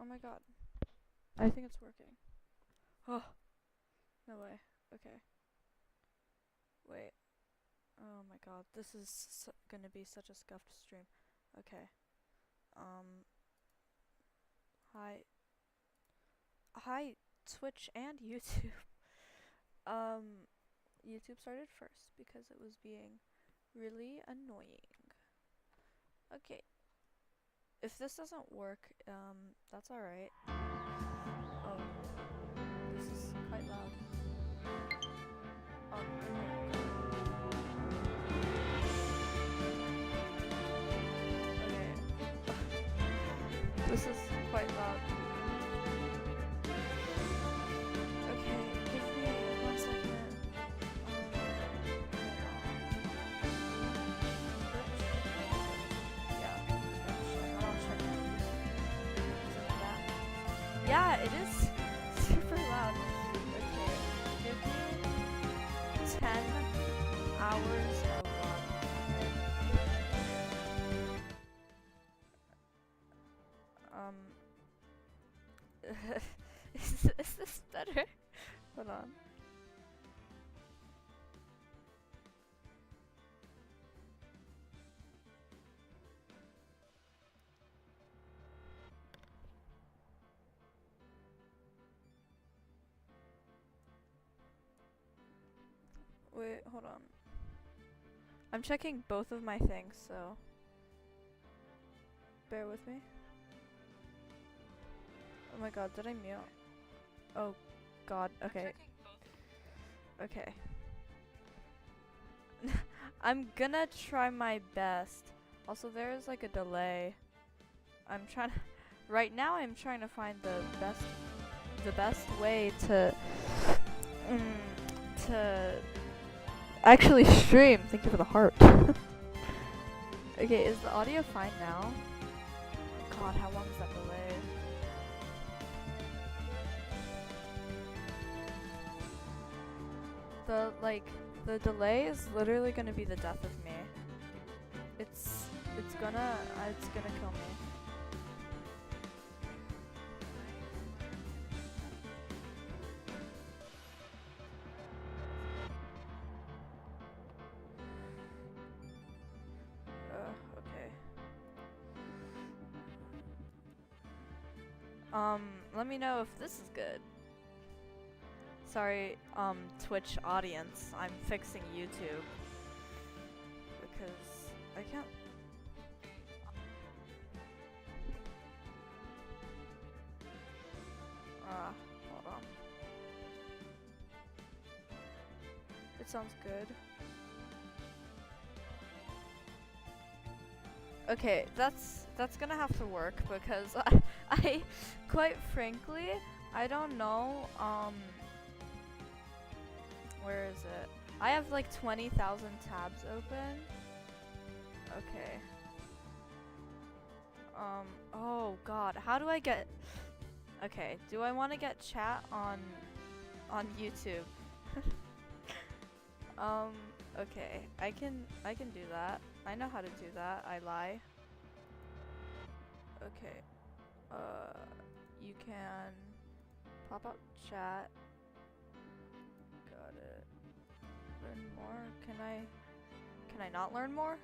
my god. I think it's working. Oh, no way. Okay. Wait. Oh my god. This is gonna be such a scuffed stream. Okay. Hi. Hi, Twitch and YouTube. YouTube started first because it was being really annoying. Okay. If this doesn't work, that's alright. Oh, this is quite loud. Okay. This is quite loud. Okay, give me 1 second. Yeah, it is super loud. Okay, give me 10 hours of is this better? Hold on. Wait, hold on. I'm checking both of my things, so bear with me. Oh my god, did I mute? Oh god, okay. Okay. I'm gonna try my best. Also, there's like a delay. I'm trying to right now I'm trying to find the best way to to actually stream. Thank you for the heart. Okay, is the audio fine now? God, how long is that delay? The delay is literally gonna be the death of me. It's gonna kill me. Okay. Let me know if this is good. Sorry, Twitch audience, I'm fixing YouTube because I can't. Hold on. It sounds good. Okay, that's gonna have to work because I quite frankly, I don't know, where is it? I have like 20,000 tabs open. Okay. Oh god, how do I get... Okay, do I want to get chat on YouTube? Okay, I can do that. I know how to do that. I lie. Okay. You can pop up chat. Got it. Learn more. Can I not learn more?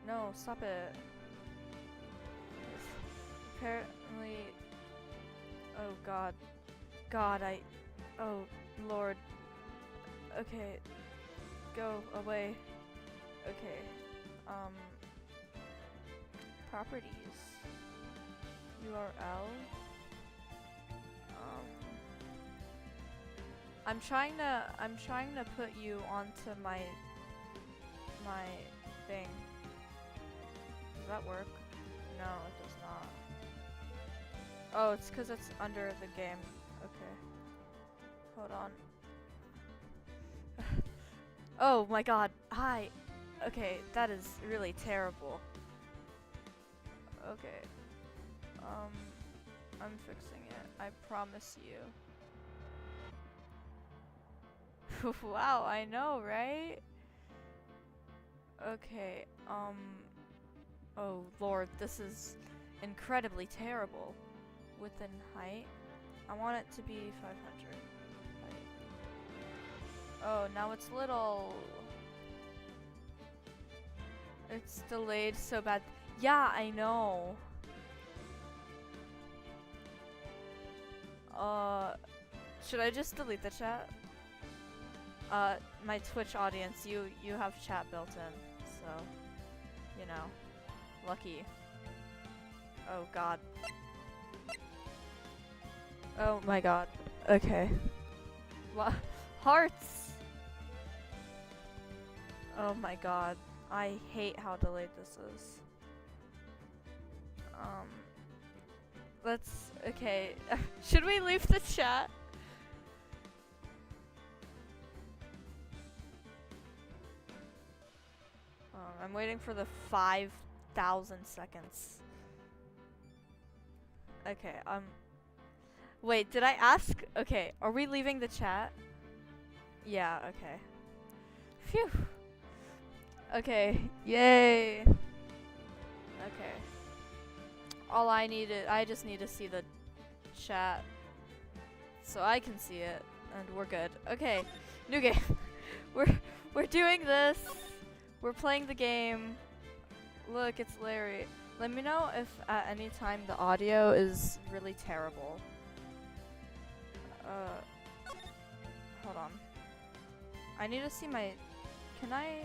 No, stop it. Apparently. Oh god. Oh lord. Okay. Go away. Okay. Properties. URL. I'm trying to put you onto my thing. Does that work? No, it does not. Oh, it's because it's under the game. Okay. Hold on. Oh my god. Hi. Okay, that is really terrible. Okay. I'm fixing it. I promise you. Wow, I know, right? Okay, oh lord, this is incredibly terrible. Width and height. I want it to be 500. Oh, now it's little. It's delayed so bad. Yeah, I know. Should I just delete the chat? My Twitch audience, you have chat built in, so, you know, lucky. Oh god. Oh my god. Okay. What? Hearts! Oh my god. I hate how delayed this is. Let's, okay. Should we leave the chat? I'm waiting for the 5,000 seconds. Okay, wait, did I ask? Okay, are we leaving the chat? Yeah, okay. Phew. Okay, yay. Okay. I just need to see the chat so I can see it, and we're good. Okay, new game. We're doing this. We're playing the game. Look, it's Larry. Let me know if at any time the audio is really terrible. Hold on. I need to see my... Can I...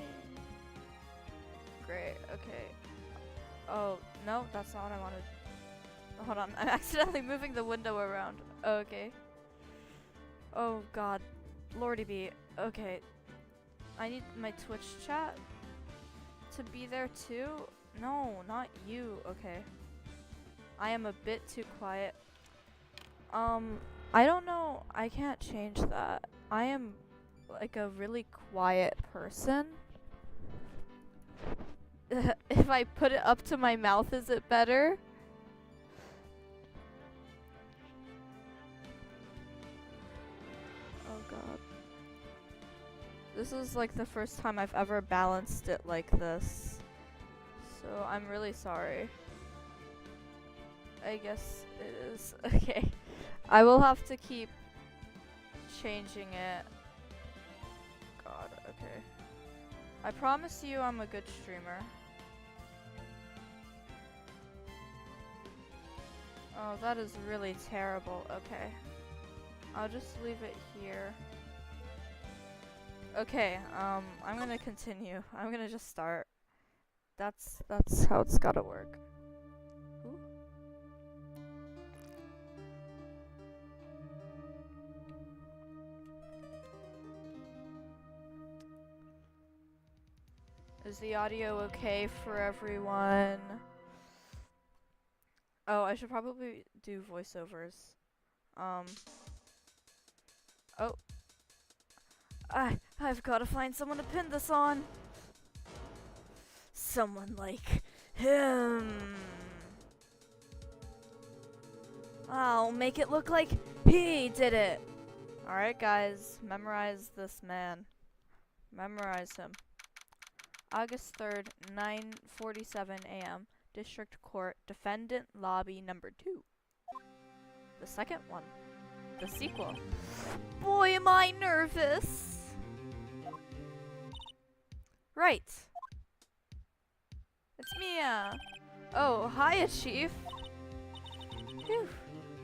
Great, okay. Oh, no, that's not what I wanted. Hold on, I'm accidentally moving the window around. Okay. Oh god. Lordy be. Okay. I need my Twitch chat to be there too? No, not you. Okay. I am a bit too quiet. I don't know. I can't change that. I am like a really quiet person. If I put it up to my mouth, is it better? Oh god. This is like the first time I've ever balanced it like this. So I'm really sorry. I guess it is. Okay. I will have to keep changing it. God, okay. I promise you I'm a good streamer. Oh, that is really terrible. Okay. I'll just leave it here. Okay, I'm gonna continue. I'm gonna just start. That's how it's gotta work. Ooh. Is the audio okay for everyone? Oh, I should probably do voiceovers. Oh. I've gotta find someone to pin this on. Someone like him. I'll make it look like he did it. Alright guys, memorize this man. Memorize him. August 3rd, 9:47 a.m. District Court, Defendant Lobby number 2. The second one. The sequel. Boy, am I nervous! Right. It's Mia. Oh, hiya, Chief. Phew.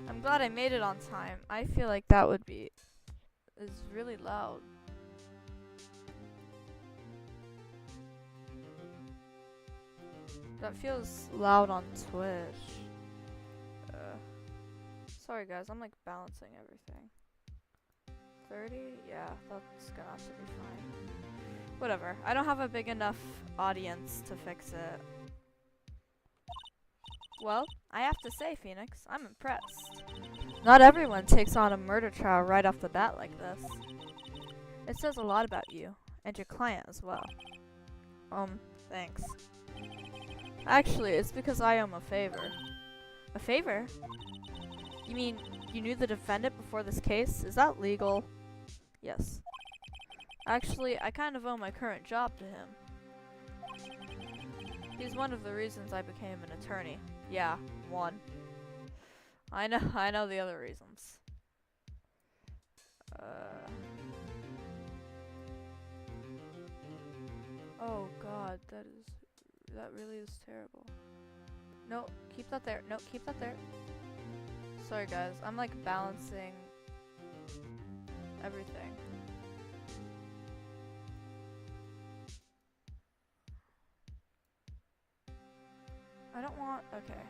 I'm glad I made it on time. I feel like that would be... is really loud. That feels loud on Twitch. Sorry guys, I'm like balancing everything. 30? Yeah, that's gonna have to be fine. Whatever. I don't have a big enough audience to fix it. Well, I have to say, Phoenix, I'm impressed. Not everyone takes on a murder trial right off the bat like this. It says a lot about you, and your client as well. Thanks. Actually, it's because I owe him a favor. A favor? You mean you knew the defendant before this case? Is that legal? Yes. Actually, I kind of owe my current job to him. He's one of the reasons I became an attorney. Yeah, 1. I know the other reasons. Oh god, that really is terrible. No, keep that there. No, keep that there. Sorry guys, I'm like balancing everything. I don't want, okay.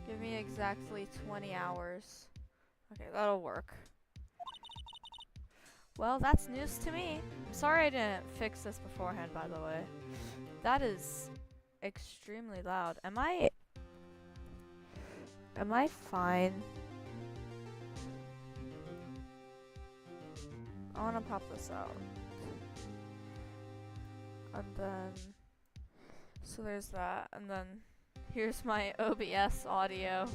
Give me exactly 20 hours. Okay, that'll work. Well, that's news to me. I'm sorry I didn't fix this beforehand, by the way. That is extremely loud. Am I fine? I wanna pop this out. And then, so there's that, and then here's my OBS audio.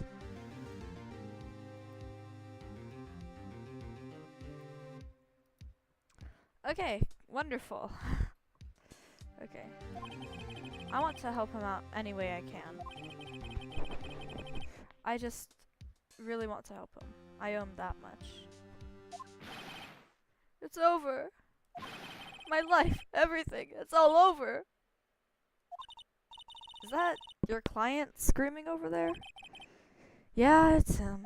Okay, wonderful. Okay. I want to help him out any way I can. I just really want to help him. I owe him that much. It's over. My life, everything, it's all over. Is that your client screaming over there? Yeah, it's him.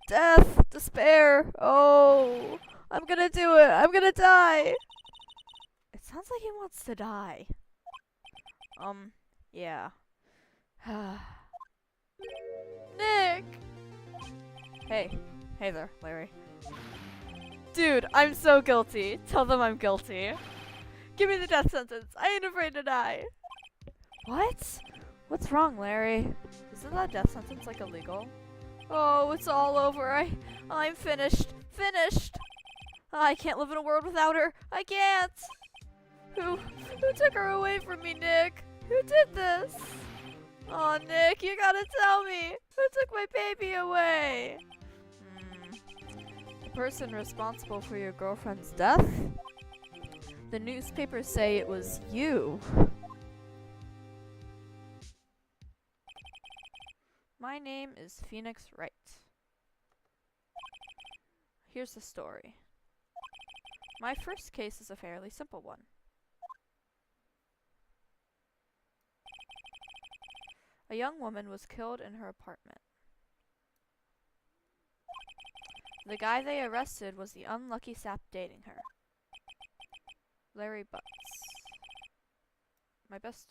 Death, despair, oh, I'm gonna do it, I'm gonna die. It sounds like he wants to die. Yeah. Nick! Hey there, Larry. Dude, I'm so guilty. Tell them I'm guilty. Give me the death sentence. I ain't afraid to die. What? What's wrong, Larry? Isn't that death sentence like illegal? Oh, it's all over. I'm finished. Finished. I can't live in a world without her. I can't. Who took her away from me, Nick? Who did this? Oh, Nick, you gotta tell me. Who took my baby away? The person responsible for your girlfriend's death? The newspapers say it was you. My name is Phoenix Wright. Here's the story. My first case is a fairly simple one. A young woman was killed in her apartment. The guy they arrested was the unlucky sap dating her. Larry Butts. My best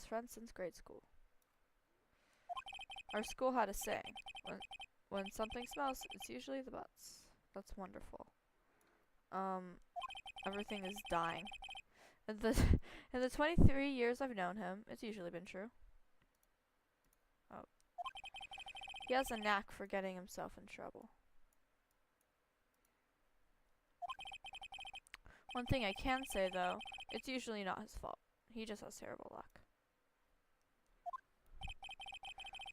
friend since grade school. Our school had a saying, when something smells, it's usually the butts. That's wonderful. Everything is dying. In the 23 years I've known him, it's usually been true. Oh. He has a knack for getting himself in trouble. One thing I can say, though, it's usually not his fault. He just has terrible luck.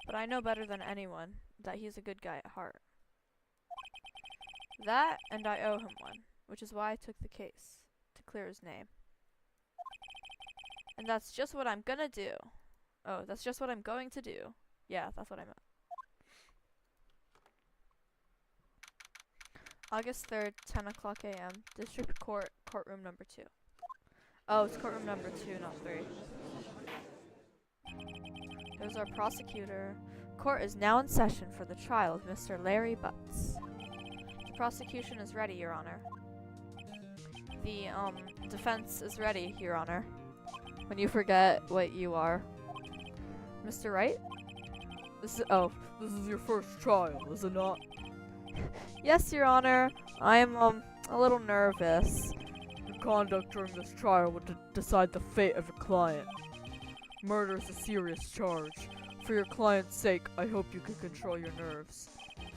But I know better than anyone that he's a good guy at heart. That, and I owe him one, which is why I took the case, to clear his name. And that's just what I'm gonna do. Oh, that's just what I'm going to do. Yeah, that's what I meant. August 3rd, 10 o'clock a.m. District Court, courtroom number 2. Oh, it's courtroom number 2, not 3. There's our prosecutor. Court is now in session for the trial of Mr. Larry Butts. The prosecution is ready, Your Honor. The, defense is ready, Your Honor. When you forget what you are. Mr. Wright? This is your first trial, is it not? Yes, Your Honor. I'm, a little nervous. Your conduct during this trial would decide the fate of your client. Murder is a serious charge. For your client's sake, I hope you can control your nerves.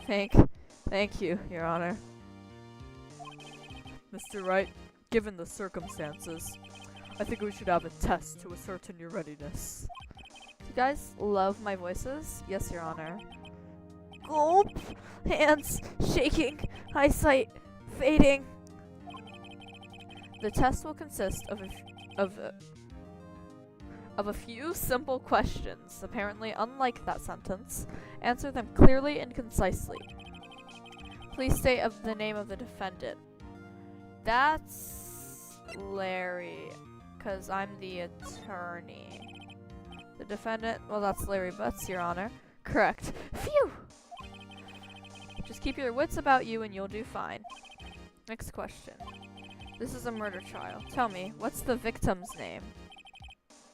Thank you, Your Honor. Mr. Wright, given the circumstances, I think we should have a test to ascertain your readiness. Do you guys love my voices? Yes, Your Honor. Gulp! Hands shaking, eyesight fading. The test will consist of of a few simple questions. Apparently, unlike that sentence, answer them clearly and concisely. Please state the name of the defendant. That's Larry, because I'm the attorney. The defendant, well, that's Larry Butts, Your Honor. Correct. Phew! Just keep your wits about you and you'll do fine. Next question. This is a murder trial. Tell me, what's the victim's name?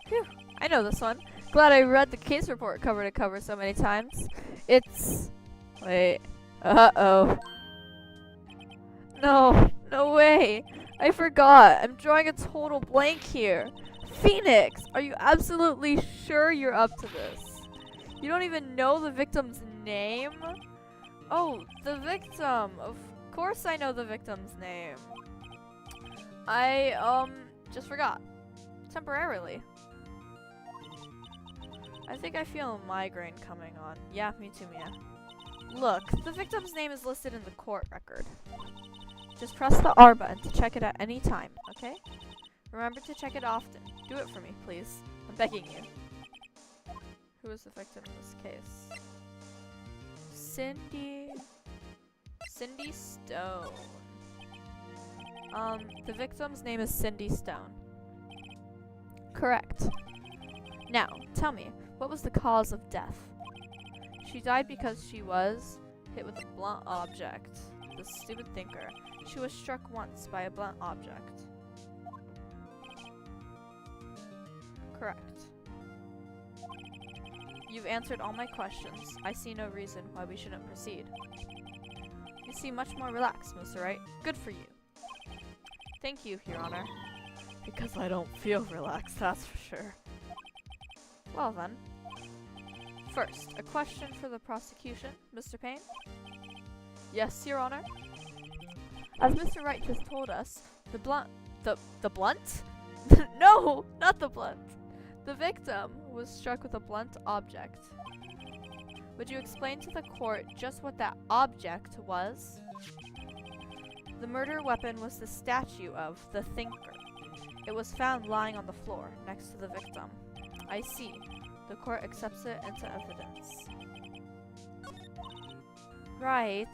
Phew, I know this one. Glad I read the case report cover to cover so many times. It's... Wait. Uh-oh. No, no way. I forgot. I'm drawing a total blank here. Phoenix, are you absolutely sure you're up to this? You don't even know the victim's name? Oh, the victim. Of course I know the victim's name. I, just forgot. Temporarily. I think I feel a migraine coming on. Yeah, me too, Mia. Look, the victim's name is listed in the court record. Just press the R button to check it at any time, okay? Remember to check it often. Do it for me, please. I'm begging you. Who is the victim in this case? Cindy Stone. The victim's name is Cindy Stone. Correct. Now, tell me, what was the cause of death? She died because she was hit with a blunt object. The stupid thinker. She was struck once by a blunt object. Correct. You've answered all my questions. I see no reason why we shouldn't proceed. You seem much more relaxed, Mr. Wright. Good for you. Thank you, Your Honor. Because I don't feel relaxed, that's for sure. Well then. First, a question for the prosecution, Mr. Payne? Yes, Your Honor. As Mr. Wright just told us, the blunt... The blunt? No, not the blunt. The victim was struck with a blunt object. Would you explain to the court just what that object was? The murder weapon was the statue of the thinker. It was found lying on the floor next to the victim. I see. The court accepts it into evidence. Right.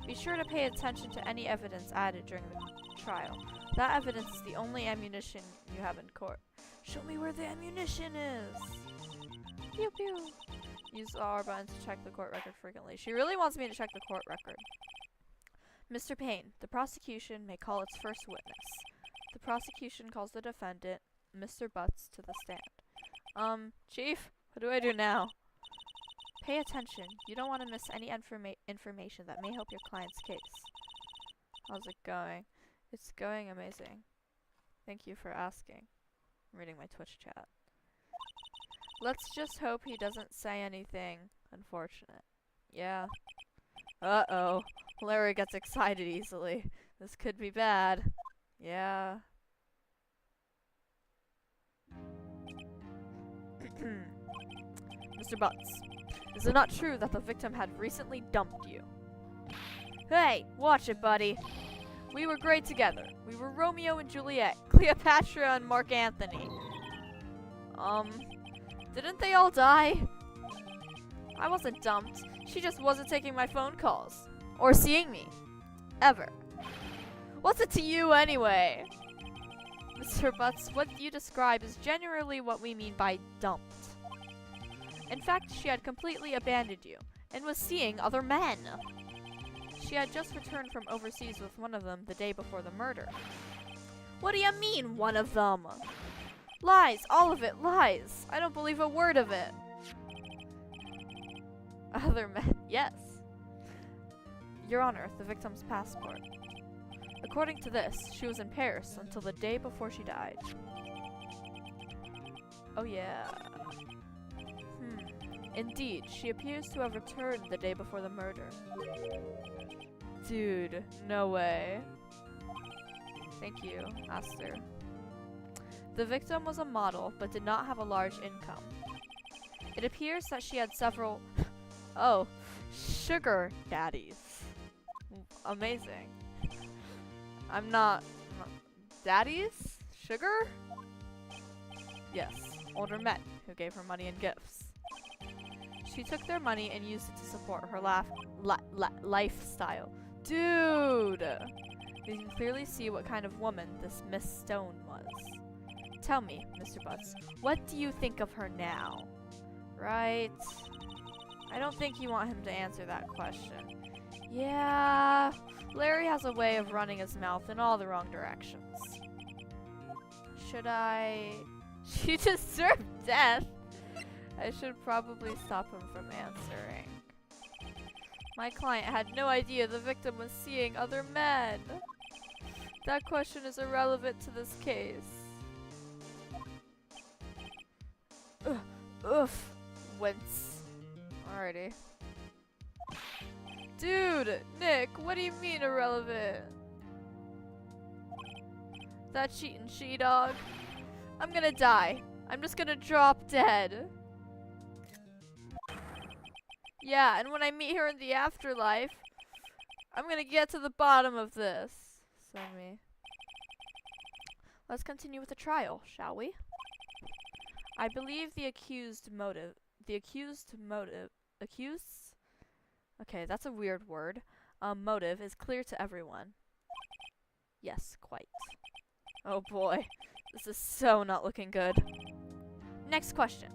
Be sure to pay attention to any evidence added during the trial. That evidence is the only ammunition you have in court. Show me where the ammunition is! Pew pew! Use the R button to check the court record frequently. She really wants me to check the court record. Mr. Payne, the prosecution may call its first witness. The prosecution calls the defendant, Mr. Butts, to the stand. Chief, what do I do now? Pay attention. You don't want to miss any information that may help your client's case. How's it going? It's going amazing. Thank you for asking. I'm reading my Twitch chat. Let's just hope he doesn't say anything unfortunate. Yeah. Uh-oh. Larry gets excited easily. This could be bad. Yeah. Mr. Butts, is it not true that the victim had recently dumped you? Hey, watch it, buddy. We were great together. We were Romeo and Juliet, Cleopatra and Mark Anthony. Didn't they all die? I wasn't dumped. She just wasn't taking my phone calls. Or seeing me. Ever. What's it to you anyway? Mr. Butts, what you describe is generally what we mean by dumped. In fact, she had completely abandoned you, and was seeing other men. She had just returned from overseas with one of them the day before the murder. What do you mean, one of them? Lies, all of it, lies. I don't believe a word of it. Other men, yes. Your Honor, the victim's passport. According to this, she was in Paris until the day before she died. Oh yeah. Indeed, she appears to have returned the day before the murder. Dude, no way. Thank you, Aster. The victim was a model, but did not have a large income. It appears that she had several... oh, sugar daddies. Amazing. I'm not... daddies? Sugar? Yes. older men who gave her money and gifts. She took their money and used it to support her lifestyle. Dude! You can clearly see what kind of woman this Miss Stone was. Tell me, Mr. Butts, what do you think of her now? Right? I don't think you want him to answer that question. Yeah, Larry has a way of running his mouth in all the wrong directions. Should I... She deserved death! I should probably stop him from answering. My client had no idea the victim was seeing other men. That question is irrelevant to this case. Oof. Wince. Alrighty. Dude! Nick, what do you mean irrelevant? That cheating she-dog. I'm gonna die. I'm just gonna drop dead. Yeah, and when I meet her in the afterlife, I'm gonna get to the bottom of this. Send me. Let's continue with the trial, shall we? I believe the accused motive. Okay, that's a weird word. Motive is clear to everyone. Yes, quite. Oh boy, this is so not looking good. Next question.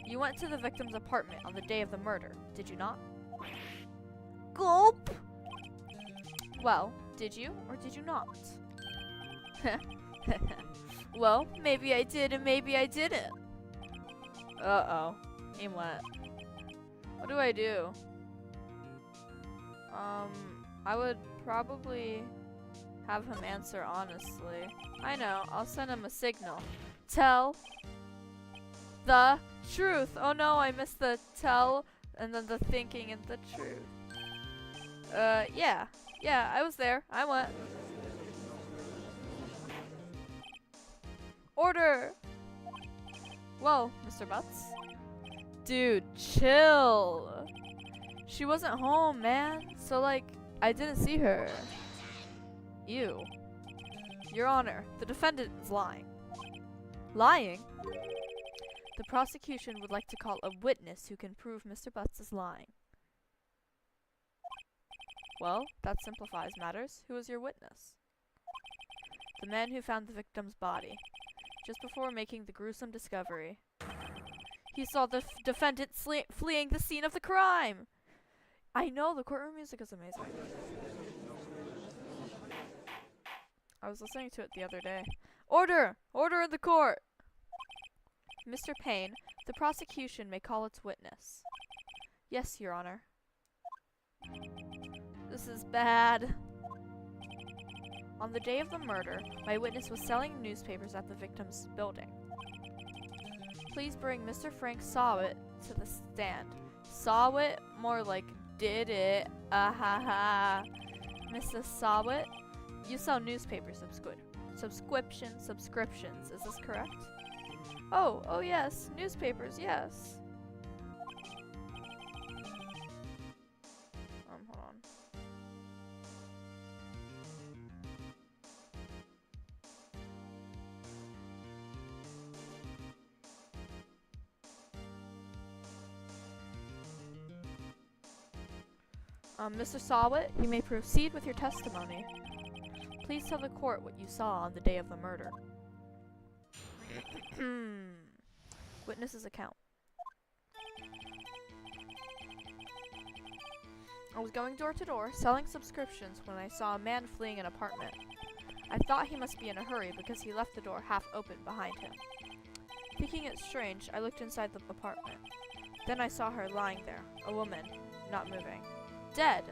You went to the victim's apartment on the day of the murder, did you not? Gulp! Well, did you or did you not? Well, maybe I did and maybe I didn't. Uh-oh. Aim what? What do I do? I would probably have him answer honestly. I know, I'll send him a signal. Tell the truth. Oh no, I missed the tell and then the thinking and the truth. Yeah. Yeah, I was there. I went. Order! Whoa, Mr. Butts. Dude, chill. She wasn't home, man. So, like, I didn't see her. Ew. Your Honor, the defendant is lying. Lying? The prosecution would like to call a witness who can prove Mr. Butts is lying. Well, that simplifies matters. Who is your witness? The man who found the victim's body. Just before making the gruesome discovery, he saw the defendant fleeing the scene of the crime. I know, the courtroom music is amazing. I was listening to it the other day. Order! Order in the court! Mr. Payne, the prosecution may call its witness. Yes, Your Honor. This is bad. On the day of the murder, my witness was selling newspapers at the victim's building. Please bring Mr. Frank Sawit to the stand. Sawit? More like did it. Ha. Mrs. Sawit, you sell newspaper subscriptions. Is this correct? Oh yes. Newspapers, yes. Hold on. Mr. Sawit, you may proceed with your testimony. Please tell the court what you saw on the day of the murder. Witness's account. I was going door to door, selling subscriptions when I saw a man fleeing an apartment. I thought he must be in a hurry because he left the door half open behind him. Thinking it strange, I looked inside the apartment. Then I saw her lying there, a woman, not moving. Dead!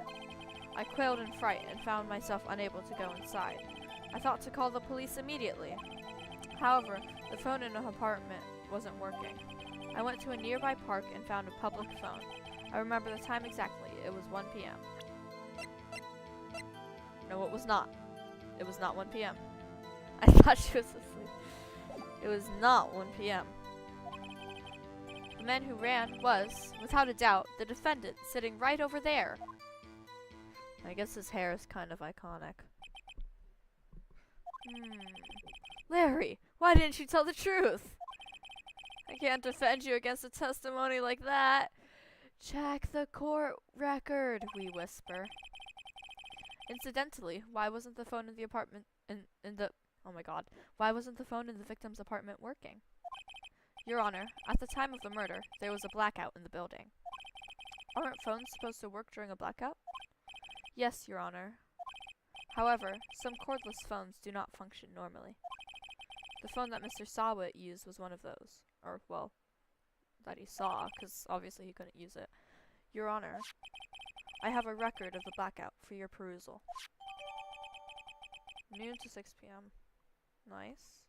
I quailed in fright and found myself unable to go inside. I thought to call the police immediately. However, the phone in the apartment wasn't working. I went to a nearby park and found a public phone. I remember the time exactly. It was 1 p.m. No, it was not. It was not 1 p.m. I thought she was asleep. It was not 1 p.m. The man who ran was, without a doubt, the defendant sitting right over there. I guess his hair is kind of iconic. Larry, why didn't you tell the truth? I can't defend you against a testimony like that. Check the court record, we whisper. Incidentally, why wasn't the phone in the apartment oh my god, why wasn't the phone in the victim's apartment working? Your Honor, at the time of the murder, there was a blackout in the building. Aren't phones supposed to work during a blackout? Yes, Your Honor. However, some cordless phones do not function normally. The phone that Mr. Sawit used was one of those. Or, well, that he saw, because obviously he couldn't use it. Your Honor, I have a record of the blackout for your perusal. Noon to 6 p.m. Nice.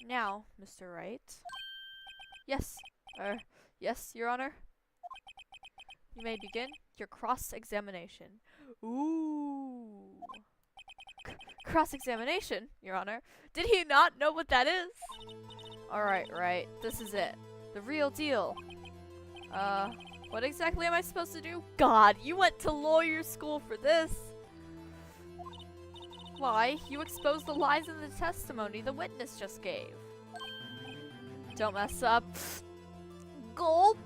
Now, Mr. Wright. Yes. Yes, Your Honor. You may begin your cross-examination. Ooh. Cross-examination, Your Honor. Did he not know what that is? Alright, right. This is it. The real deal. What exactly am I supposed to do? God, you went to lawyer school for this. Why? You exposed the lies in the testimony the witness just gave. Don't mess up. Gulp.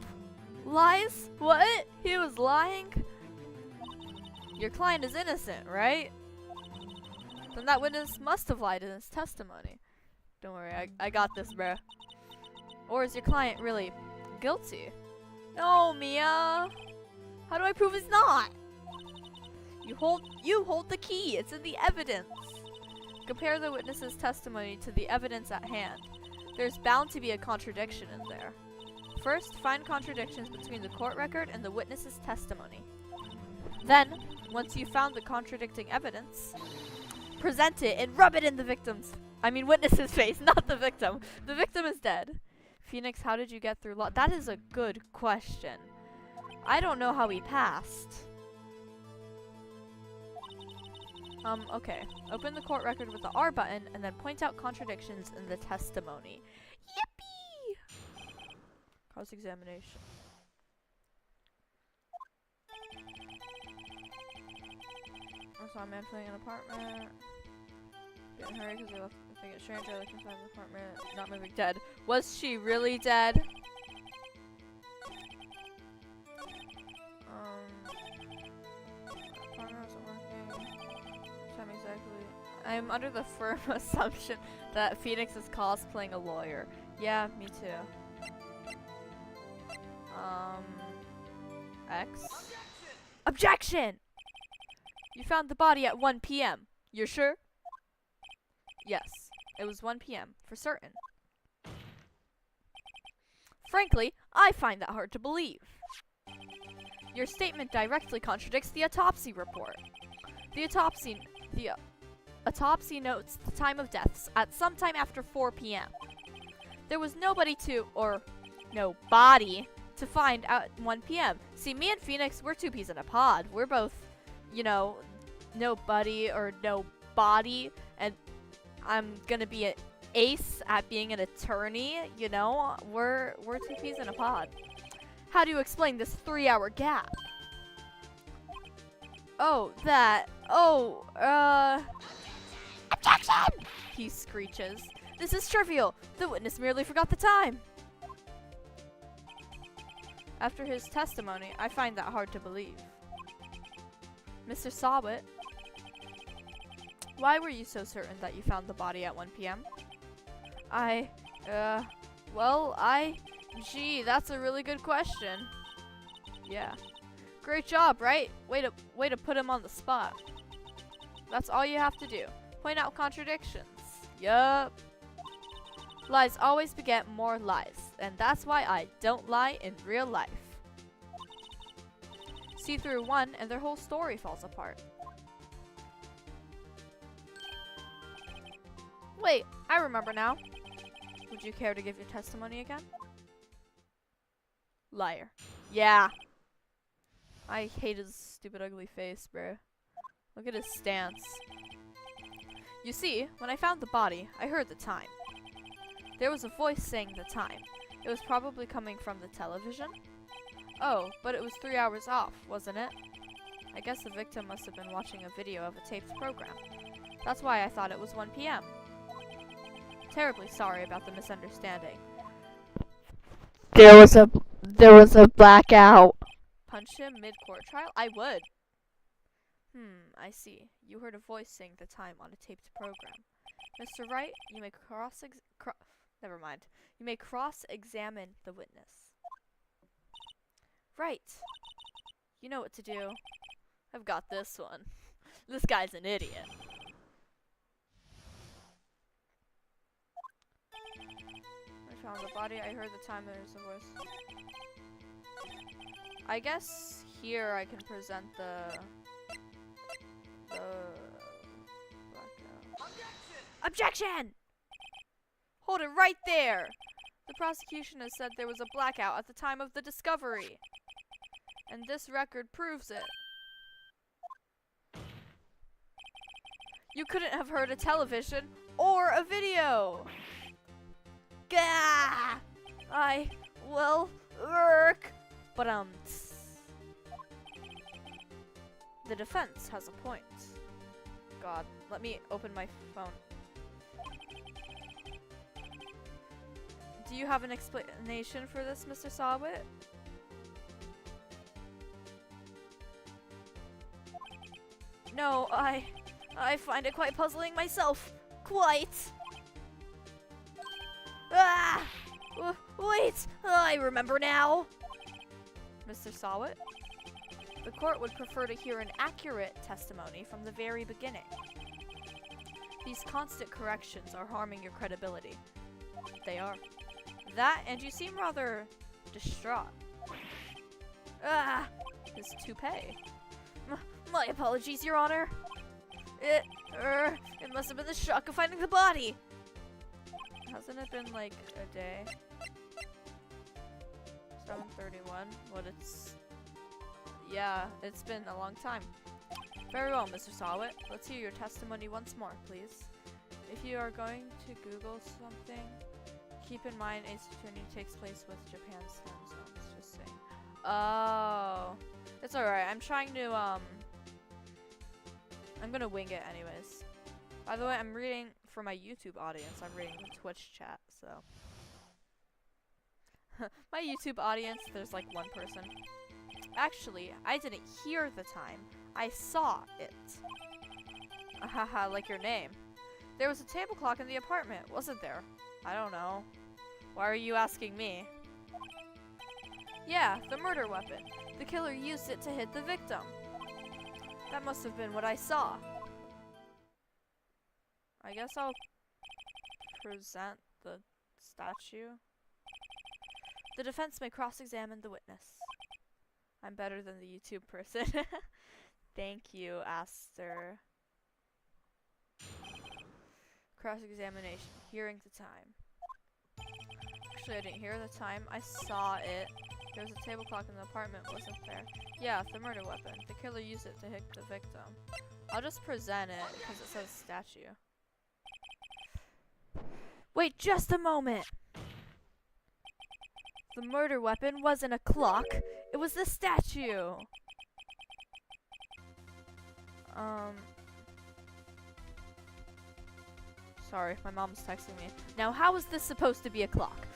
Lies? What? He was lying? Your client is innocent, right? Then that witness must have lied in his testimony. Don't worry, I got this, bruh. Or is your client really guilty? No, Mia. How do I prove he's not? You hold the key. It's in the evidence. Compare the witness's testimony to the evidence at hand. There's bound to be a contradiction in there. First, find contradictions between the court record and the witness's testimony. Then, once you've found the contradicting evidence, present it and rub it in the witness's face, not the victim. The victim is dead. Phoenix, how did you get through law? That is a good question. I don't know how he passed. Okay. Open the court record with the R button and then point out contradictions in the testimony. Yippee! Cross-examination. I saw a man filling an apartment. Get in a hurry because they left the thing at stranger looking inside the apartment. Not moving. Dead. Was she really dead? Apartment wasn't working. Time exactly. I'm under the firm assumption that Phoenix is cosplaying a lawyer. Yeah, me too. X. Objection! You found the body at 1 p.m. You're sure? Yes, it was 1 p.m. for certain. Frankly, I find that hard to believe. Your statement directly contradicts the autopsy report. The autopsy notes the time of deaths at sometime after 4 p.m. There was no body to find at 1 p.m. See, me and Phoenix, we're two peas in a pod. We're both, you know, no buddy or no body, and I'm gonna be an ace at being an attorney, you know? We're two peas in a pod. How do you explain this 3-hour gap? Oh, that. Oh, Objection! He screeches. This is trivial. The witness merely forgot the time. After his testimony, I find that hard to believe. Mr. Sawit, why were you so certain that you found the body at 1 p.m.? Gee, that's a really good question. Yeah. Great job, right? Way to put him on the spot. That's all you have to do. Point out contradictions. Yup. Lies always beget more lies, and that's why I don't lie in real life. See through one, and their whole story falls apart. Wait, I remember now. Would you care to give your testimony again? Liar. Yeah. I hate his stupid ugly face, bruh. Look at his stance. You see, when I found the body, I heard the time. There was a voice saying the time. It was probably coming from the television. Oh, but it was 3 hours off, wasn't it? I guess the victim must have been watching a video of a taped program. That's why I thought it was 1 p.m. Terribly sorry about the misunderstanding. There was a blackout. Punch him mid-court trial? I would. I see. You heard a voice saying the time on a taped program. Mr. Wright, you may never mind. You may cross-examine the witness. Right. You know what to do. I've got this one. This guy's an idiot. I found the body. I heard the time. There's a voice. I guess here I can present the blackout. Objection! Hold it right there! The prosecution has said there was a blackout at the time of the discovery. And this record proves it. You couldn't have heard a television or a video. Gah! I will work. But the defense has a point. God, let me open my phone. Do you have an explanation for this, Mr. Sawit? No, I find it quite puzzling myself. Quite. Ah! Wait! I remember now. Mr. Sawit? The court would prefer to hear an accurate testimony from the very beginning. These constant corrections are harming your credibility. They are. That, and you seem rather distraught. Ah! His toupee. My apologies, Your Honor. It must have been the shock of finding the body. Hasn't it been like a day? 7:31. What yeah, it's been a long time. Very well, Mr. Sawit. Let's hear your testimony once more, please. If you are going to Google something, keep in mind Ace Attorney takes place with Japan's time zones. Just saying. Oh, it's alright. I'm trying to I'm gonna wing it anyways. By the way, I'm reading for my YouTube audience. I'm reading the Twitch chat, so. My YouTube audience, there's like one person. Actually, I didn't hear the time. I saw it. Haha, like your name. There was a table clock in the apartment, wasn't there? I don't know. Why are you asking me? Yeah, the murder weapon. The killer used it to hit the victim. That must have been what I saw. I guess I'll present the statue. The defense may cross-examine the witness. I'm better than the YouTube person. Thank you, Aster. Cross-examination. Hearing the time. Actually, I didn't hear the time. I saw it. There was a table clock in the apartment, wasn't there? Yeah, the murder weapon. The killer used it to hit the victim. I'll just present it because it says statue. Wait just a moment! The murder weapon wasn't a clock. It was the statue! Sorry, my mom's texting me. Now, how is this supposed to be a clock?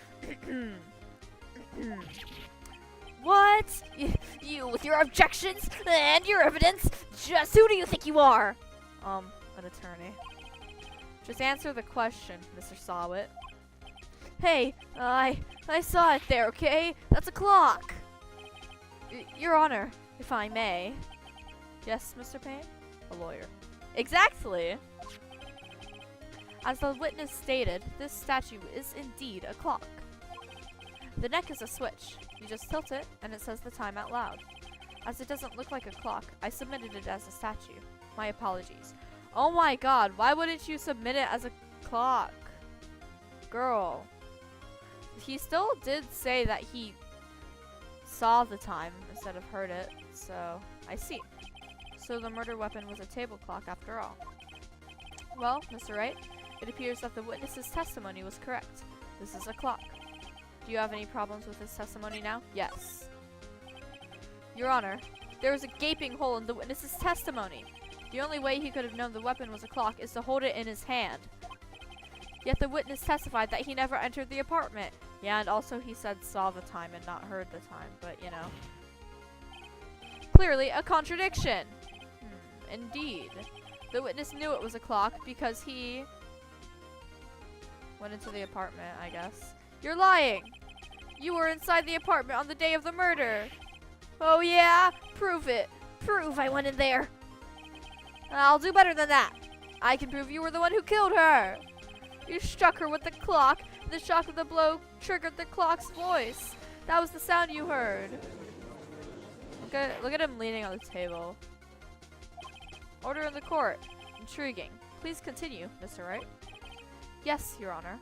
What? You with your objections and your evidence? Just who do you think you are? An attorney. Just answer the question, Mr. Sawit. Hey, I saw it there, okay? That's a clock! Your Honor, if I may. Yes, Mr. Payne? A lawyer. Exactly! As the witness stated, this statue is indeed a clock. The neck is a switch. You just tilt it, and it says the time out loud. As it doesn't look like a clock, I submitted it as a statue. My apologies. Oh my god, why wouldn't you submit it as a clock? Girl. He still did say that he saw the time instead of heard it, so I see. So the murder weapon was a table clock after all. Well, Mr. Wright, it appears that the witness's testimony was correct. This is a clock. Do you have any problems with his testimony now? Yes. Your Honor, there was a gaping hole in the witness's testimony. The only way he could have known the weapon was a clock is to hold it in his hand. Yet the witness testified that he never entered the apartment. Yeah, and also he said saw the time and not heard the time, but you know. Clearly a contradiction. Indeed. The witness knew it was a clock because he went into the apartment, I guess. You're lying! You were inside the apartment on the day of the murder! Oh yeah? Prove it! Prove I went in there! I'll do better than that! I can prove you were the one who killed her! You struck her with the clock. The shock of the blow triggered the clock's voice. That was the sound you heard. Look at him leaning on the table. Order in the court. Intriguing. Please continue, Mr. Wright. Yes, Your Honor.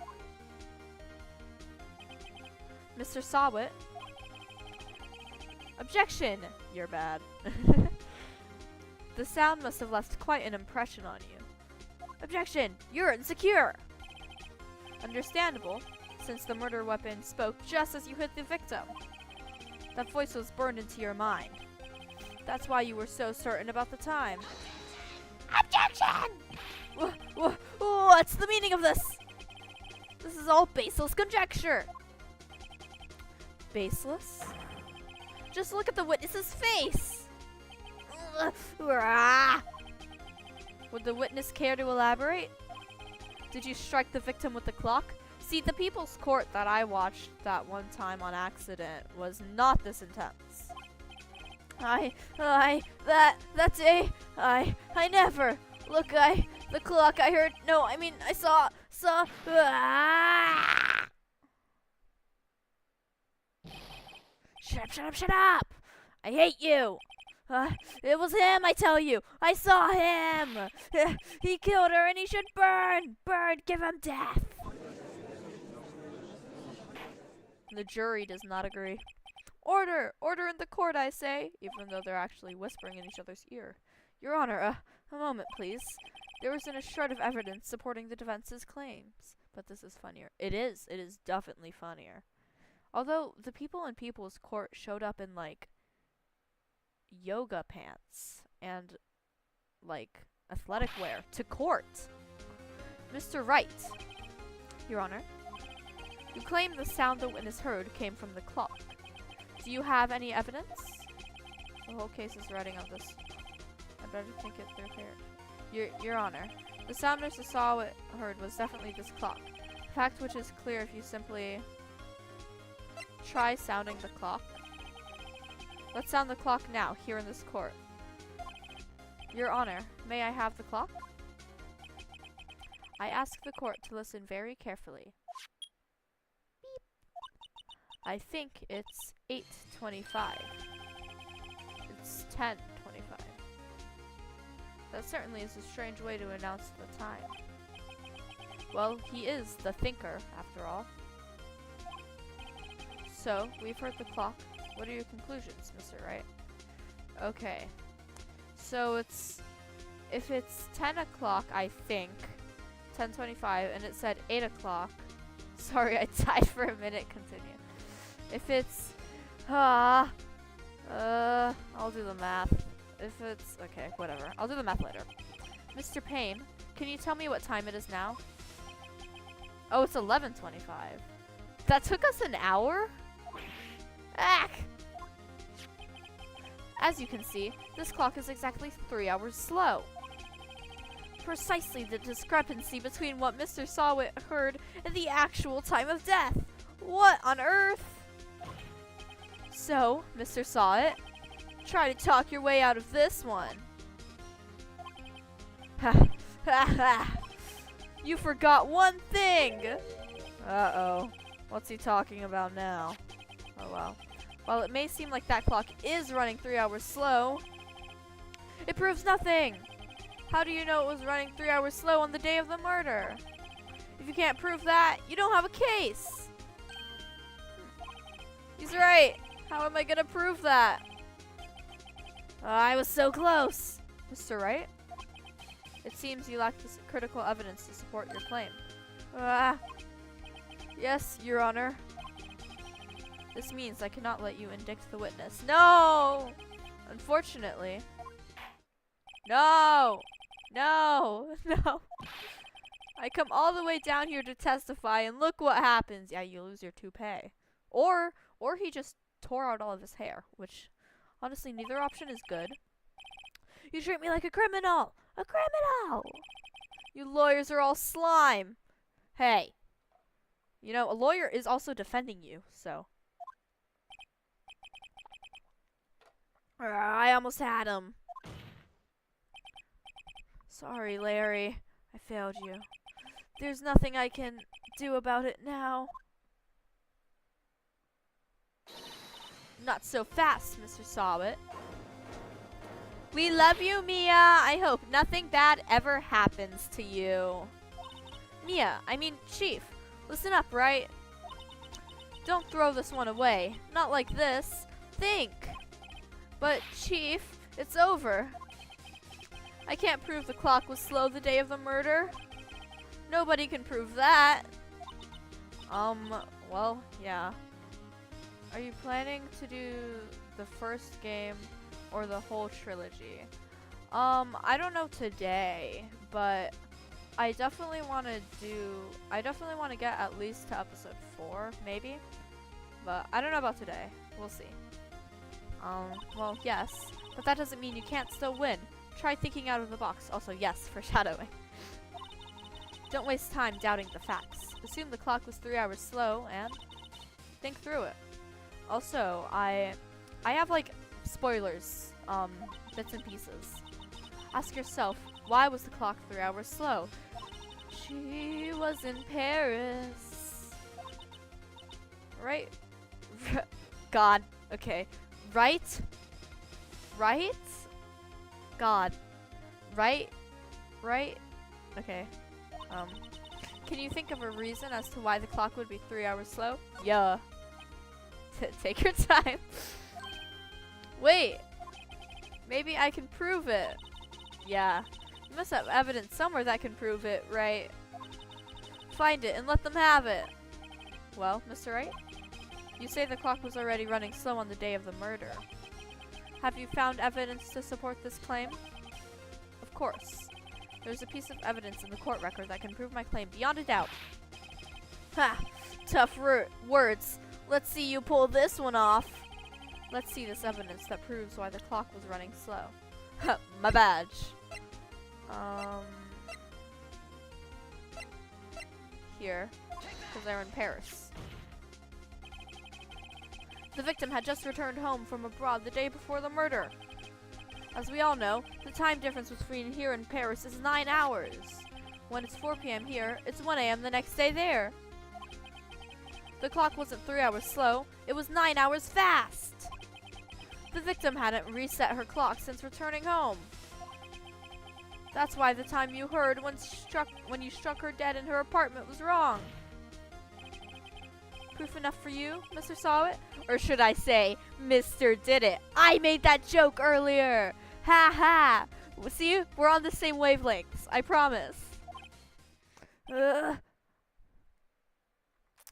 Mr. Sawit. Objection! You're bad. The sound must have left quite an impression on you. Objection! You're insecure! Understandable, since the murder weapon spoke just as you hit the victim. That voice was burned into your mind. That's why you were so certain about the time. Objection! What's the meaning of this? This is all baseless conjecture. Baseless? Just look at the witness's face. Would the witness care to elaborate? Did you strike the victim with the clock? See, the People's Court that I watched that one time on accident was not this intense. I never. Look, the clock I heard, no, I mean, I saw. Shut up. I hate you. It was him, I tell you. I saw him. He killed her and he should burn. Burn, give him death. The jury does not agree. Order! Order in the court, I say, even though they're actually whispering in each other's ear. Your Honor, a moment, please. There isn't a shred of evidence supporting the defense's claims. But this is funnier. It is definitely funnier. Although, the people in People's Court showed up in, like, yoga pants and, like, athletic wear to court. Mr. Wright. Your Honor. You claim the sound the witness heard came from the clock. Do you have any evidence? The whole case is riding on this. I better think it through here. Your Honor, the sound Mr. Sawit heard was definitely this clock. A fact which is clear if you simply try sounding the clock. Let's sound the clock now, here in this court. Your Honor, may I have the clock? I ask the court to listen very carefully. Beep. I think it's 8:25. It's 10:25. That certainly is a strange way to announce the time. Well, he is the thinker, after all. So, we've heard the clock. What are your conclusions, Mr. Wright? Okay. So if it's 10 o'clock, I think, 10:25, and it said 8 o'clock. Sorry, I died for a minute. Continue. If it's, I'll do the math. If it's, okay, whatever. I'll do the math later. Mr. Payne, can you tell me what time it is now? Oh, it's 11:25. That took us an hour? Ack! As you can see, this clock is exactly 3 hours slow. Precisely the discrepancy between what Mr. Sawit heard and the actual time of death. What on earth? So, Mr. Sawit, try to talk your way out of this one. Ha ha ha! You forgot one thing! Uh-oh. What's he talking about now? Oh well. While it may seem like that clock is running 3 hours slow, it proves nothing! How do you know it was running 3 hours slow on the day of the murder? If you can't prove that, you don't have a case! He's right! How am I gonna prove that? I was so close! Mr. Wright? It seems you lack this critical evidence to support your claim. Yes, Your Honor. This means I cannot let you indict the witness. No! Unfortunately. No! No! No! I come all the way down here to testify, and look what happens. Yeah, you lose your toupee. Or he just tore out all of his hair, which, honestly, neither option is good. You treat me like a criminal! A criminal! You lawyers are all slime! Hey. You know, a lawyer is also defending you, so. I almost had him. Sorry, Larry. I failed you. There's nothing I can do about it now. Not so fast, Mr. Sawit. We love you, Mia. I hope nothing bad ever happens to you. Chief, listen up, Wright? Don't throw this one away. Not like this. Think. But, Chief, it's over. I can't prove the clock was slow the day of the murder. Nobody can prove that. Well, yeah. Are you planning to do the first game or the whole trilogy? I don't know today, but I definitely want to get at least to episode 4, maybe. But I don't know about today. We'll see. Well, yes, but that doesn't mean you can't still win. Try thinking out of the box. Also, yes, foreshadowing. Don't waste time doubting the facts. Assume the clock was 3 hours slow and think through it. Also, I have like spoilers, bits and pieces. Ask yourself, why was the clock 3 hours slow? She was in Paris. Right? God. Okay. Right? Right? God. Right? Right? Okay. Can you think of a reason as to why the clock would be 3 hours slow? Yeah. Take your time. Wait. Maybe I can prove it. Yeah. You must have evidence somewhere that can prove it, right? Find it and let them have it. Well, Mr. Wright? You say the clock was already running slow on the day of the murder. Have you found evidence to support this claim? Of course. There's a piece of evidence in the court record that can prove my claim beyond a doubt. Ha! Tough words. Let's see you pull this one off. Let's see this evidence that proves why the clock was running slow. My badge. Here. Because they're in Paris. The victim had just returned home from abroad the day before the murder. As we all know, the time difference between here and Paris is 9 hours. When it's 4 p.m. here, it's 1 a.m. the next day there. The clock wasn't 3 hours slow, it was 9 hours fast. The victim hadn't reset her clock since returning home. That's why the time you heard when you struck her dead in her apartment was wrong. Proof enough for you, Mr. Sawit? Or should I say, Mr. Did It? I made that joke earlier! Ha ha! See, we're on the same wavelengths, I promise. Ugh.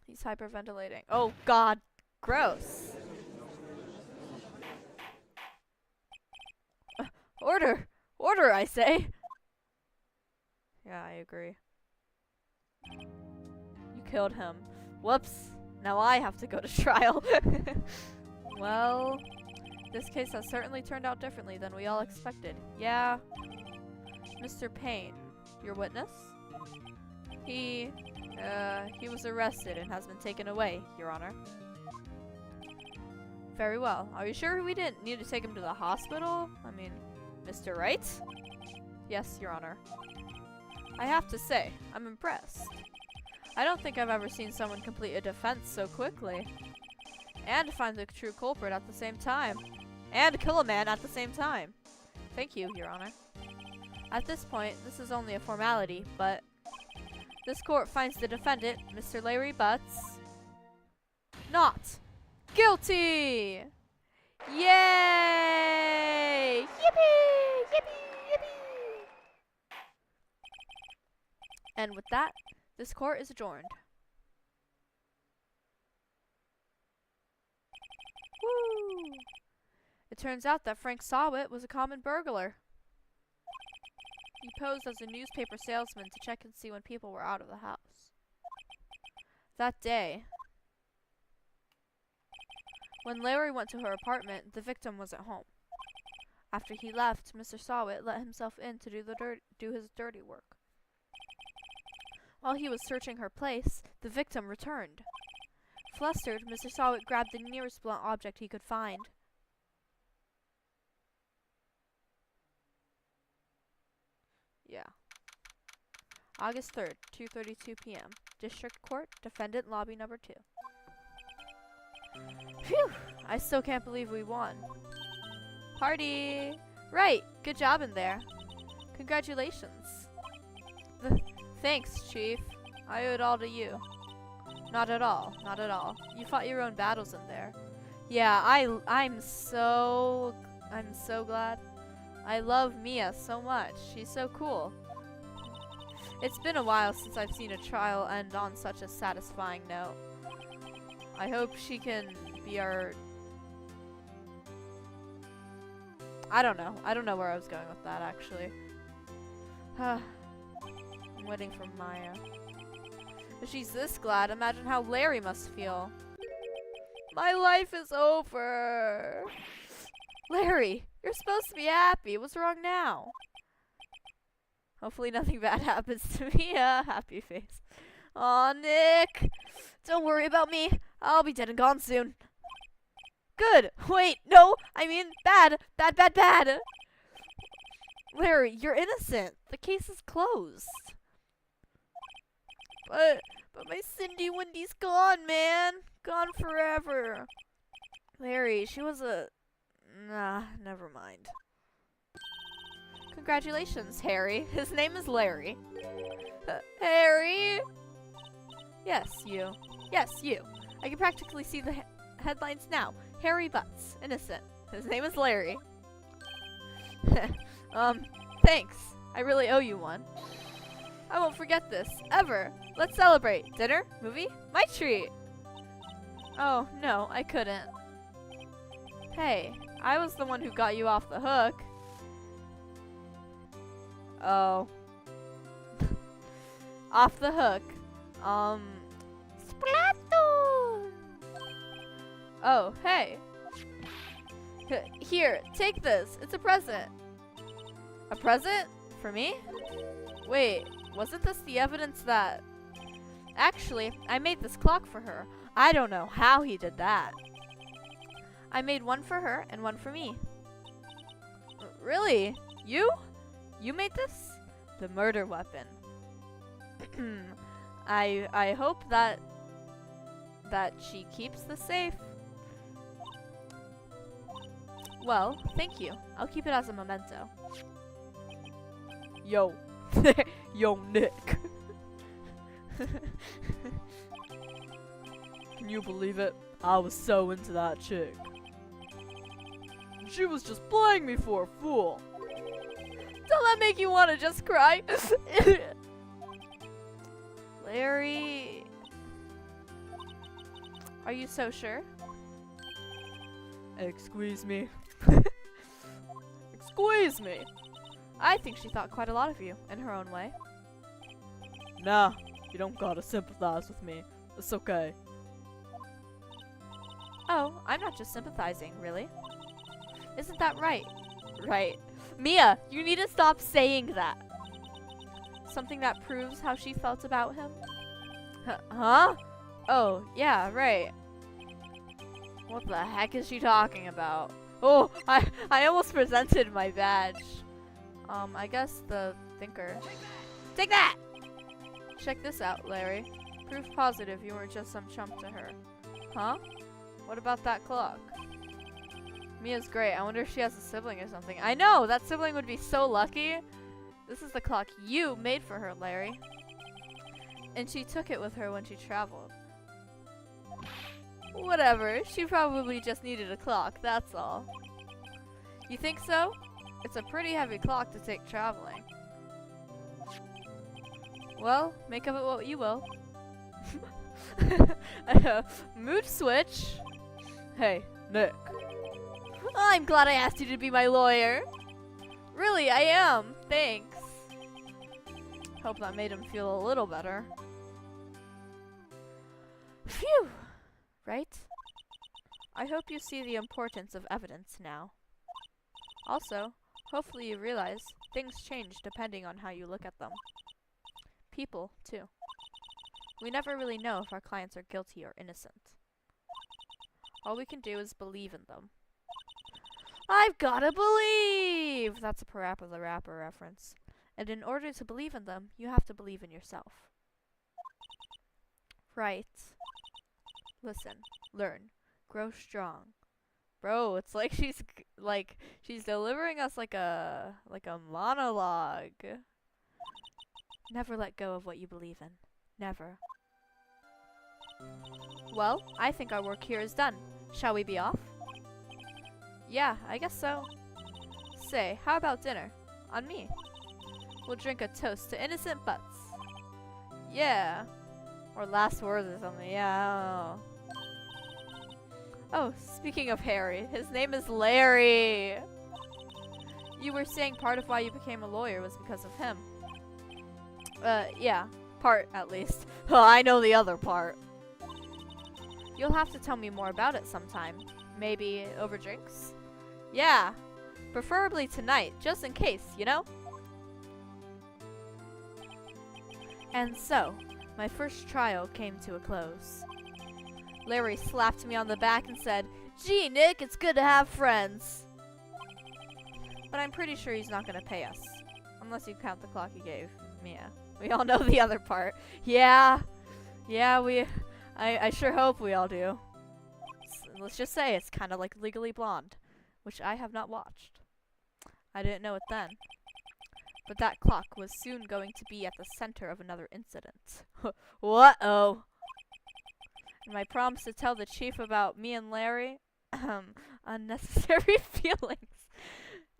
He's hyperventilating. Oh god, gross. Order! Order, I say! Yeah, I agree. You killed him. Whoops. Now I have to go to trial. Well, this case has certainly turned out differently than we all expected. Yeah. Mr. Payne, your witness? He was arrested and has been taken away, Your Honor. Very well. Are you sure we didn't need to take him to the hospital? I mean, Mr. Wright? Yes, Your Honor. I have to say, I'm impressed. I don't think I've ever seen someone complete a defense so quickly. And find the true culprit at the same time. And kill a man at the same time. Thank you, Your Honor. At this point, this is only a formality, but this court finds the defendant, Mr. Larry Butts, not guilty! Yay! Yippee! Yippee! Yippee! And with that, this court is adjourned. Woo! It turns out that Frank Sawit was a common burglar. He posed as a newspaper salesman to check and see when people were out of the house. That day, when Larry went to her apartment, the victim was at home. After he left, Mr. Sawit let himself in to do his dirty work. While he was searching her place, the victim returned. Flustered, Mr. Sawit grabbed the nearest blunt object he could find. Yeah. August 3rd, 2:32 p.m. District Court, Defendant Lobby Number 2. Phew! I still can't believe we won. Party! Right! Good job in there. Congratulations. Thanks, Chief. I owe it all to you. Not at all. Not at all. You fought your own battles in there. Yeah, I'm so glad. I love Mia so much. She's so cool. It's been a while since I've seen a trial end on such a satisfying note. I hope she can be our... I don't know. I don't know where I was going with that, actually. I'm waiting for Maya. If she's this glad, imagine how Larry must feel. My life is over. Larry, you're supposed to be happy. What's wrong now? Hopefully nothing bad happens to me. Happy face. Aw, Nick. Don't worry about me. I'll be dead and gone soon. Good. Wait, no. I mean, bad. Bad, bad, bad. Larry, you're innocent. The case is closed. But my Cindy Wendy's gone, man. Gone forever. Larry, she was a... Nah, never mind. Congratulations, Harry. His name is Larry. Harry? Yes, you. Yes, you. I can practically see the headlines now. Harry Butts. Innocent. His name is Larry. Thanks. I really owe you one. I won't forget this. Ever. Let's celebrate. Dinner? Movie? My treat. Oh, no, I couldn't. Hey, I was the one who got you off the hook. Oh. Off the hook. Splatoon! Oh, hey. Here, take this. It's a present. A present? For me? Wait, wasn't this the evidence that... Actually, I made this clock for her. I don't know how he did that. I made one for her and one for me. Really? You? You made this? The murder weapon. I hope that she keeps the safe. Well, thank you. I'll keep it as a memento. Yo. Yo, Nick. Can you believe it? I was so into that chick. She was just playing me for a fool. Don't that make you want to just cry? Larry... Are you so sure? Excuse me. Excuse me. I think she thought quite a lot of you, in her own way. Nah, you don't gotta sympathize with me. It's okay. Oh, I'm not just sympathizing, really. Isn't that right? Right. Mia, you need to stop saying that. Something that proves how she felt about him? Huh? Oh, yeah, right. What the heck is she talking about? Oh, I almost presented my badge. I guess the thinker. Take that! Check this out, Larry. Proof positive you weren't just some chump to her. Huh? What about that clock? Mia's great. I wonder if she has a sibling or something. I know! That sibling would be so lucky. This is the clock you made for her, Larry. And she took it with her when she traveled. Whatever. She probably just needed a clock, that's all. You think so? It's a pretty heavy clock to take traveling. Well, make of it what you will. Mood switch. Hey, Nick. I'm glad I asked you to be my lawyer. Really, I am. Thanks. Hope that made him feel a little better. Phew! Right? I hope you see the importance of evidence now. Also, hopefully you realize things change depending on how you look at them. People, too. We never really know if our clients are guilty or innocent. All we can do is believe in them. I've gotta believe! That's a Parappa the Rapper reference. And in order to believe in them, you have to believe in yourself. Right. Listen, learn, grow strong. Bro, it's like she's delivering us like a monologue. Never let go of what you believe in. Never. Well, I think our work here is done. Shall we be off? Yeah, I guess so. Say, how about dinner? On me. We'll drink a toast to innocent butts. Yeah. Or last words or something. Yeah, I don't know. Oh, speaking of Harry, his name is Larry. You were saying part of why you became a lawyer was because of him. Yeah. Part, at least. Oh, I know the other part. You'll have to tell me more about it sometime. Maybe over drinks? Yeah. Preferably tonight, just in case, you know? And so, my first trial came to a close. Larry slapped me on the back and said, "Gee, Nick, it's good to have friends." But I'm pretty sure he's not going to pay us. Unless you count the clock he gave Mia. We all know the other part. Yeah. Yeah, I sure hope we all do. Let's just say it's kind of like Legally Blonde, which I have not watched. I didn't know it then. But that clock was soon going to be at the center of another incident. What-oh. And my promise to tell the chief about me and Larry, unnecessary feelings.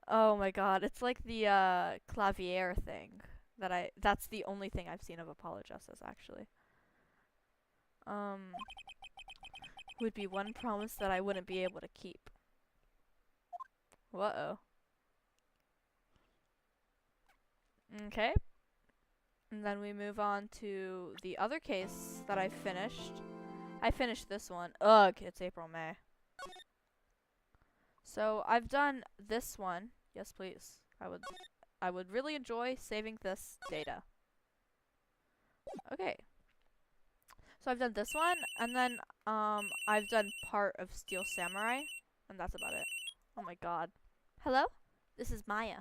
Oh my god, it's like the Clavier thing that's the only thing I've seen of Apollo Justice, actually. Would be one promise that I wouldn't be able to keep. Uh-oh. Okay. And then we move on to the other case that I finished. I finished this one. Ugh, it's April, May. So I've done this one. Yes, please. I would really enjoy saving this data. Okay. So I've done this one, and then I've done part of Steel Samurai, and that's about it. Oh my god. Hello? This is Maya.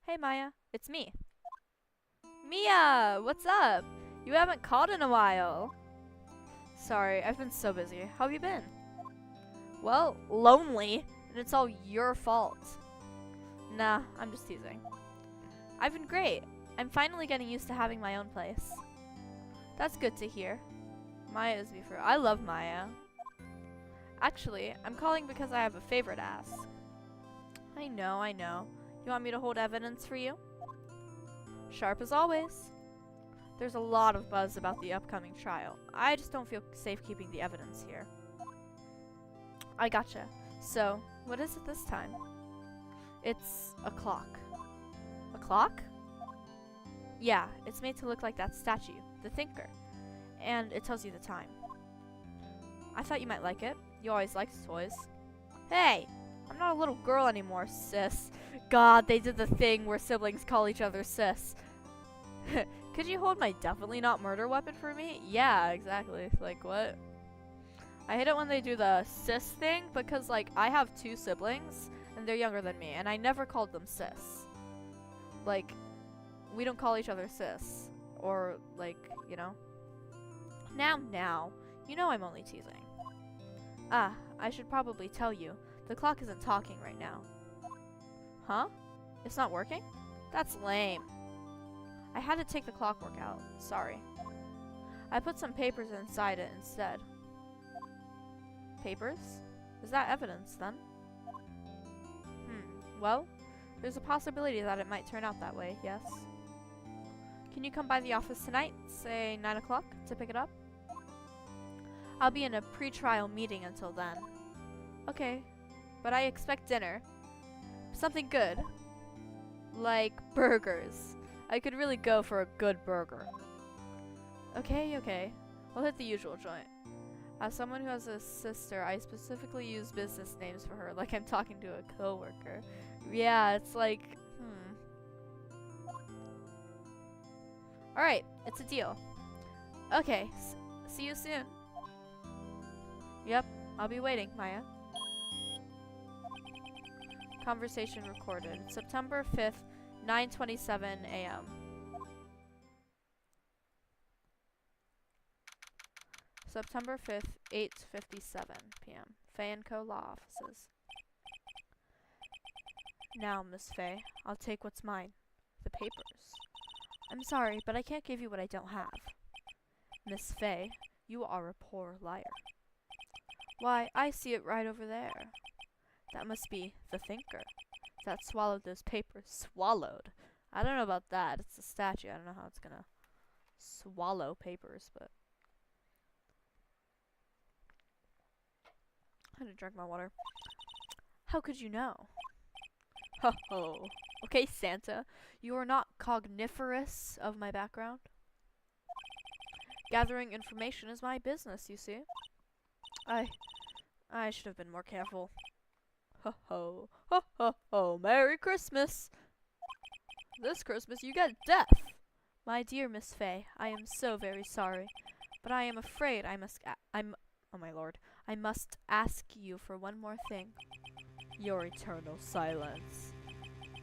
Hey Maya, it's me. Mia, what's up? You haven't called in a while. Sorry, I've been so busy. How have you been? Well, lonely, and it's all your fault. Nah, I'm just teasing. I've been great. I'm finally getting used to having my own place. That's good to hear. Maya is before. I love Maya. Actually, I'm calling because I have a favor to ask. I know. You want me to hold evidence for you? Sharp as always. There's a lot of buzz about the upcoming trial. I just don't feel safe keeping the evidence here. I gotcha. So, what is it this time? It's a clock. A clock? Yeah, it's made to look like that statue, the Thinker. And it tells you the time. I thought you might like it. You always liked toys. Hey! I'm not a little girl anymore, sis. God, they did the thing where siblings call each other sis. Could you hold my definitely not murder weapon for me? Yeah, exactly. Like, what? I hate it when they do the sis thing because, like, I have 2 siblings and they're younger than me and I never called them sis. Like, we don't call each other sis. Or, like, you know. Now. You know I'm only teasing. Ah, I should probably tell you. The clock isn't talking right now. Huh? It's not working? That's lame. I had to take the clockwork out. Sorry. I put some papers inside it instead. Papers? Is that evidence, then? Well, there's a possibility that it might turn out that way, yes? Can you come by the office tonight, say 9 o'clock, to pick it up? I'll be in a pre-trial meeting until then. Okay, but I expect dinner. Something good. Like burgers. I could really go for a good burger. Okay, okay. We'll hit the usual joint. As someone who has a sister, I specifically use business names for her, like I'm talking to a coworker. Yeah, it's like, Alright, it's a deal. Okay, see you soon. Yep, I'll be waiting, Maya. Conversation recorded. September 5th, 9:27 a.m. September 5th, 8:57 p.m. Faye & Co. Law Offices. Now, Miss Faye, I'll take what's mine. The papers. I'm sorry, but I can't give you what I don't have. Miss Faye, you are a poor liar. Why, I see it right over there. That must be the thinker that swallowed those papers. Swallowed? I don't know about that. It's a statue. I don't know how it's gonna swallow papers, but... I had to drink my water. How could you know? Ho ho. Okay, Santa. You are not cogniferous of my background. Gathering information is my business, you see. I should have been more careful. Ho ho. Ho ho ho. Merry Christmas. This Christmas you get death. My dear Miss Faye, I am so very sorry, but I am afraid I must oh my lord. I must ask you for one more thing. Your eternal silence.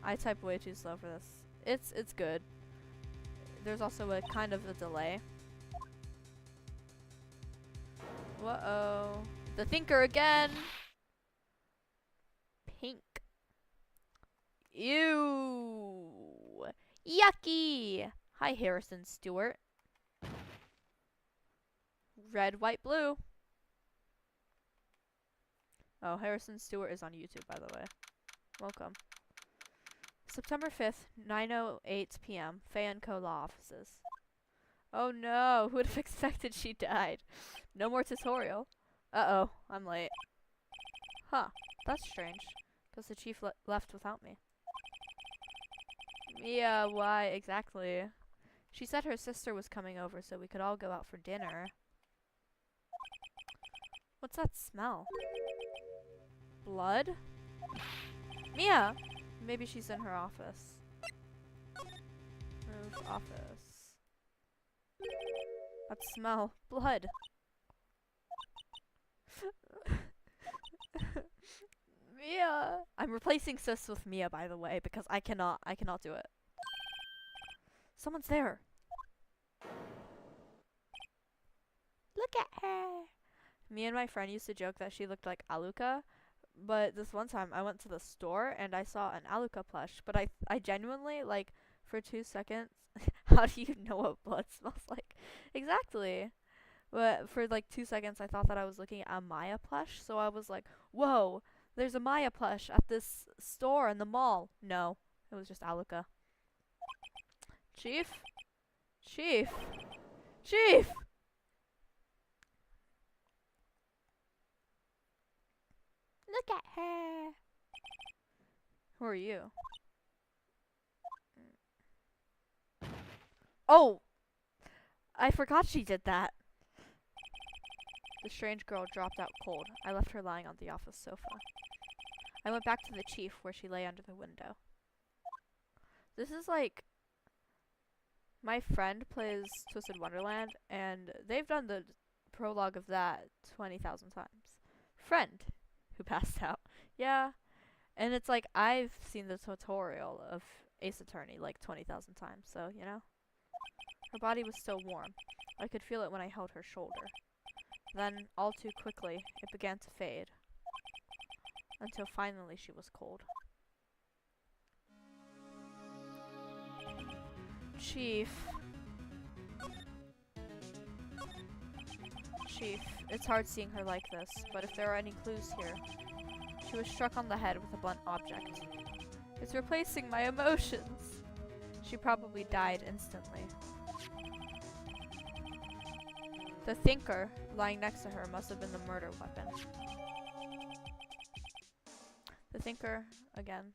I type way too slow for this. It's good. There's also a kind of a delay. Whoa. The thinker again. Pink. Ew. Yucky. Hi, Harrison Stewart. Red, white, blue. Oh, Harrison Stewart is on YouTube, by the way. Welcome. September 5th, 9:08 p.m. Faye & Co. Law Offices. Oh no, who would have expected she died? No more tutorial. Uh-oh, I'm late. Huh, that's strange. Because the chief left without me. Yeah, why exactly? She said her sister was coming over so we could all go out for dinner. What's that smell? Blood? Mia! Maybe she's in her office. Move office. That smell. Blood. Mia! I'm replacing Sis with Mia, by the way, because I cannot do it. Someone's there. Look at her. Me and my friend used to joke that she looked like Aluka. But this one time I went to the store and I saw an Aluka plush. But I genuinely, like, for 2 seconds, how do you know what blood smells like? Exactly. But for like 2 seconds I thought that I was looking at a Maya plush. So I was like, whoa, there's a Maya plush at this store in the mall. No, it was just Aluka. Chief? Chief? Chief! Look at her. Who are you? Oh! I forgot she did that. The strange girl dropped out cold. I left her lying on the office sofa. I went back to the chief where she lay under the window. This is like... My friend plays Twisted Wonderland, and they've done the prologue of that 20,000 times. Friend who passed out. Yeah. And it's like, I've seen the tutorial of Ace Attorney like 20,000 times, so, you know. Her body was still warm. I could feel it when I held her shoulder. Then, all too quickly, it began to fade. Until finally she was cold. Chief. Chief, it's hard seeing her like this, but if there are any clues here... She was struck on the head with a blunt object. It's replacing my emotions! She probably died instantly. The thinker, lying next to her, must have been the murder weapon. The thinker, again.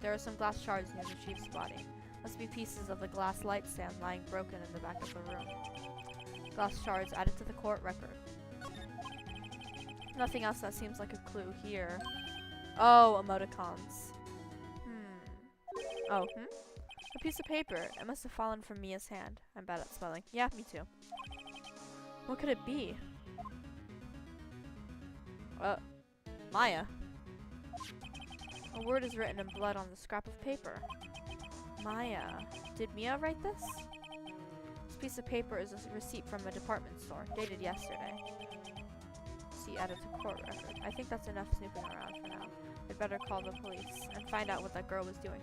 There are some glass shards near the chief's body. Must be pieces of the glass light stand lying broken in the back of the room. Glass shards added to the court record. Nothing else that seems like a clue here. Oh, emoticons. Oh, a piece of paper. It must have fallen from Mia's hand. I'm bad at spelling. Yeah, me too. What could it be? Maya. A word is written in blood on the scrap of paper. Maya. Did Mia write this? This piece of paper is a receipt from a department store, dated yesterday. See, added to court record. I think that's enough snooping around for now. I'd better call the police and find out what that girl was doing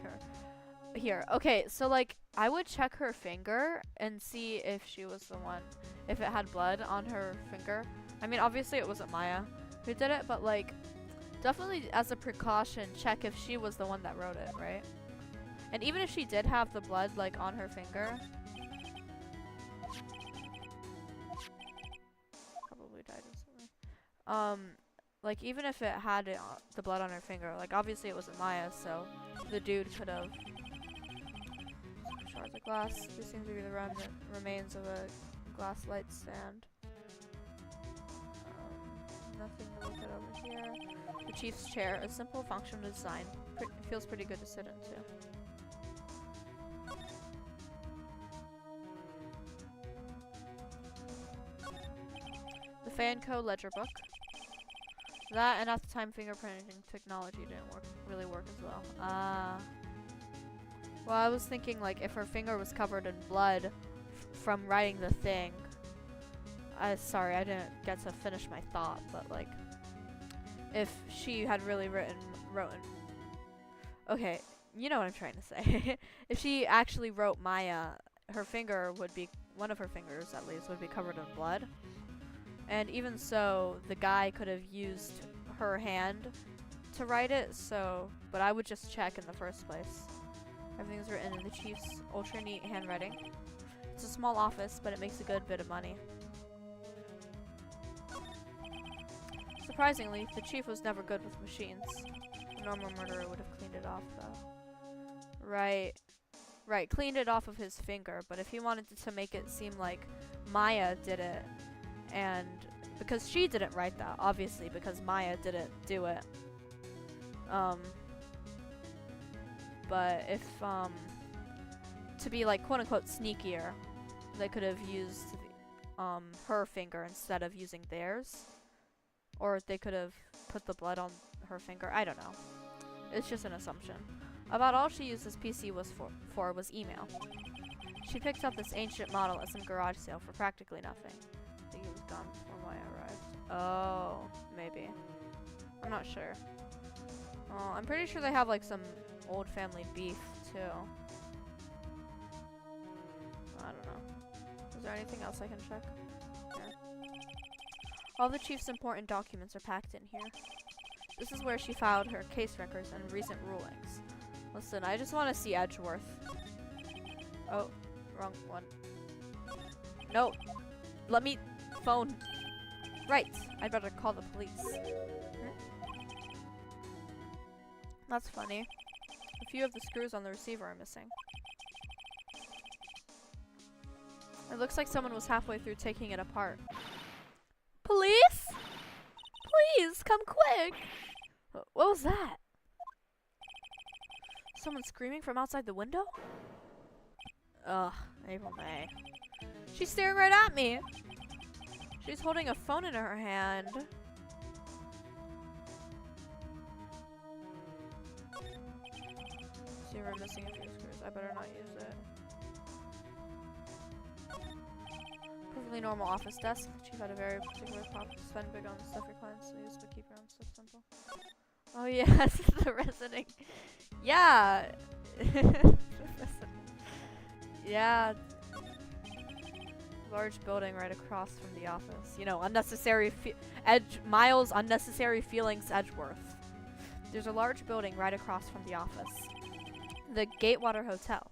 here. Okay, so like, I would check her finger and see if she was the one, if it had blood on her finger. I mean, obviously it wasn't Maya who did it, but like, definitely as a precaution, check if she was the one that wrote it, right? And even if she did have the blood like on her finger, probably died instantly. Like even if it had the blood on her finger, like obviously it wasn't Maya, so the dude could have. Shards of glass. This seems to be the remains of a glass light stand. Nothing to look at over here. The chief's chair, a simple functional design. Feels pretty good to sit into. The Fanco ledger book. That and at the time fingerprinting technology didn't really work as well. Well, I was thinking like if her finger was covered in blood from writing the thing. Sorry, I didn't get to finish my thought, but like if she had really written. Okay, you know what I'm trying to say. If she actually wrote Maya, her finger would be, one of her fingers at least, would be covered in blood. And even so, the guy could have used her hand to write it, so, but I would just check in the first place. Everything's written in the chief's ultra neat handwriting. It's a small office, but it makes a good bit of money. Surprisingly, the chief was never good with machines. A normal murderer would have cleaned it off, though. Right, cleaned it off of his finger, but if he wanted to make it seem like Maya did it, and because she didn't write that, obviously, because Maya didn't do it. But if, to be like quote-unquote sneakier, they could have used, her finger instead of using theirs. Or they could have put the blood on her finger. I don't know. It's just an assumption. About all she used this PC was for was email. She picked up this ancient model at some garage sale for practically nothing. I think it was gone before Maya arrived. Oh, maybe. I'm not sure. Oh, I'm pretty sure they have like some old family beef too. I don't know. Is there anything else I can check? Yeah. All the chief's important documents are packed in here. This is where she filed her case records and recent rulings. Listen, I just want to see Edgeworth. Oh, wrong one. No, let me phone. Right, I'd better call the police. That's funny. A few of the screws on the receiver are missing. It looks like someone was halfway through taking it apart. Police? Please, come quick! What was that? Someone screaming from outside the window? Ugh, April May. She's staring right at me! She's holding a phone in her hand. See, we're missing a few screws. I better not use it. Perfectly normal office desk. The chief had a very particular pop to spend big on stuff your clients use, but keep your own stuff simple. Oh yes, the resonating. Yeah. Yeah. Large building right across from the office. You know, unnecessary Miles, unnecessary feelings, Edgeworth. There's a large building right across from the office. The Gatewater Hotel.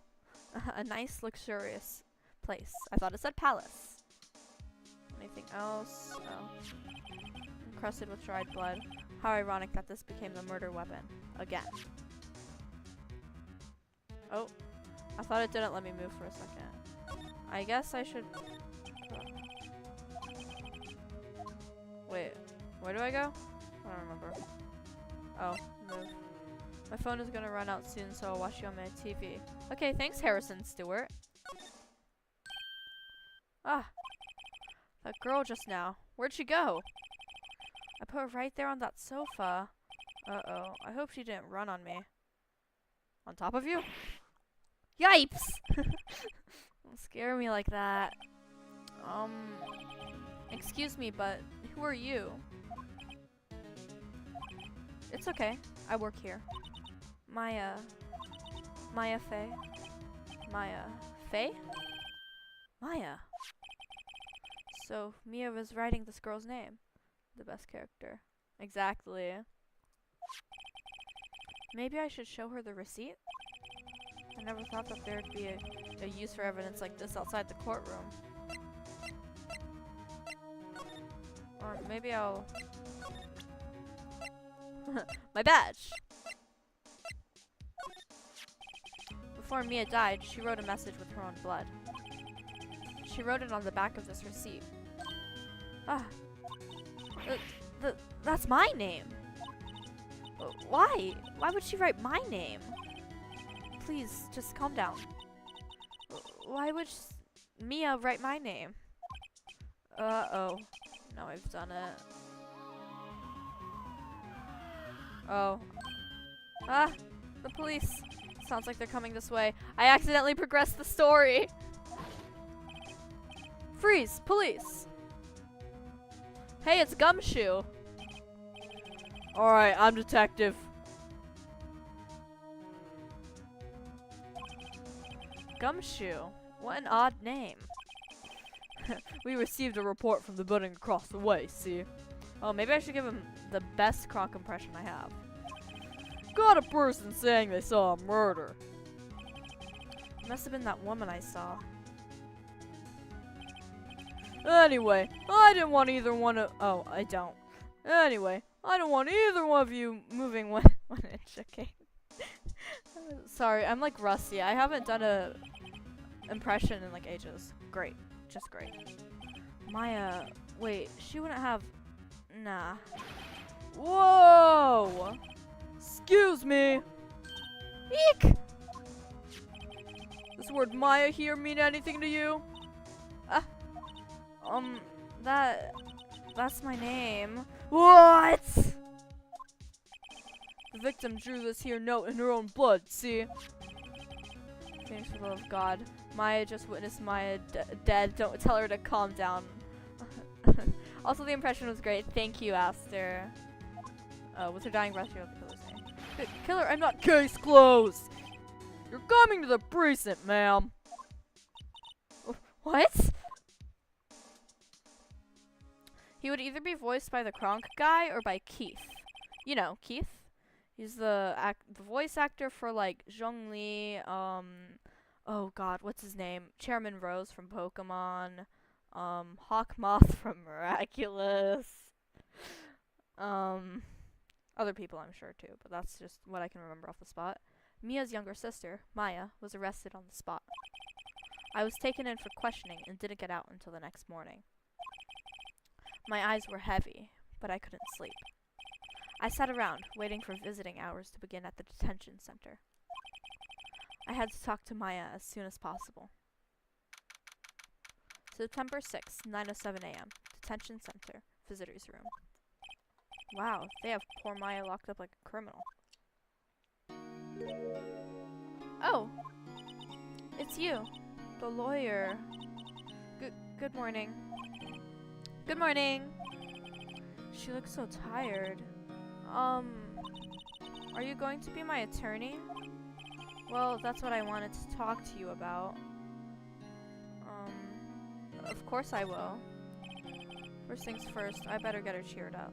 A nice, luxurious place. I thought it said palace. Anything else? No. Encrusted with dried blood. How ironic that this became the murder weapon. Again. Oh, I thought it didn't let me move for a second. I guess I should... Wait, where do I go? I don't remember. Oh, move. My phone is gonna run out soon, so I'll watch you on my TV. Okay, thanks, Harrison Stewart. Ah, that girl just now. Where'd she go? I put her right there on that sofa. Uh-oh, I hope she didn't run on me. On top of you? Yipes! Don't scare me like that. Excuse me, but who are you? It's okay. I work here. Maya Faye. Maya Faye? Maya. So, Mia was writing this girl's name. The best character. Exactly. Maybe I should show her the receipt? I never thought that there'd be a use for evidence like this outside the courtroom. Or maybe I'll... My badge! Before Mia died, she wrote a message with her own blood. She wrote it on the back of this receipt. Ah. That's my name! Why? Why would she write my name? Please, just calm down. Why would Mia write my name? Uh-oh. Now I've done it. Oh. Ah! The police! Sounds like they're coming this way. I accidentally progressed the story! Freeze! Police! Hey, it's Gumshoe! Alright, I'm detective. Gumshoe? What an odd name. We received a report from the building across the way, see? Oh, maybe I should give him the best Kronk impression I have. Got a person saying they saw a murder. It must have been that woman I saw. Anyway, I didn't want either one of... Oh, I don't. Anyway, I don't want either one of you moving one inch, okay? Sorry, I'm like rusty. I haven't done a impression in like ages. Great. Just great. Maya, wait, she wouldn't have... Nah. Whoa! Excuse me! Eek! Does the word Maya here mean anything to you? That's my name. What? The victim drew this here note in her own blood, see? Thanks for the love of God. Maya just witnessed Maya dead. Don't tell her to calm down. Also, the impression was great. Thank you, Aster. With her dying breath, she wrote the killer's name. Killer, I'm not case closed! You're coming to the precinct, ma'am. What? He would either be voiced by the Kronk guy or by Keith. You know, Keith. He's the voice actor for like Zhongli, oh god, what's his name? Chairman Rose from Pokemon, Hawkmoth from Miraculous, other people I'm sure too, but that's just what I can remember off the spot. Mia's younger sister, Maya, was arrested on the spot. I was taken in for questioning and didn't get out until the next morning. My eyes were heavy, but I couldn't sleep. I sat around, waiting for visiting hours to begin at the detention center. I had to talk to Maya as soon as possible. September 6, 9:07 a.m. Detention center, visitors room. Wow, they have poor Maya locked up like a criminal. Oh, it's you, the lawyer. Good morning. Good morning. She looks so tired. Are you going to be my attorney? Well, that's what I wanted to talk to you about. Of course I will. First things first, I better get her cheered up.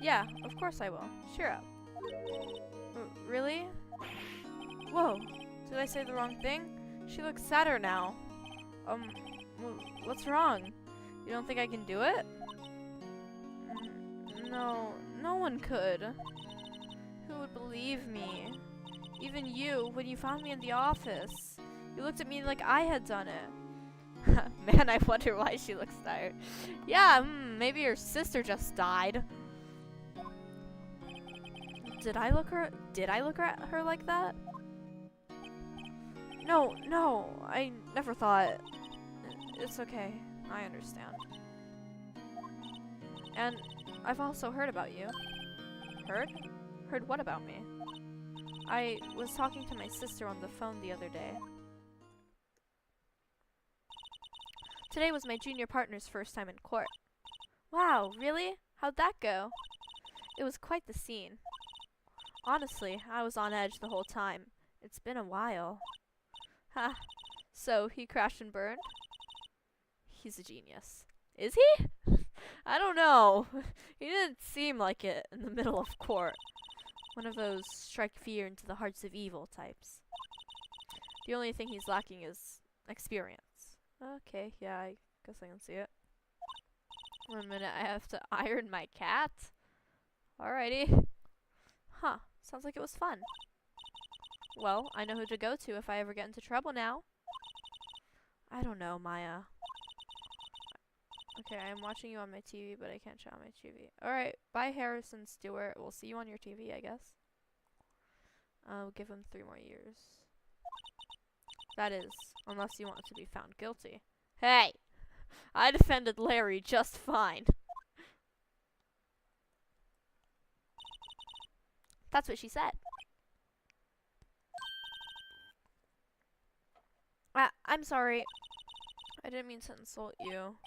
Yeah, of course I will. Cheer up. Really? Whoa, did I say the wrong thing? She looks sadder now. What's wrong? You don't think I can do it? No, no one could. Who would believe me? Even you, when you found me in the office, you looked at me like I had done it. Man, I wonder why she looks tired. Yeah, maybe your sister just died. Did I look at her like that? No, I never thought. It's okay. I understand. And I've also heard about you. Heard? Heard what about me? I was talking to my sister on the phone the other day. Today was my junior partner's first time in court. Wow, really? How'd that go? It was quite the scene. Honestly, I was on edge the whole time. It's been a while. Ha. So, he crashed and burned? He's a genius. Is he? I don't know. He didn't seem like it in the middle of court. One of those strike fear into the hearts of evil types. The only thing he's lacking is experience. Okay, yeah, I guess I can see it. 1 minute, I have to iron my cat? Alrighty. Huh, sounds like it was fun. Well, I know who to go to if I ever get into trouble now. I don't know, Maya. Okay, I'm watching you on my TV, but I can't show on my TV. Alright, bye Harrison Stewart. We'll see you on your TV, I guess. I'll give him 3 more years. That is, unless you want to be found guilty. Hey! I defended Larry just fine. That's what she said. I'm sorry. I didn't mean to insult you.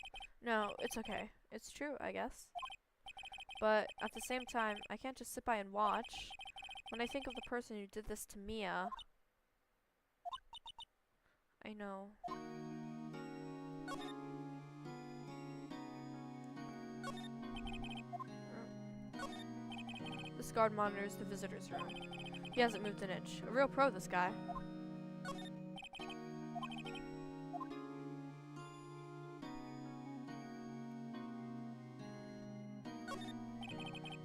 No, it's okay. It's true, I guess. But at the same time, I can't just sit by and watch. When I think of the person who did this to Mia... I know. This guard monitors the visitor's room. He hasn't moved an inch. A real pro, this guy.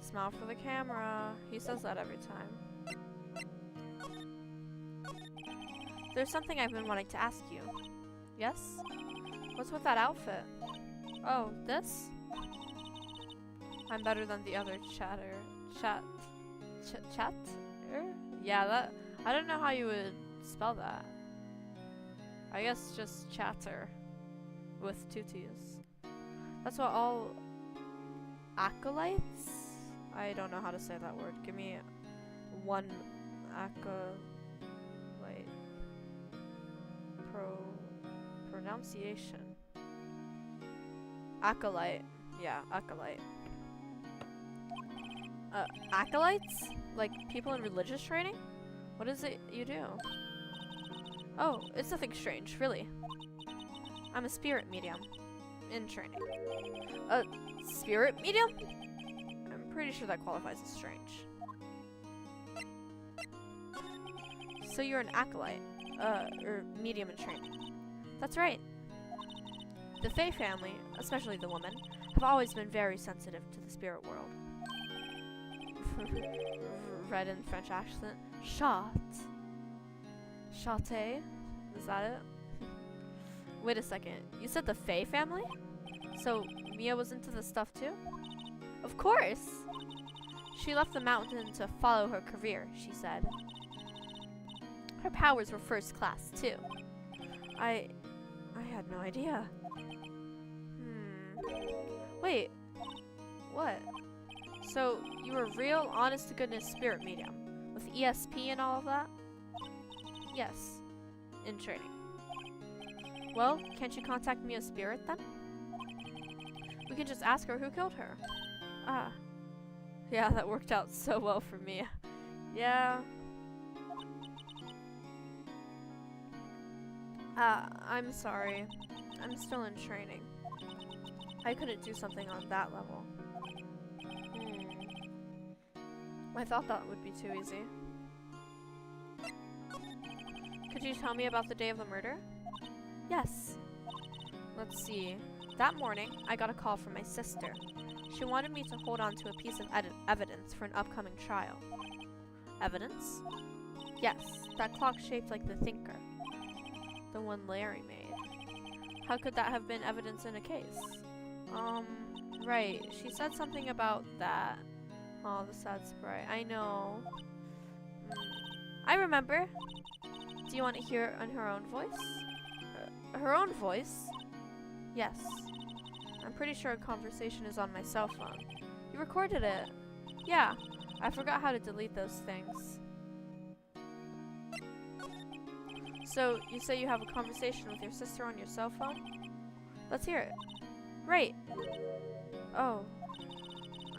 Smile for the camera. He says that every time. There's something I've been wanting to ask you. Yes? What's with that outfit? Oh, this? I'm better than the other chatter. Chat? Yeah, that... I don't know how you would spell that. I guess just chatter. With 2 T's. That's what all... acolytes? I don't know how to say that word. Give me 1 acolyte. Pronunciation. Acolyte. Yeah, acolyte. Acolytes? Like people in religious training? What is it you do? Oh, it's nothing strange, really. I'm a spirit medium. In training. A spirit medium? I'm pretty sure that qualifies as strange. So you're an acolyte. Or medium in training. That's right. The Fae family, especially the woman, have always been very sensitive to the spirit world. Read in French accent. Shot. Chate? Is that it? Wait a second. You said the Fae family? So Mia was into this stuff too? Of course! She left the mountain to follow her career, she said. Her powers were first class too. I had no idea. Wait. What? So, you were real, honest-to-goodness spirit medium, with ESP and all of that? Yes. In training. Well, can't you contact Mia's spirit then? We can just ask her who killed her. Ah. Yeah, that worked out so well for Mia. Yeah. I'm sorry. I'm still in training. I couldn't do something on that level. I thought that would be too easy. Could you tell me about the day of the murder? Yes. Let's see. That morning, I got a call from my sister. She wanted me to hold on to a piece of evidence for an upcoming trial. Evidence? Yes, that clock shaped like the thinker. The one Larry made. How could that have been evidence in a case? Right. She said something about that. Oh, the sad sprite. I know. I remember. Do you want to hear it in her own voice? Her own voice? Yes. I'm pretty sure a conversation is on my cell phone. You recorded it. Yeah. I forgot how to delete those things. So, you say you have a conversation with your sister on your cell phone? Let's hear it. Right. Oh.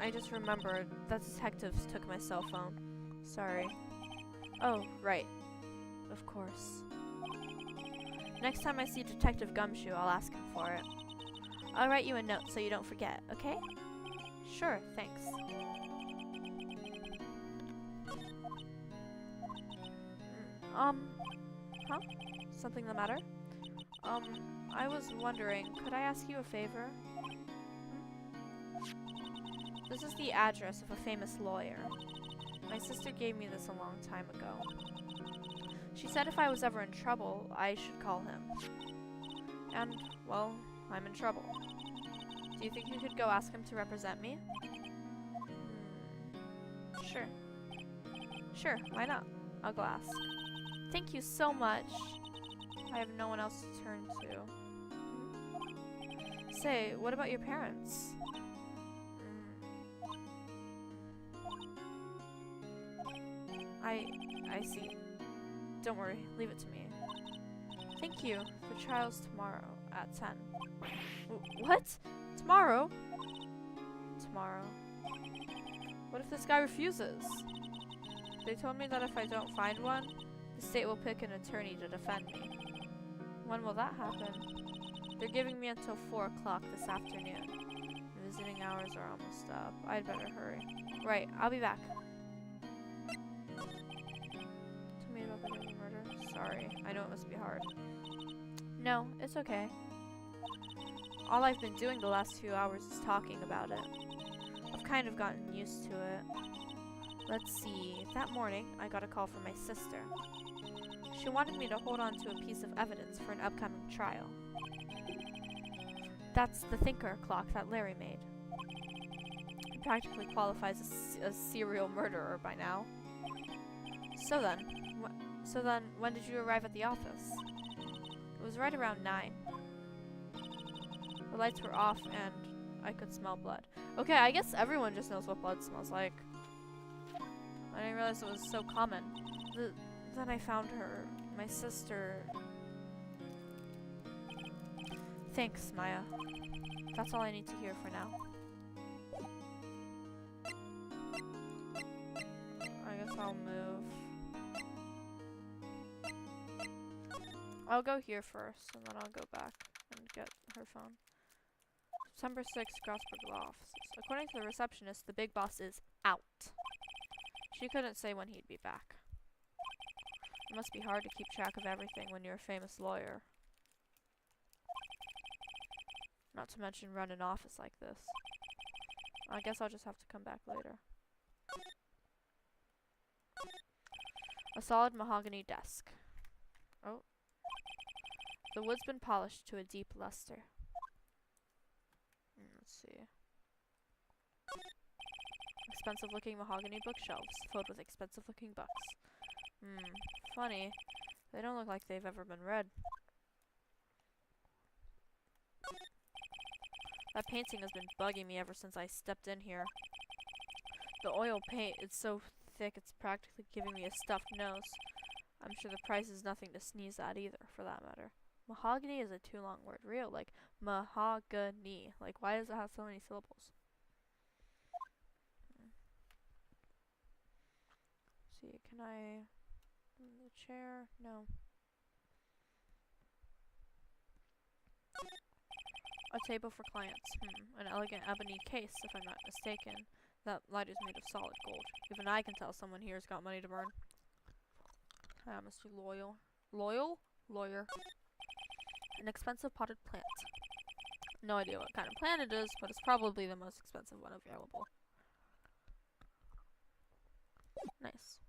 I just remembered that detectives took my cell phone. Sorry. Oh, right. Of course. Next time I see Detective Gumshoe, I'll ask him for it. I'll write you a note so you don't forget, okay? Sure, thanks. Huh? Something the matter? I was wondering, could I ask you a favor? This is the address of a famous lawyer. My sister gave me this a long time ago. She said if I was ever in trouble, I should call him. And, well, I'm in trouble. Do you think you could go ask him to represent me? Sure. Sure, why not? I'll go ask. Thank you so much. I have no one else to turn to. Say, what about your parents? I see. Don't worry, leave it to me. Thank you. The trial's tomorrow at 10. What? Tomorrow? Tomorrow. What if this guy refuses? They told me that if I don't find one, the state will pick an attorney to defend me. When will that happen? They're giving me until 4 o'clock this afternoon. Visiting hours are almost up. I'd better hurry. Right, I'll be back. Murder? Sorry, I know it must be hard. No, it's okay. All I've been doing the last few hours is talking about it. I've kind of gotten used to it. Let's see, that morning I got a call from my sister. She wanted me to hold on to a piece of evidence for an upcoming trial. That's the thinker clock that Larry made. He practically qualifies as a serial murderer by now. So then, when did you arrive at the office? It was right around 9. The lights were off and I could smell blood. Okay, I guess everyone just knows what blood smells like. I didn't realize it was so common. Then I found her, my sister. Thanks, Maya. That's all I need to hear for now. I guess I'll move. I'll go here first, and then I'll go back and get her phone. September 6th, Grossberg Law Offices. According to the receptionist, the big boss is out. She couldn't say when he'd be back. It must be hard to keep track of everything when you're a famous lawyer. Not to mention run an office like this. I guess I'll just have to come back later. A solid mahogany desk. Oh. The wood's been polished to a deep luster. Let's see. Expensive looking mahogany bookshelves filled with expensive looking books. Funny. They don't look like they've ever been read. That painting has been bugging me ever since I stepped in here. The oil paint, it's so thick it's practically giving me a stuffed nose. I'm sure the price is nothing to sneeze at either, for that matter. Mahogany is a too long word. Real, like mahogany. Like, why does it have so many syllables? See, can I... the chair? No. A table for clients. An elegant ebony case, if I'm not mistaken. That light is made of solid gold. Even I can tell someone here's got money to burn. Hi, Mr. Loyal. Loyal? Lawyer. An expensive potted plant. No idea what kind of plant it is, but it's probably the most expensive one available. Nice.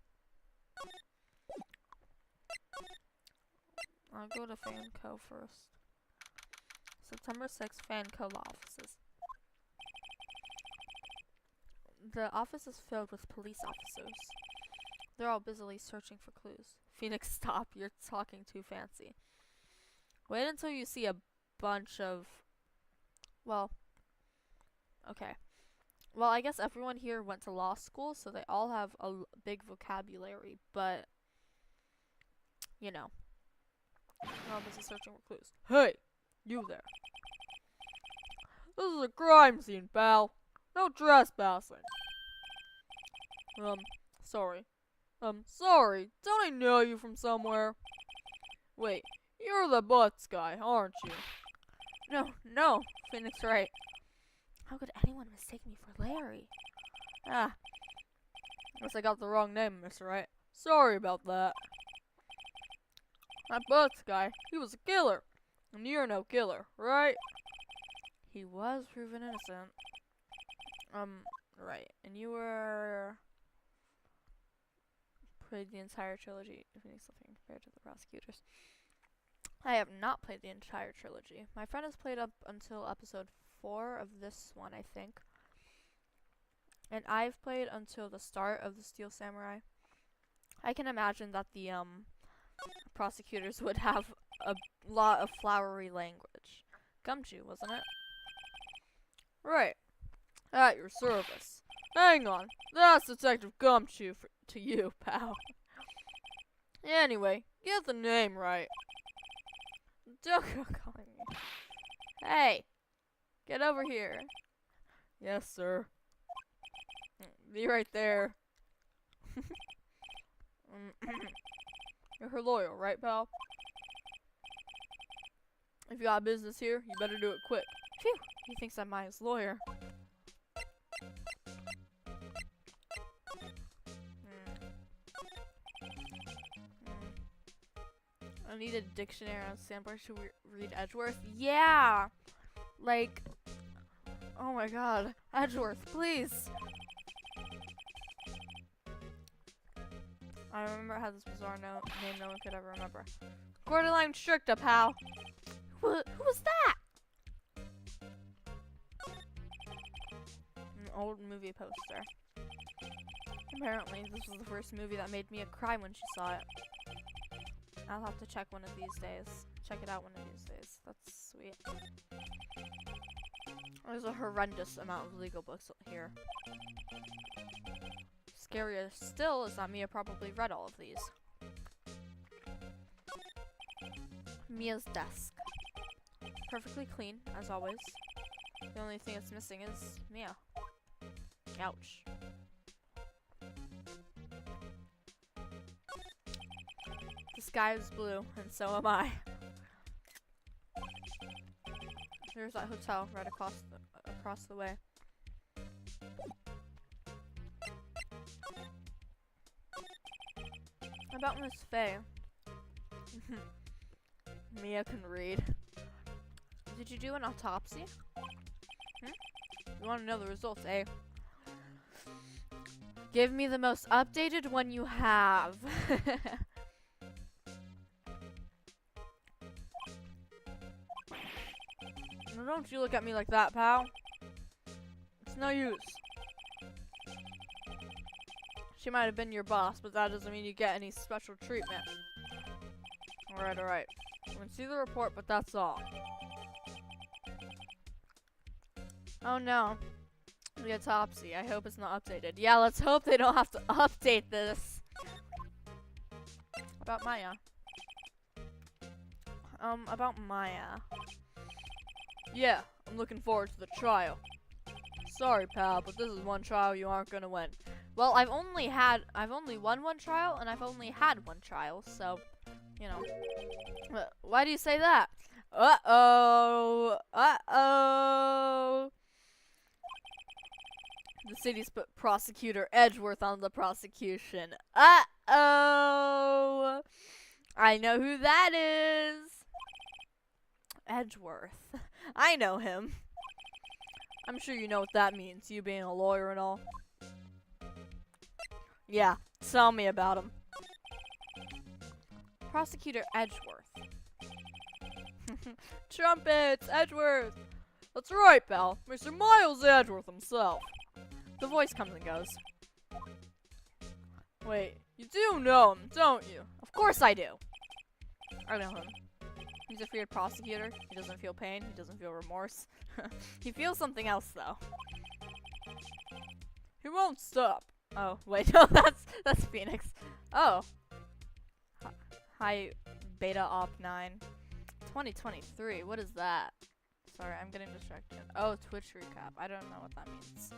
go to Fanco first. September 6th, Fanco offices. The office is filled with police officers. They're all busily searching for clues. Phoenix, stop. You're talking too fancy. Wait until you see a bunch of... Well... Okay. Well, I guess everyone here went to law school, so they all have a big vocabulary, but... You know. They're all busy searching for clues. Hey! You there. This is a crime scene, pal. No trespassing. Sorry. Sorry. Don't I know you from somewhere? Wait, you're the Butts guy, aren't you? No, Phoenix Wright. How could anyone mistake me for Larry? Ah. Guess I got the wrong name, Mr. Wright. Sorry about that. That Butts guy, he was a killer. And you're no killer, right? He was proven innocent. Right. And you were... Played the entire trilogy, if it means something compared to the prosecutors. I have not played the entire trilogy. My friend has played up until episode 4 of this one, I think. And I've played until the start of the Steel Samurai. I can imagine that the, prosecutors would have a lot of flowery language. Gumshoe, wasn't it? Right. At your service. Hang on. That's Detective Gumshoe to you, pal. Anyway, get the name right. Don't go calling me. Hey! Get over here. Yes, sir. Be right there. You're her lawyer, right, pal? If you got business here, you better do it quick. Phew! He thinks I'm Maya's lawyer. I need a dictionary on standby to read Edgeworth. Yeah! Like... Oh my god. Edgeworth, please! I remember it had this bizarre name no one could ever remember. Borderline Stricta, pal! Who was that? An old movie poster. Apparently, this was the first movie that made Mia cry when she saw it. I'll have to check one of these days. Check it out one of these days. That's sweet. There's a horrendous amount of legal books here. Scarier still is that Mia probably read all of these. Mia's desk. Perfectly clean, as always. The only thing that's missing is Mia. Ouch. The sky is blue, and so am I. There's that hotel right across the way. About Miss Faye. Mia can read. Did you do an autopsy? You want to know the results, eh? Give me the most updated one you have. No, don't you look at me like that, pal. It's no use. She might have been your boss, but that doesn't mean you get any special treatment. Alright. I'm gonna see the report, but that's all. Oh no. The autopsy. I hope it's not updated. Yeah, let's hope they don't have to update this. About Maya. About Maya. Yeah, I'm looking forward to the trial. Sorry, pal, but this is one trial you aren't gonna win. Well, I've only won one trial, and I've only had one trial, so, you know. Why do you say that? Uh-oh. Uh-oh. The city's put Prosecutor Edgeworth on the prosecution. Uh-oh. I know who that is. Edgeworth. I know him. I'm sure you know what that means, you being a lawyer and all. Yeah, tell me about him. Prosecutor Edgeworth. Trumpets, Edgeworth. That's right, pal. Mr. Miles Edgeworth himself. The voice comes and goes. Wait, you do know him, don't you? Of course I do. I know him. He's a feared prosecutor. He doesn't feel pain. He doesn't feel remorse. He feels something else, though. He won't stop. Oh, wait, no, that's Phoenix. Oh. Hi, Beta Op 9. 2023, what is that? Sorry, I'm getting distracted. Oh, Twitch recap. I don't know what that means.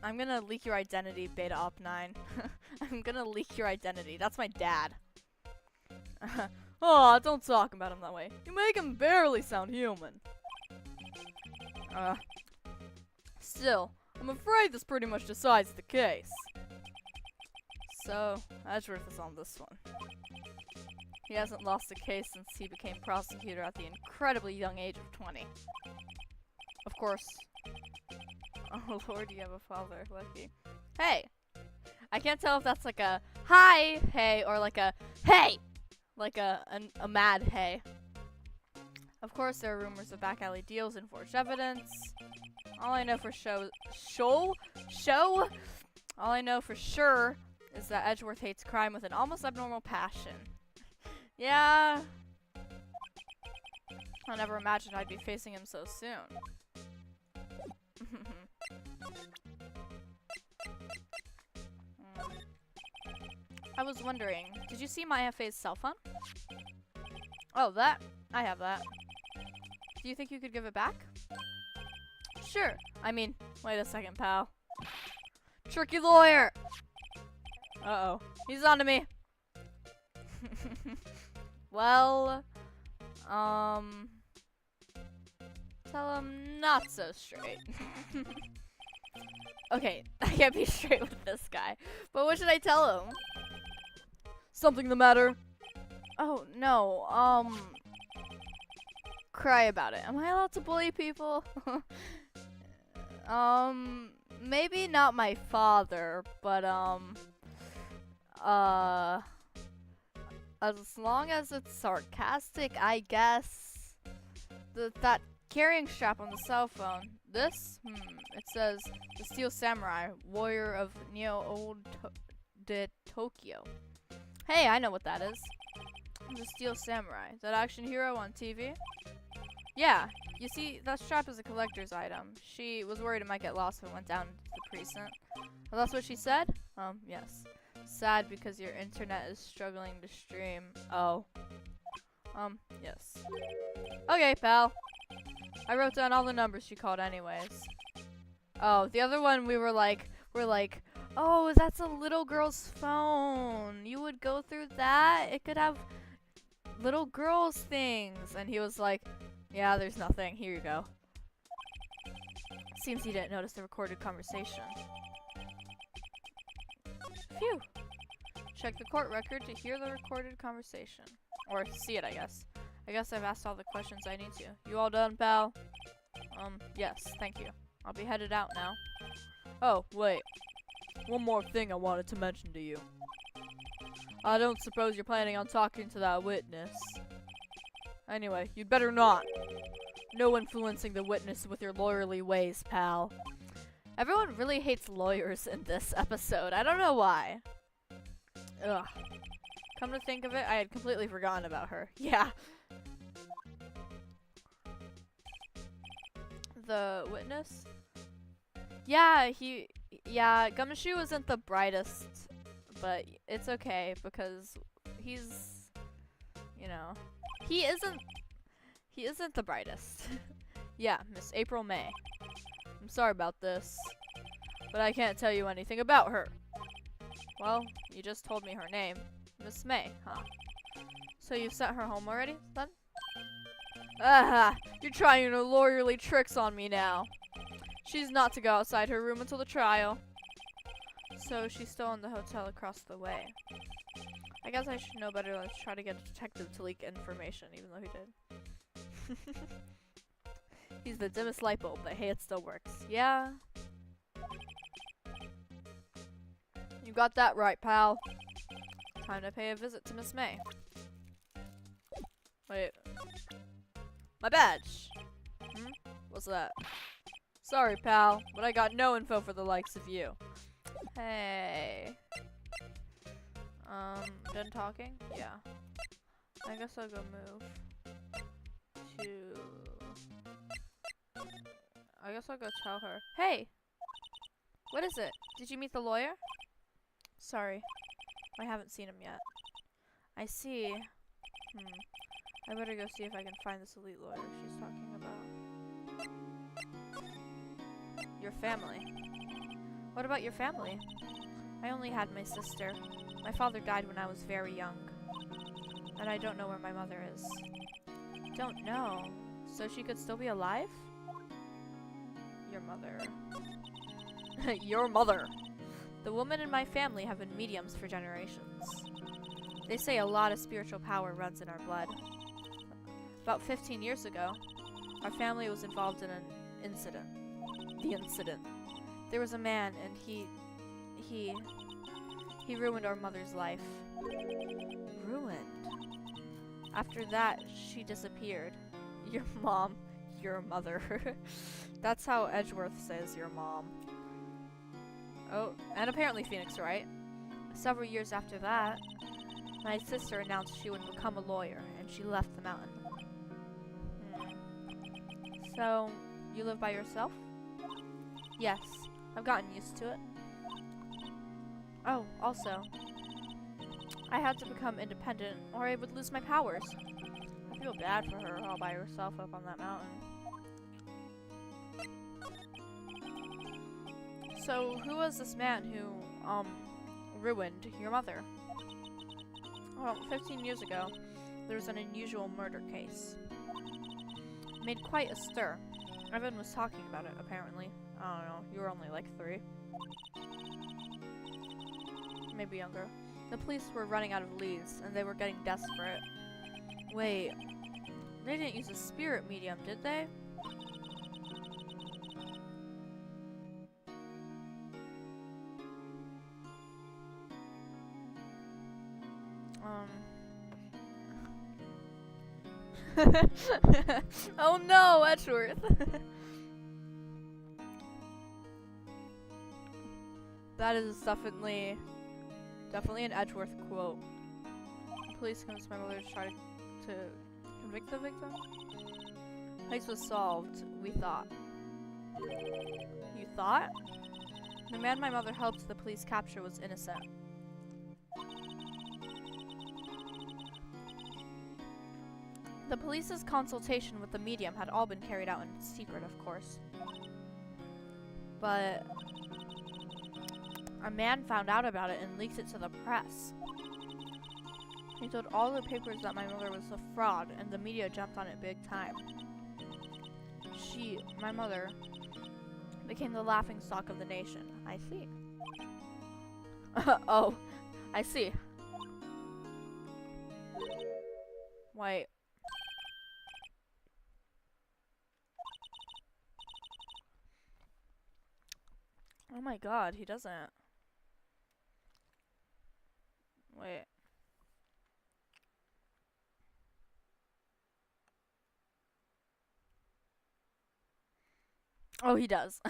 I'm gonna leak your identity, Beta Op 9. I'm gonna leak your identity. That's my dad. Oh, don't talk about him that way. You make him barely sound human. Still, I'm afraid this pretty much decides the case. So, Edgeworth is on this one. He hasn't lost a case since he became prosecutor at the incredibly young age of 20. Of course. Oh lord, you have a father, lucky. Hey! I can't tell if that's like a hi, hey, or like a hey! Like a mad hey. Of course, there are rumors of back alley deals and forged evidence. All I know for all I know for sure is that Edgeworth hates crime with an almost abnormal passion. Yeah. I never imagined I'd be facing him so soon. I was wondering, did you see my FA's cell phone? Oh, that? I have that. Do you think you could give it back? Sure. I mean, wait a second, pal. Tricky lawyer! Uh-oh. He's onto me. Well, tell him not so straight. Okay, I can't be straight with this guy. But what should I tell him? Something the matter? Oh, no, cry about it. Am I allowed to bully people? Maybe not my father, but, as long as it's sarcastic, I guess. That carrying strap on the cell phone. This? It says, the Steel Samurai, warrior of Tokyo. Hey, I know what that is. The Steel Samurai. That action hero on TV? Yeah. You see, that strap is a collector's item. She was worried it might get lost if it went down to the precinct. Well, that's what she said? Yes. Sad because your internet is struggling to stream. Oh. Yes. Okay, pal. I wrote down all the numbers she called anyways. Oh, the other one we're like, oh, that's a little girl's phone. You would go through that? It could have little girls' things. And he was like, yeah, there's nothing. Here you go. Seems he didn't notice the recorded conversation. Phew. Check the court record to hear the recorded conversation. Or see it, I guess. I guess I've asked all the questions I need to. You all done, pal? Yes, thank you. I'll be headed out now. Oh, wait. One more thing I wanted to mention to you. I don't suppose you're planning on talking to that witness. Anyway, you'd better not. No influencing the witness with your lawyerly ways, pal. Everyone really hates lawyers in this episode. I don't know why. Ugh. Come to think of it, I had completely forgotten about her. Yeah. The witness? Yeah, Gumshoe isn't the brightest, but it's okay because he's, you know, he isn't the brightest. Yeah, Miss April May. I'm sorry about this, but I can't tell you anything about her. Well, you just told me her name. Miss May, huh? So you sent her home already, then? Aha! You're trying your lawyerly tricks on me now. She's not to go outside her room until the trial. So she's still in the hotel across the way. I guess I should know better than to try to get a detective to leak information, even though he did. He's the dimmest light bulb, but hey, it still works. Yeah. You got that right, pal. Time to pay a visit to Miss May. Wait. My badge. What's that? Sorry, pal, but I got no info for the likes of you. Hey. Done talking? Yeah. I guess I'll go move to... I guess I'll go tell her. Hey! What is it? Did you meet the lawyer? Sorry. I haven't seen him yet. I see. I better go see if I can find this elite lawyer she's talking about. Your family. What about your family? I only had my sister. My father died when I was very young. And I don't know where my mother is. Don't know. So she could still be alive? Your mother. Your mother. The women in my family have been mediums for generations. They say a lot of spiritual power runs in our blood. About 15 years ago, our family was involved in an incident. The incident. There was a man and he ruined our mother's life. Ruined? After that, she disappeared. Your mom. Your mother. That's how Edgeworth says your mom. Oh, and apparently Phoenix Wright. Several years after that, my sister announced she would become a lawyer, and she left the mountain. So, you live by yourself? Yes, I've gotten used to it. Oh, also, I had to become independent, or I would lose my powers. I feel bad for her all by herself up on that mountain. So, who was this man who, ruined your mother? Well, 15 years ago, there was an unusual murder case. It made quite a stir. Everyone was talking about it, apparently. I don't know, you were only like 3. Maybe younger. The police were running out of leads, and they were getting desperate. Wait, they didn't use a spirit medium, did they? Oh no, Edgeworth. That is definitely an Edgeworth quote. The police comes to my mother to try to convict the victim. Case was solved, we thought. You thought? The man my mother helped the police capture was innocent. The police's consultation with the medium had all been carried out in secret, of course. But a man found out about it and leaked it to the press. He told all the papers that my mother was a fraud, and the media jumped on it big time. My mother, became the laughingstock of the nation. I see. Oh, I see. Wait. Oh my god, he doesn't. Wait. Oh, he does.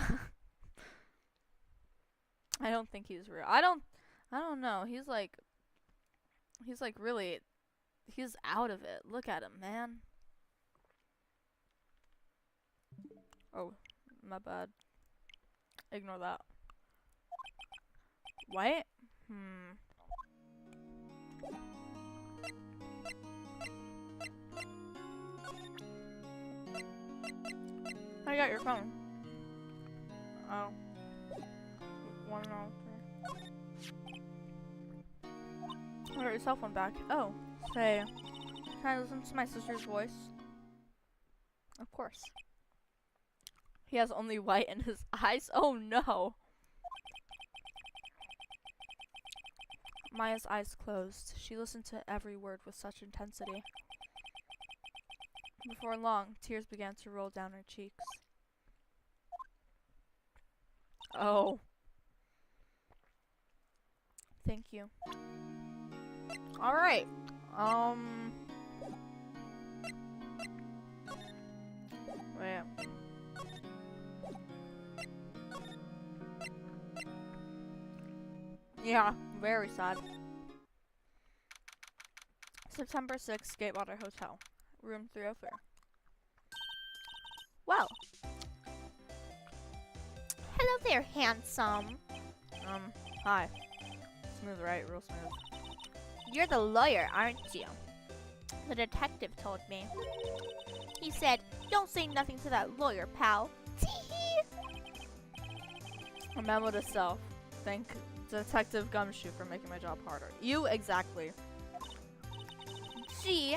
I don't think he's real. I don't know. He's like really, he's out of it. Look at him, man. Oh, my bad. Ignore that. What? I got your phone. Oh. 103. I got your cell phone back. Oh. Say, can I listen to my sister's voice? Of course. He has only white in his eyes? Oh no. Maya's eyes closed. She listened to every word with such intensity. Before long, tears began to roll down her cheeks. Oh. Thank you. Alright. Wait. Yeah, very sad. September 6th, Gatewater Hotel. Room 303. Well. Hello there, handsome. Hi. Smooth, right? Real smooth. You're the lawyer, aren't you? The detective told me. He said, don't say nothing to that lawyer, pal. Tee-hee. A memo to self. Thank Detective Gumshoe for making my job harder. You exactly. Gee.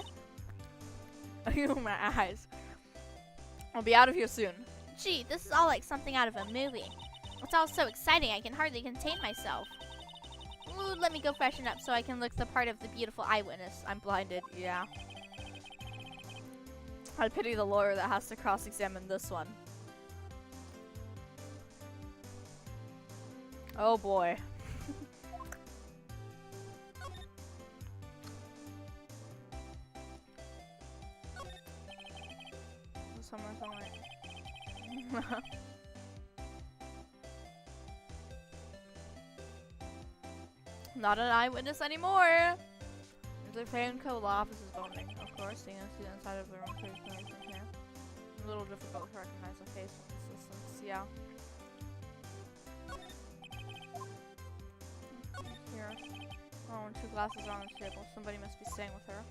You, my eyes. I'll be out of here soon. Gee, this is all like something out of a movie. It's all so exciting I can hardly contain myself. Ooh, let me go freshen up so I can look the part of the beautiful eyewitness. I'm blinded, yeah. I pity the lawyer that has to cross-examine this one. Oh boy. Somewhere. Not an eyewitness anymore. The Fanco law office is bombing. Of course, you can see the inside of the room pretty clearly from here. A little difficult to recognize the face from this distance. Yeah. Here. Oh, and 2 glasses are on the table. Somebody must be staying with her.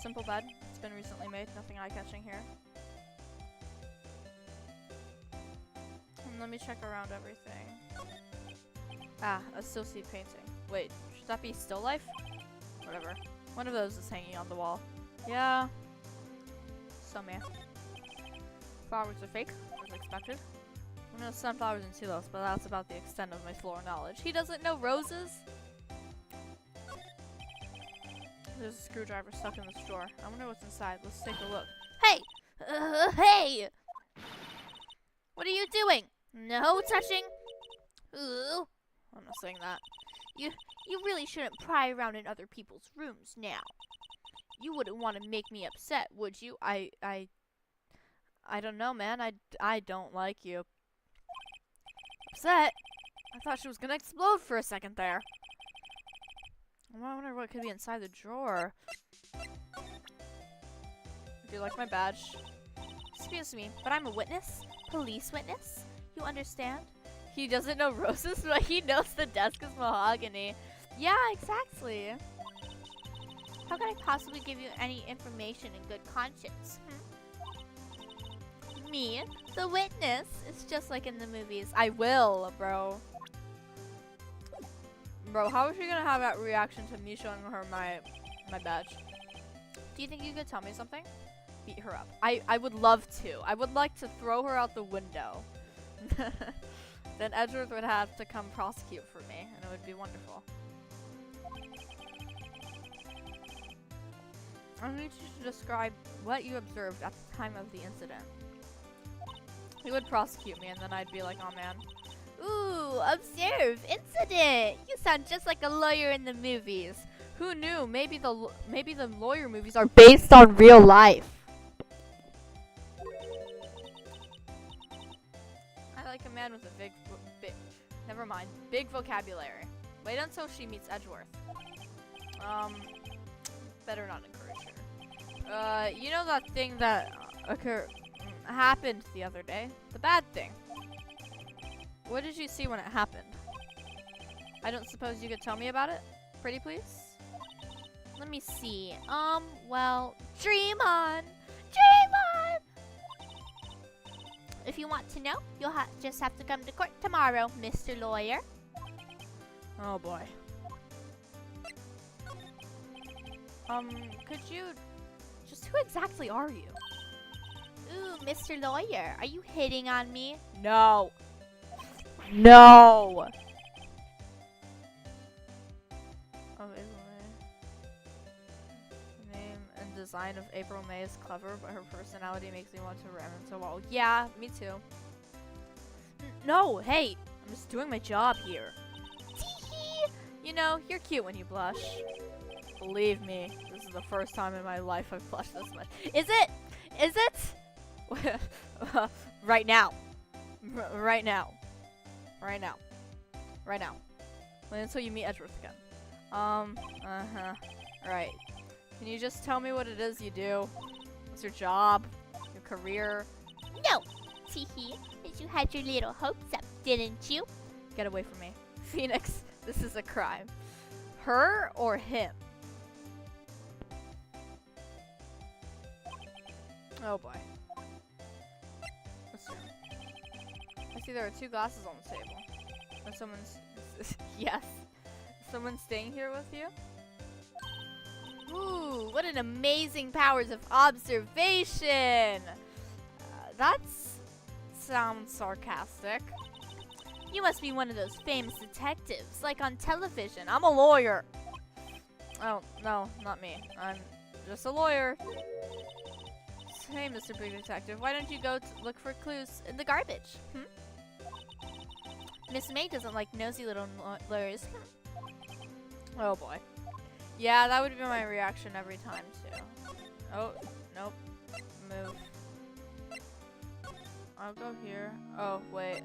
Simple bed. It's been recently made. Nothing eye-catching here. And let me check around everything. Ah, a still seed painting. Wait, should that be still life? Whatever. One of those is hanging on the wall. Yeah. So meh. Flowers are fake, as expected. I know sunflowers and tulips, but that's about the extent of my floral knowledge. He doesn't know roses? There's a screwdriver stuck in this drawer. I wonder what's inside. Let's take a look. Hey! Hey! What are you doing? No touching? Ooh. I'm not saying that. You really shouldn't pry around in other people's rooms now. You wouldn't want to make me upset, would you? I don't know, man. I don't like you. Upset? I thought she was gonna explode for a second there. I wonder what could be inside the drawer. Do you like my badge? Excuse me, but I'm a witness? Police witness? You understand? He doesn't know roses, but he knows the desk is mahogany. Yeah, exactly. How could I possibly give you any information in good conscience? Me, the witness? It's just like in the movies. I will, bro. Bro, how is she gonna have that reaction to me showing her my badge? Do you think you could tell me something? Beat her up. I would love to. I would like to throw her out the window. Then Edgeworth would have to come prosecute for me, and it would be wonderful. I need you to describe what you observed at the time of the incident. He would prosecute me, and then I'd be like, oh man. Ooh, observe, incident. You sound just like a lawyer in the movies. Who knew? Maybe the lawyer movies are based on real life. I like a man with a big never mind. Big vocabulary. Wait until she meets Edgeworth. Better not encourage her. You know that thing that happened the other day? The bad thing. What did you see when it happened? I don't suppose you could tell me about it? Pretty please? Let me see. Well, dream on! Dream on! If you want to know, you'll just have to come to court tomorrow, Mr. Lawyer. Oh boy. Could you... Just who exactly are you? Ooh, Mr. Lawyer, are you hitting on me? No. No! Oh, name and design of April May is clever, but her personality makes me want to ram into a wall. Yeah, me too. No, hey! I'm just doing my job here. know, you're cute when you blush. Believe me, this is the first time in my life I've blushed this much. Is it? Is it? Right now. Right now. Right now. Right now. Wait until you meet Edgeworth again. Right. Can you just tell me what it is you do? What's your job? Your career? No. Teehee. But you had your little hopes up, didn't you? Get away from me. Phoenix, this is a crime. Her or him? Oh boy. Let's see. I see there are 2 glasses on the table. And someone's... yes. Someone's staying here with you? Ooh, what an amazing powers of observation! That sounds sarcastic. You must be one of those famous detectives, like on television. I'm a lawyer. Oh, no, not me. I'm just a lawyer. Hey, Mr. Big Detective, why don't you go look for clues In the garbage. Miss May doesn't like nosy little lawyers. Oh boy. Yeah, that would be my reaction every time too. Oh, nope. Move. I'll go here. Oh, wait.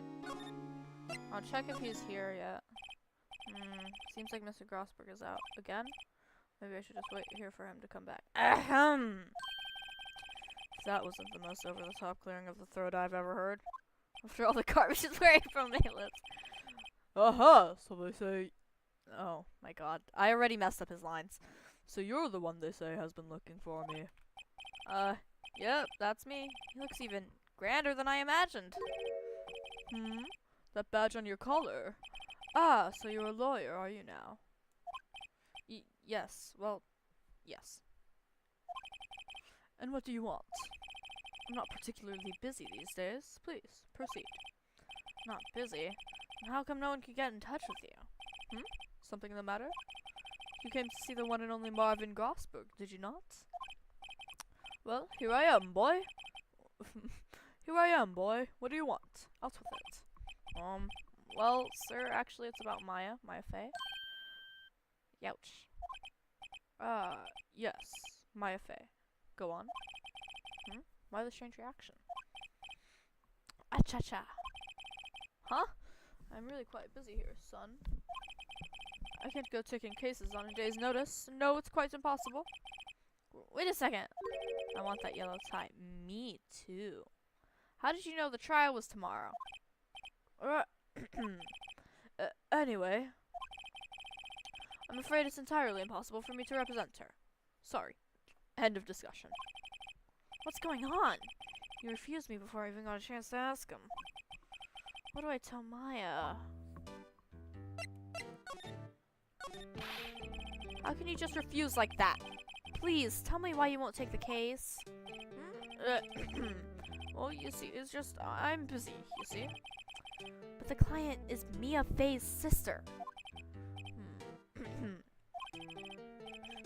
I'll check if he's here yet. Seems like Mr. Grossberg is out. Again? Maybe I should just wait here for him to come back. Ahem! That wasn't the most over-the-top clearing of the throat I've ever heard. After all the garbage is wearing from my lips. Aha! So they say... Oh, my god. I already messed up his lines. So you're the one they say has been looking for me. Yep, that's me. He looks even grander than I imagined. That badge on your collar. Ah, so you're a lawyer, are you now? Yes, well, yes. And what do you want? I'm not particularly busy these days. Please, proceed. Not busy? And how come no one can get in touch with you? Something the matter? You came to see the one and only Marvin Grossberg, did you not? Well, here I am, boy. Here I am, boy. What do you want? Out with it. Well, sir, actually it's about Maya Fey. Youch. Yes, Maya Fey. Go on. Why the strange reaction? Acha-cha. Huh? I'm really quite busy here, son. I can't go taking cases on a day's notice. No, it's quite impossible. Wait a second. I want that yellow tie. Me too. How did you know the trial was tomorrow? Anyway. I'm afraid it's entirely impossible for me to represent her. Sorry. End of discussion. What's going on? You refused me before I even got a chance to ask him. What do I tell Maya? How can you just refuse like that? Please, tell me why you won't take the case. Well, you see, it's just, I'm busy, you see. But the client is Mia Fey's sister.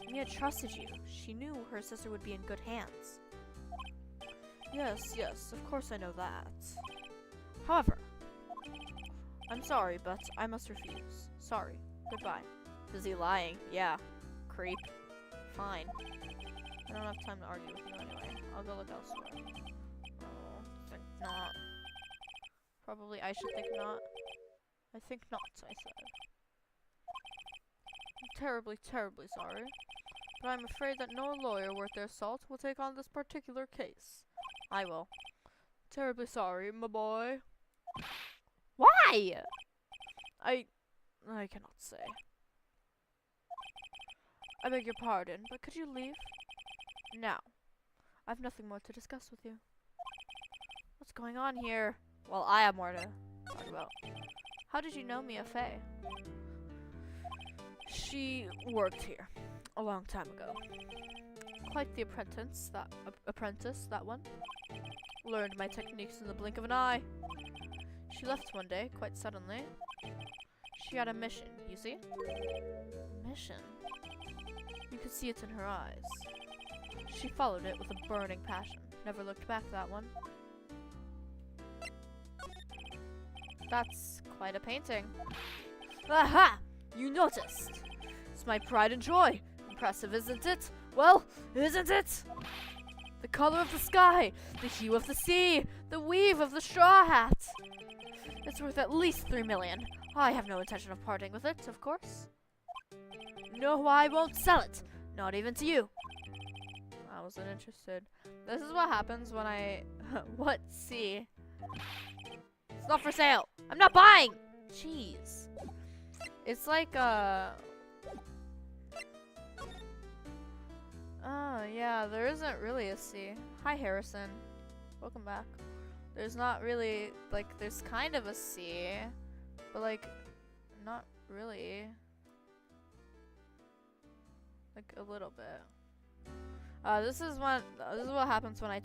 Mia trusted you. She knew her sister would be in good hands. Yes, of course I know that. However, I'm sorry, but I must refuse. Sorry. Goodbye. Busy lying. Yeah. Creep. Fine. I don't have time to argue with you anyway. I'll go look elsewhere. Oh, think not. Probably I should think not. I think not, I said. I'm terribly, terribly sorry. But I'm afraid that no lawyer worth their salt will take on this particular case. I will. Terribly sorry, my boy. Why? I cannot say. I beg your pardon, but could you leave? Now. I've nothing more to discuss with you. What's going on here? Well, I have more to talk about. How did you know Mia Fey? She worked here a long time ago. Quite the apprentice, that one. Learned my techniques in the blink of an eye. She left one day, quite suddenly. She had a mission, you see? Mission? You could see it in her eyes. She followed it with a burning passion. Never looked back, that one. That's quite a painting. Aha! You noticed. It's my pride and joy. Impressive, isn't it? Well, isn't it? The color of the sky, the hue of the sea, the weave of the straw hat. It's worth at least 3 million. I have no intention of parting with it, of course. No, I won't sell it. Not even to you. I wasn't interested. This is what happens when I... What? See? It's not for sale. I'm not buying! Jeez. It's like, Oh, yeah, there isn't really a C. Hi, Harrison. Welcome back. There's not really, like, there's kind of a C, but, like, not really. Like, a little bit. This is what happens when I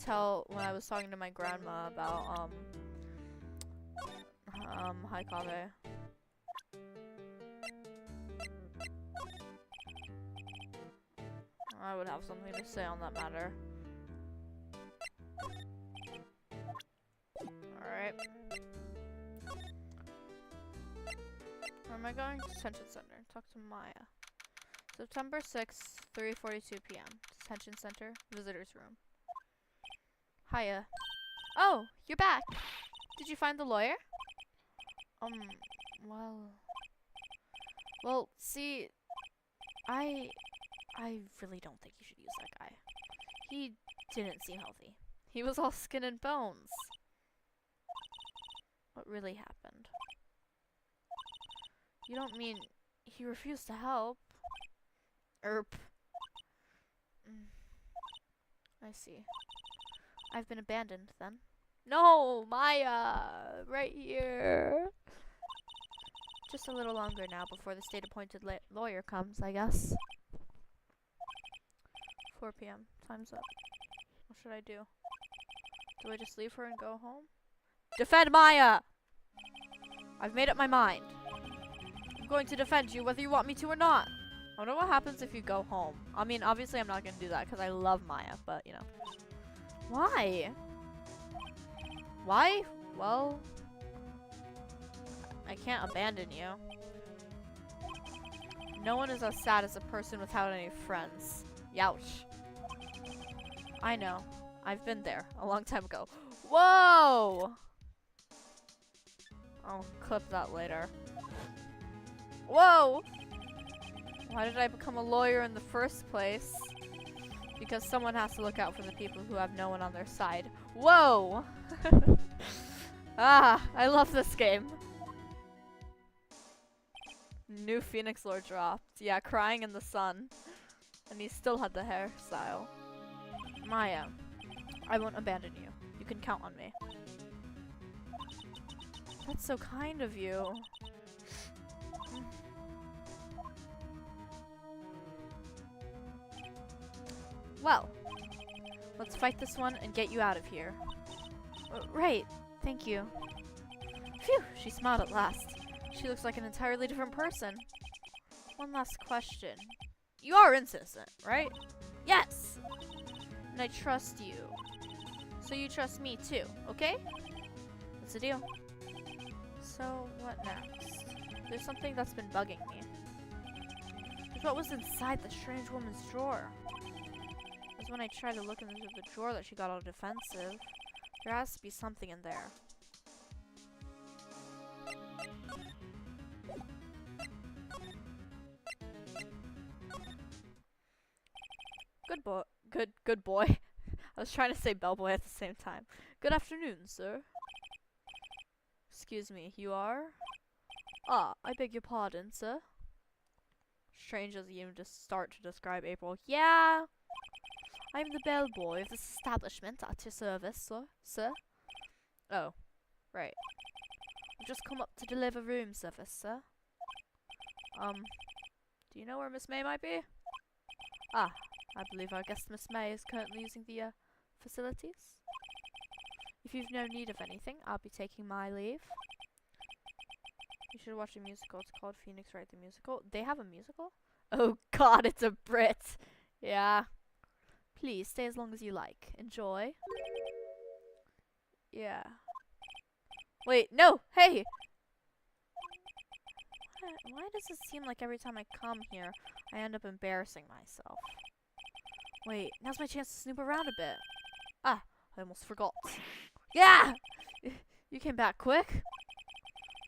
was talking to my grandma about, hi, Kave. I would have something to say on that matter. Alright. Where am I going? Detention Center. Talk to Maya. September 6th, 3:42 p.m. Detention Center, Visitors Room. Hiya. Oh, you're back. Did you find the lawyer? Well, see, I really don't think you should use that guy. He didn't seem healthy. He was all skin and bones. What really happened? You don't mean he refused to help? Erp. I see. I've been abandoned then. No, Maya! Right here! Just a little longer now before the state-appointed lawyer comes, I guess. 4 p.m. Time's up. What should I do? Do I just leave her and go home? Defend Maya! I've made up my mind. I'm going to defend you whether you want me to or not. I wonder what happens if you go home. I mean, obviously I'm not going to do that because I love Maya, but, you know. Why? Why? Well, I can't abandon you. No one is as sad as a person without any friends. Youch. I know. I've been there a long time ago. Whoa! I'll clip that later. Whoa! Why did I become a lawyer in the first place? Because someone has to look out for the people who have no one on their side. Whoa! Ah, I love this game. New Phoenix Lord dropped. Yeah, crying in the sun. And he still had the hairstyle. Maya, I won't abandon you. You can count on me. That's so kind of you. Well, let's fight this one and get you out of here. Right, thank you. Phew, she smiled at last. She looks like an entirely different person. One last question. You are innocent, right? Yes! And I trust you. So you trust me too, okay? What's the deal? So, what next? There's something that's been bugging me. It's what was inside the strange woman's drawer. It was when I tried to look into the drawer that she got all defensive. There has to be something in there. Good boy. Good boy. I was trying to say bellboy at the same time. Good afternoon, sir. Excuse me, you are? Ah, I beg your pardon, sir. Strange as you just start to describe April. Yeah, I'm the bellboy of this establishment at your service, sir. Oh, right. I've just come up to deliver room service, sir. Do you know where Miss May might be? Ah, I believe our guest Miss May is currently using the, facilities. If you've no need of anything, I'll be taking my leave. You should watch a musical. It's called Phoenix Wright the Musical. They have a musical? Oh god, it's a Brit. Yeah. Please, stay as long as you like. Enjoy. Yeah. Wait, no! Hey! Why does it seem like every time I come here, I end up embarrassing myself? Wait, now's my chance to snoop around a bit. Ah, I almost forgot. Yeah! You came back quick.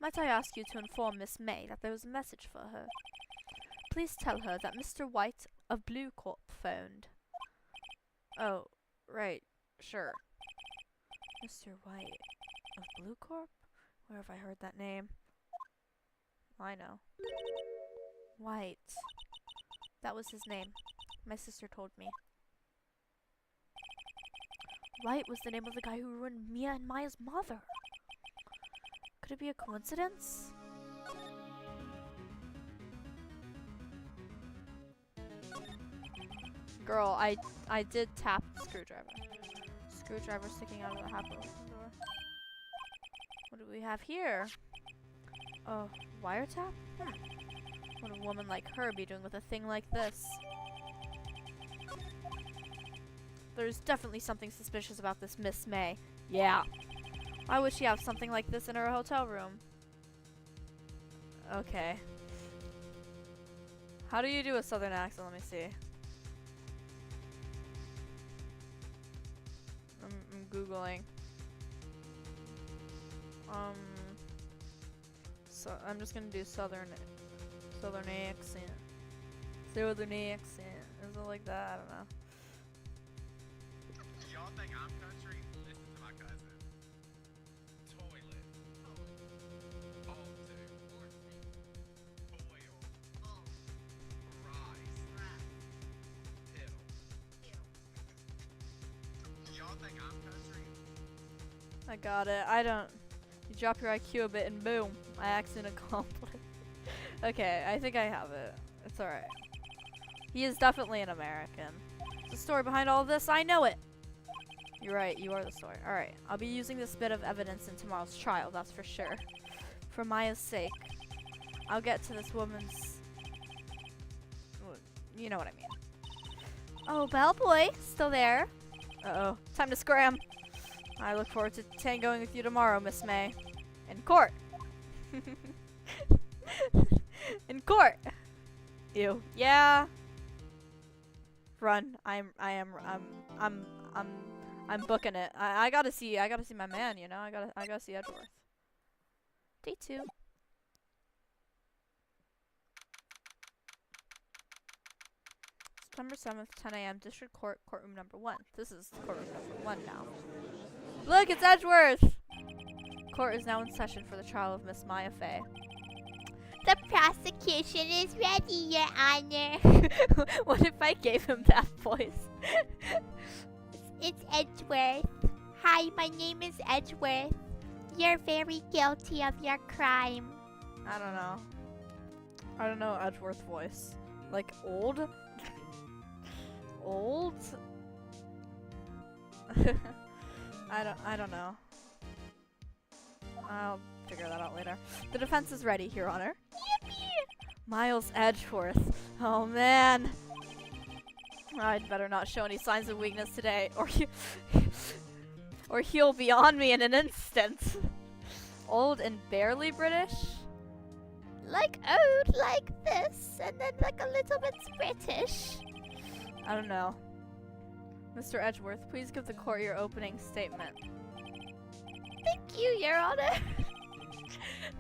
Might I ask you to inform Miss May that there was a message for her? Please tell her that Mr. White of Blue Corp phoned. Oh, right, sure. Mr. White of Blue Corp? Where have I heard that name? I know. White. That was his name. My sister told me. White was the name of the guy who ruined Mia and Maya's mother. Could it be a coincidence? Girl, I did tap the screwdriver. Screwdriver sticking out of the half open door. What do we have here? Oh, wiretap? What would a woman like her be doing with a thing like this? There's definitely something suspicious about this Miss May. Yeah. Why would she have something like this in her hotel room? Okay. How do you do a southern accent? Let me see. I'm Googling. So I'm just gonna do southern accent. Southern accent. Is it like that? I don't know. Y'all think I'm country? Listen to my cousin. Toilet. All two. Boil. Rise. Piddle. Y'all think I'm country? I got it. I don't. You drop your IQ a bit and boom, my accent accomplished. Okay, I think I have it. It's alright. He is definitely an American. The story behind all of this, I know it! You're right, you are the story. Alright, I'll be using this bit of evidence in tomorrow's trial, that's for sure. For Maya's sake. I'll get to this woman's... You know what I mean. Oh, bellboy, still there? Uh-oh, time to scram! I look forward to tangoing with you tomorrow, Miss May. In court! In court! Ew. Yeah. Run. I'm booking it. I gotta see my man, you know? I gotta see Edgeworth. Day 2. September 7th, 10 a.m. District Court, courtroom number 1. This is courtroom number 1 now. Look, it's Edgeworth! Court is now in session for the trial of Miss Maya Fey. The prosecution is ready, Your Honor. What if I gave him that voice? It's Edgeworth. Hi, my name is Edgeworth. You're very guilty of your crime. I don't know. I don't know Edgeworth voice. Like old? Old? I don't know. I'll figure that out later. The defense is ready, Your Honor. Yippee! Miles Edgeworth. Oh man. I'd better not show any signs of weakness today, or he'll be on me in an instant. Old and barely British? Like old, like this, and then like a little bit British. I don't know. Mr. Edgeworth, please give the court your opening statement. Thank you, Your Honor.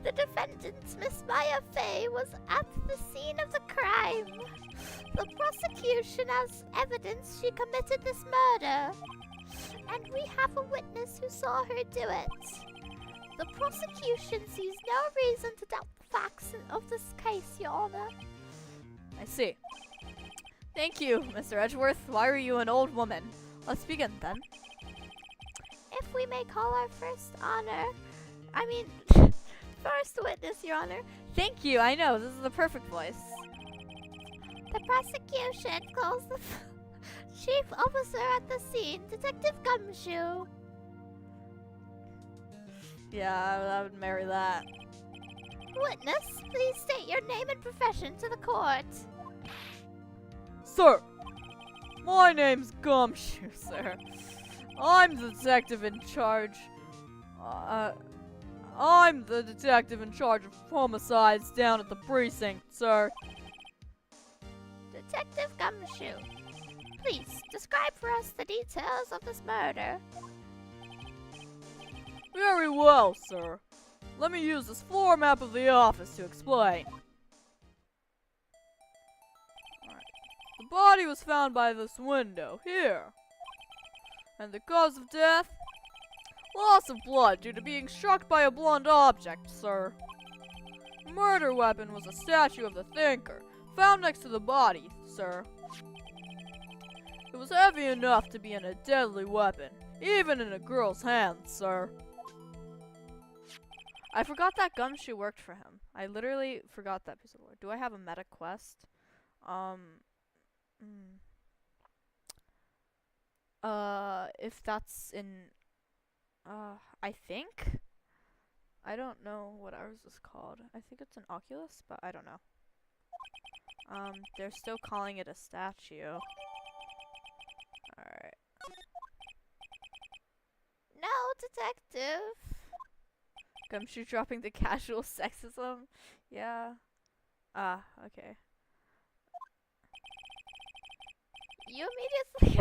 The defendant, Miss Maya Fey, was at the scene of the crime. The prosecution has evidence she committed this murder, and we have a witness who saw her do it. The prosecution sees no reason to doubt the facts of this case, Your Honor. I see. Thank you, Mr. Edgeworth. Why are you an old woman? Let's begin then. If we may call our first witness, Your Honor. Thank you, I know, this is the perfect voice. The prosecution calls the chief officer at the scene, Detective Gumshoe. Yeah, I would marry that. Witness, please state your name and profession to the court. Sir, my name's Gumshoe, sir. I'm the detective in charge. I'm the detective in charge of homicides down at the precinct, sir. Detective Gumshoe, please describe for us the details of this murder. Very well, sir. Let me use this floor map of the office to explain. Alright. The body was found by this window, here. And the cause of death? Loss of blood due to being struck by a blunt object, sir. The murder weapon was a statue of the thinker, found next to the body, sir. It was heavy enough to be in a deadly weapon, even in a girl's hands, sir. I forgot that Gumshoe worked for him. I literally forgot that piece of lore. Do I have a meta quest? If that's in, I think? I don't know what ours is called. I think it's an Oculus, but I don't know. They're still calling it a statue. Alright. No, detective. Gumshoe dropping the casual sexism? Yeah. Okay. You immediately...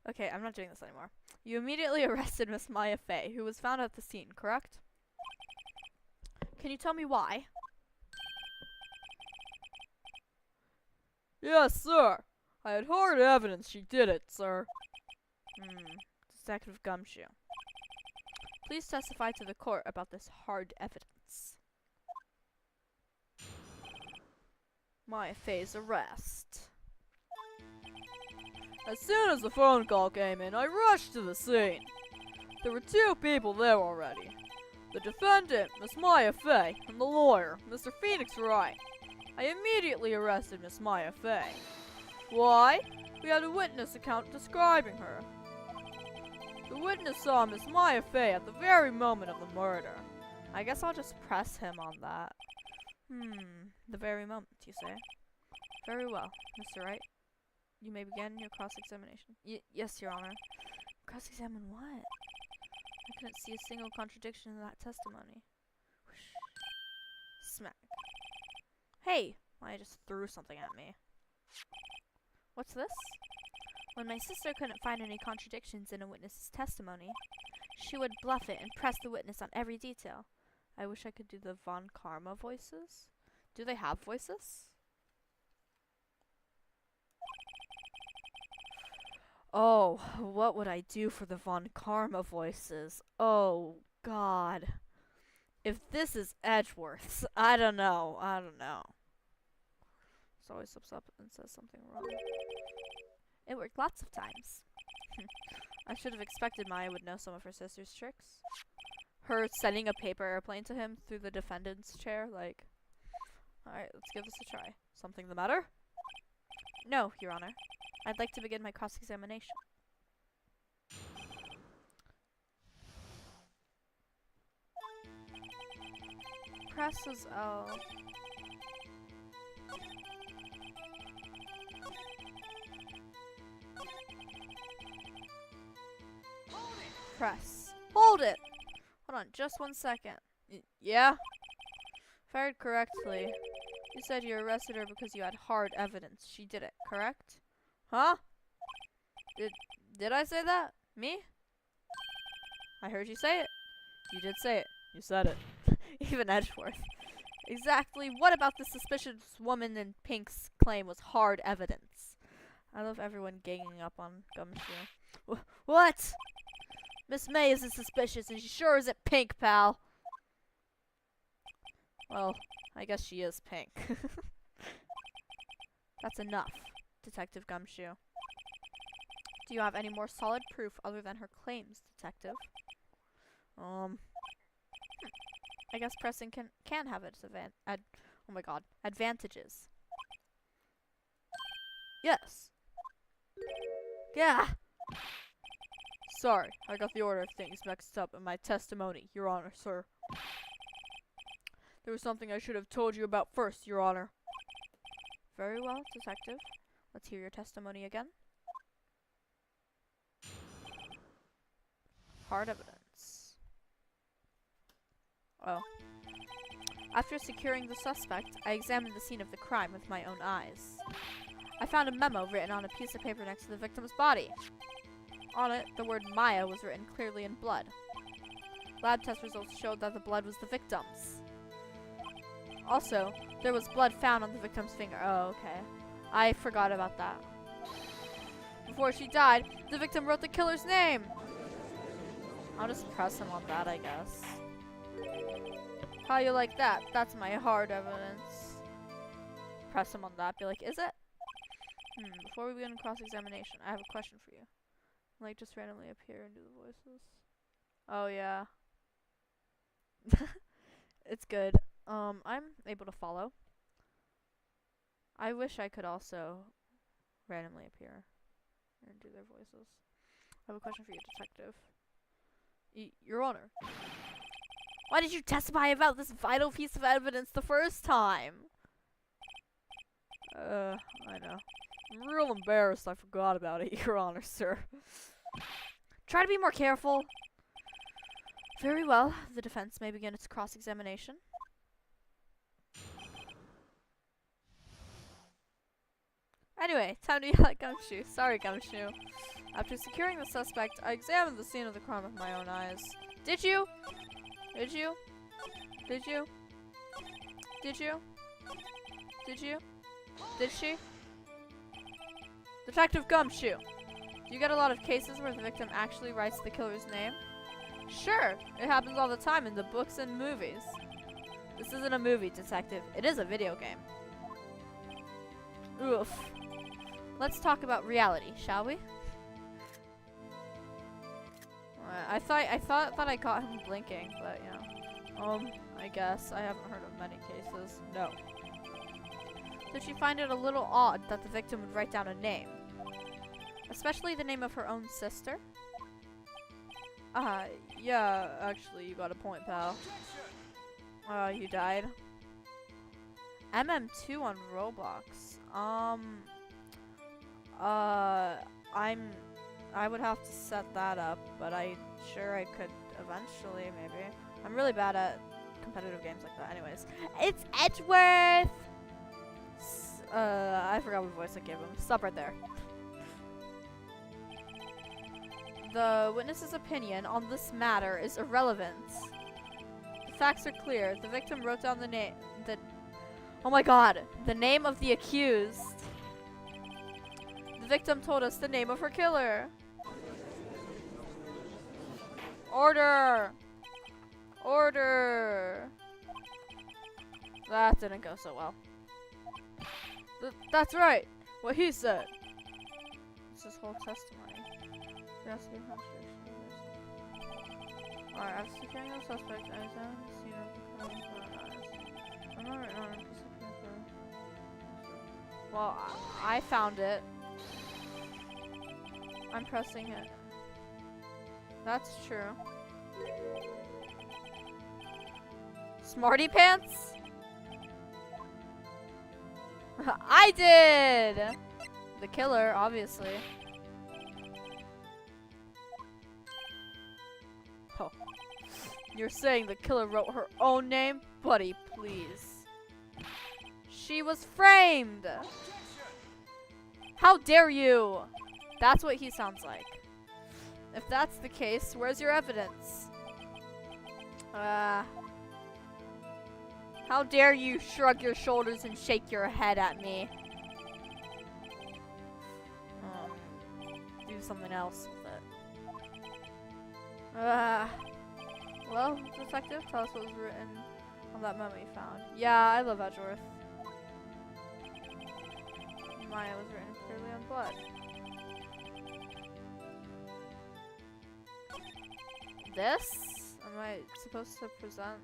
Okay, I'm not doing this anymore. You immediately arrested Miss Maya Fey, who was found at the scene, correct? Can you tell me why? Yes, sir. I had hard evidence she did it, sir. Detective Gumshoe. Please testify to the court about this hard evidence. Maya Fey's arrest. As soon as the phone call came in, I rushed to the scene. There were 2 people there already. The defendant, Miss Maya Fey, and the lawyer, Mr. Phoenix Wright. I immediately arrested Miss Maya Fey. Why? We had a witness account describing her. The witness saw Miss Maya Fey at the very moment of the murder. I guess I'll just press him on that. The very moment, you say? Very well, Mr. Wright. You may begin your cross-examination. Yes, Your Honor. Cross-examine what? I couldn't see a single contradiction in that testimony. Whoosh. Smack. Hey! I just threw something at me. What's this? When my sister couldn't find any contradictions in a witness's testimony, she would bluff it and press the witness on every detail. I wish I could do the Von Karma voices. Do they have voices? Oh, what would I do for the Von Karma voices? Oh, God. If this is Edgeworth's, I don't know. It always slips up and says something wrong. It worked lots of times. I should have expected Maya would know some of her sister's tricks. Her sending a paper airplane to him through the defendant's chair, like... Alright, let's give this a try. Something the matter? No, Your Honor. I'd like to begin my cross-examination. Presses L. Press. Hold it! Hold on, just 1 second. Yeah? If I heard correctly, you said you arrested her because you had hard evidence. She did it, correct? Huh? Did I say that? Me? I heard you say it. You did say it. You said it. Even Edgeworth. Exactly what about the suspicious woman in pink's claim was hard evidence? I love everyone ganging up on Gumshoe. What? Miss May isn't suspicious and she sure isn't pink, pal. Well, I guess she is pink. That's enough, Detective Gumshoe. Do you have any more solid proof other than her claims, Detective? I guess pressing can have its advantages. Yes. Yeah. Sorry, I got the order of things mixed up in my testimony, Your Honor, sir. There was something I should have told you about first, Your Honor. Very well, Detective. Let's hear your testimony again. Hard evidence. Oh. After securing the suspect, I examined the scene of the crime with my own eyes. I found a memo written on a piece of paper next to the victim's body. On it, the word Maya was written clearly in blood. Lab test results showed that the blood was the victim's. Also, there was blood found on the victim's finger. Oh, okay. I forgot about that. Before she died, the victim wrote the killer's name. I'll just press him on that, I guess. How you like that? That's my hard evidence. Press him on that. Be like, is it? Before we begin cross-examination, I have a question for you. Like, just randomly appear and do the voices. Oh, yeah. It's good. I'm able to follow. I wish I could also randomly appear and do their voices. I have a question for you, detective. Your Honor. Why did you testify about this vital piece of evidence the first time? I know. I'm real embarrassed I forgot about it, Your Honor, sir. Try to be more careful. Very well. The defense may begin its cross-examination. Anyway, time to yell at Gumshoe. Sorry, Gumshoe. After securing the suspect, I examined the scene of the crime with my own eyes. Did you? Did you? Did you? Did you? Did you? Did she? Detective Gumshoe, do you get a lot of cases where the victim actually writes the killer's name? Sure, it happens all the time in the books and movies. This isn't a movie, detective. It is a video game. Oof. Let's talk about reality, shall we? I thought that I caught him blinking, but yeah. I guess. I haven't heard of many cases. No. Did she find it a little odd that the victim would write down a name? Especially the name of her own sister? Yeah, actually, you got a point, pal. You died. MM2 on Roblox. I would have to set that up, but I'm sure I could eventually, maybe. I'm really bad at competitive games like that. Anyways, it's Edgeworth! I forgot what voice I gave him. Stop right there. The witness's opinion on this matter is irrelevant. The facts are clear. The victim wrote down the name. Oh my god! The name of the accused. The victim told us the name of her killer. Order! Order! That didn't go so well. That's right! What he said! It's his whole testimony. Alright, after securing the suspect, I examined the scene of the crime with my eyes. I'm not written on a piece of paper. Well, I found it. I'm pressing it. That's true. Smarty pants? I did! The killer, obviously. Oh. You're saying the killer wrote her own name? Buddy, please. She was framed! How dare you! That's what he sounds like. If that's the case, where's your evidence? How dare you shrug your shoulders and shake your head at me? Do something else with it. Well, detective, tell us what was written on that memo you found. Yeah, I love Edgeworth. Maya was written clearly on blood. This? Am I supposed to present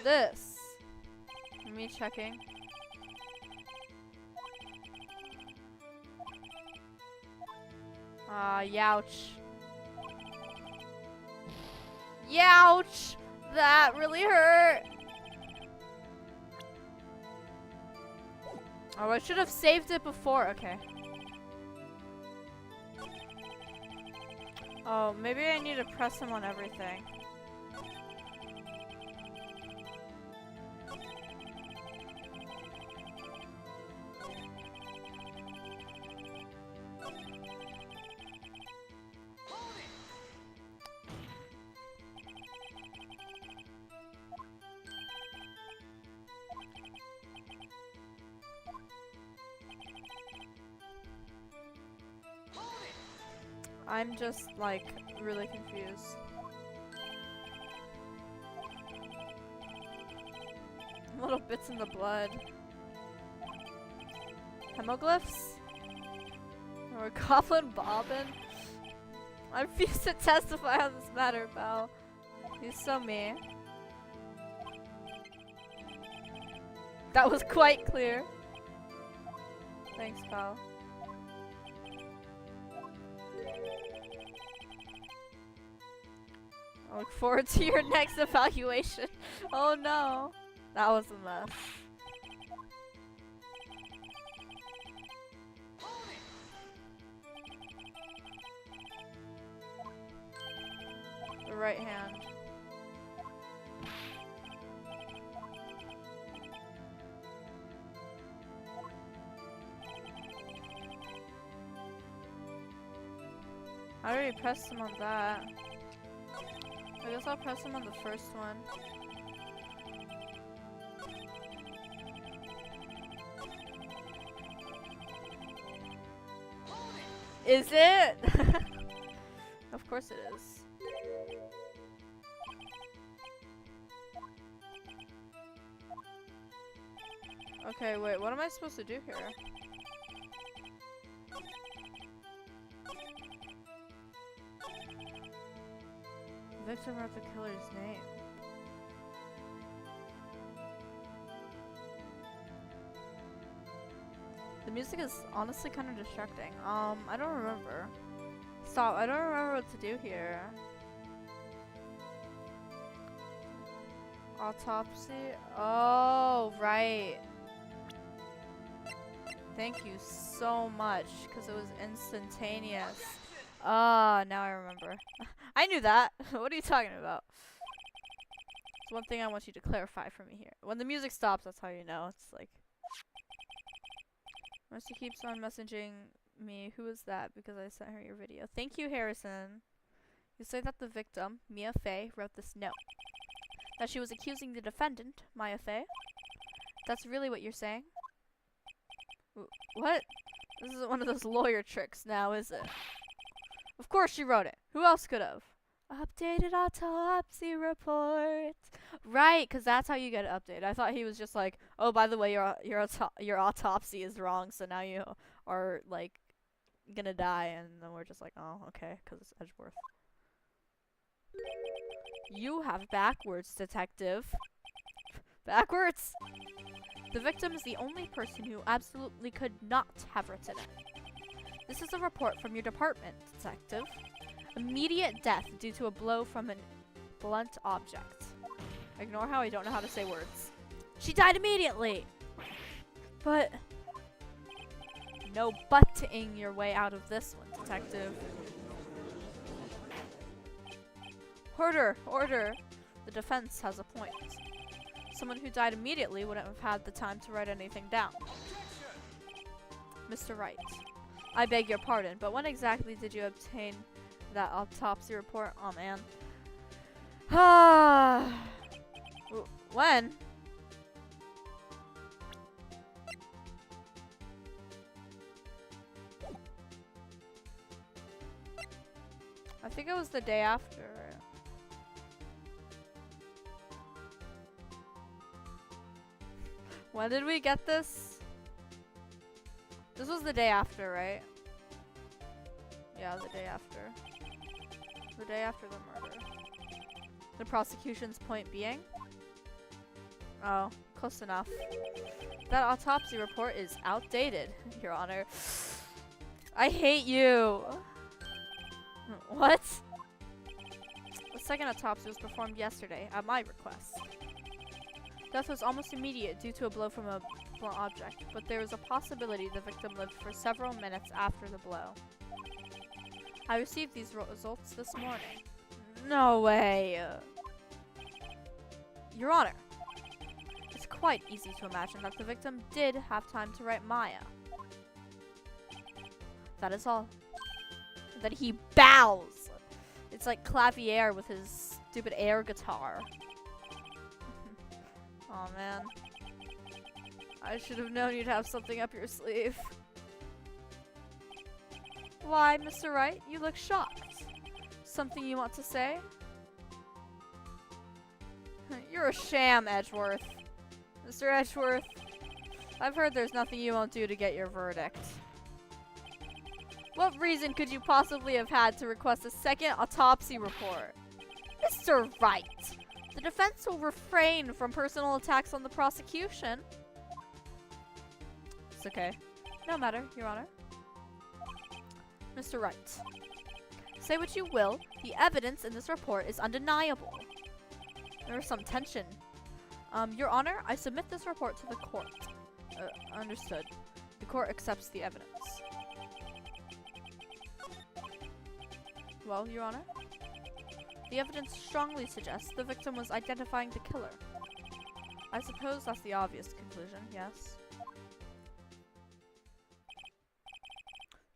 this? Me checking. Youch. Youch! That really hurt! Oh, I should have saved it before. Okay. Oh, maybe I need to press him on everything. I'm just like really confused. Little bits in the blood. Hemoglyphs? Or goblin bobbin? I refuse to testify on this matter, pal. He's so mean. That was quite clear. Thanks, pal. I look forward to your next evaluation. Oh no. That was a mess. The right hand. I already pressed him on that. I guess I'll press him on the first one. Is it? Of course it is. Okay, wait, what am I supposed to do here? Victim wrote the killer's name. The music is honestly kind of distracting. I don't remember. Stop, I don't remember what to do here. Autopsy? Oh, right. Thank you so much, because it was instantaneous. Ah, now I remember. I knew that. What are you talking about? It's one thing I want you to clarify for me here. When the music stops, that's how you know. It's like... Mercy keeps on messaging me. Who is that? Because I sent her your video. Thank you, Harrison. You say that the victim, Mia Fey, wrote this note. That she was accusing the defendant, Maya Fey. That's really what you're saying? What? This isn't one of those lawyer tricks now, is it? Of course she wrote it. Who else could have? Updated autopsy report. Right, because that's how you get it updated. I thought he was just like, oh, by the way, your autopsy is wrong, so now you are, like, gonna die. And then we're just like, oh, okay, because it's Edgeworth. You have backwards, detective. Backwards? The victim is the only person who absolutely could not have written it. This is a report from your department, detective. Immediate death due to a blow from a blunt object. Ignore how I don't know how to say words. She died immediately! But... no butting your way out of this one, detective. Order! Order! The defense has a point. Someone who died immediately wouldn't have had the time to write anything down. Mr. Wright, I beg your pardon, but when exactly did you obtain that autopsy report? Oh man. When? I think it was the day after. When did we get this? This was the day after, right? Yeah, the day after. The day after the murder. The prosecution's point being? Oh, close enough. That autopsy report is outdated, Your Honor. I hate you! What? The second autopsy was performed yesterday, at my request. Death was almost immediate due to a blow from a blunt object, but there was a possibility the victim lived for several minutes after the blow. I received these results this morning. No way. Your Honor, it's quite easy to imagine that the victim did have time to write Maya. That is all. Then he bows. It's like Clavier with his stupid air guitar. Oh man. I should have known you'd have something up your sleeve. Why, Mr. Wright, you look shocked. Something you want to say? You're a sham, Edgeworth. Mr. Edgeworth, I've heard there's nothing you won't do to get your verdict. What reason could you possibly have had to request a second autopsy report? Mr. Wright, the defense will refrain from personal attacks on the prosecution. It's okay. No matter, Your Honor. Mr. Wright, say what you will, the evidence in this report is undeniable. There is some tension. Your Honor, I submit this report to the court. Understood. The court accepts the evidence. Well, Your Honor, the evidence strongly suggests the victim was identifying the killer. I suppose that's the obvious conclusion, yes?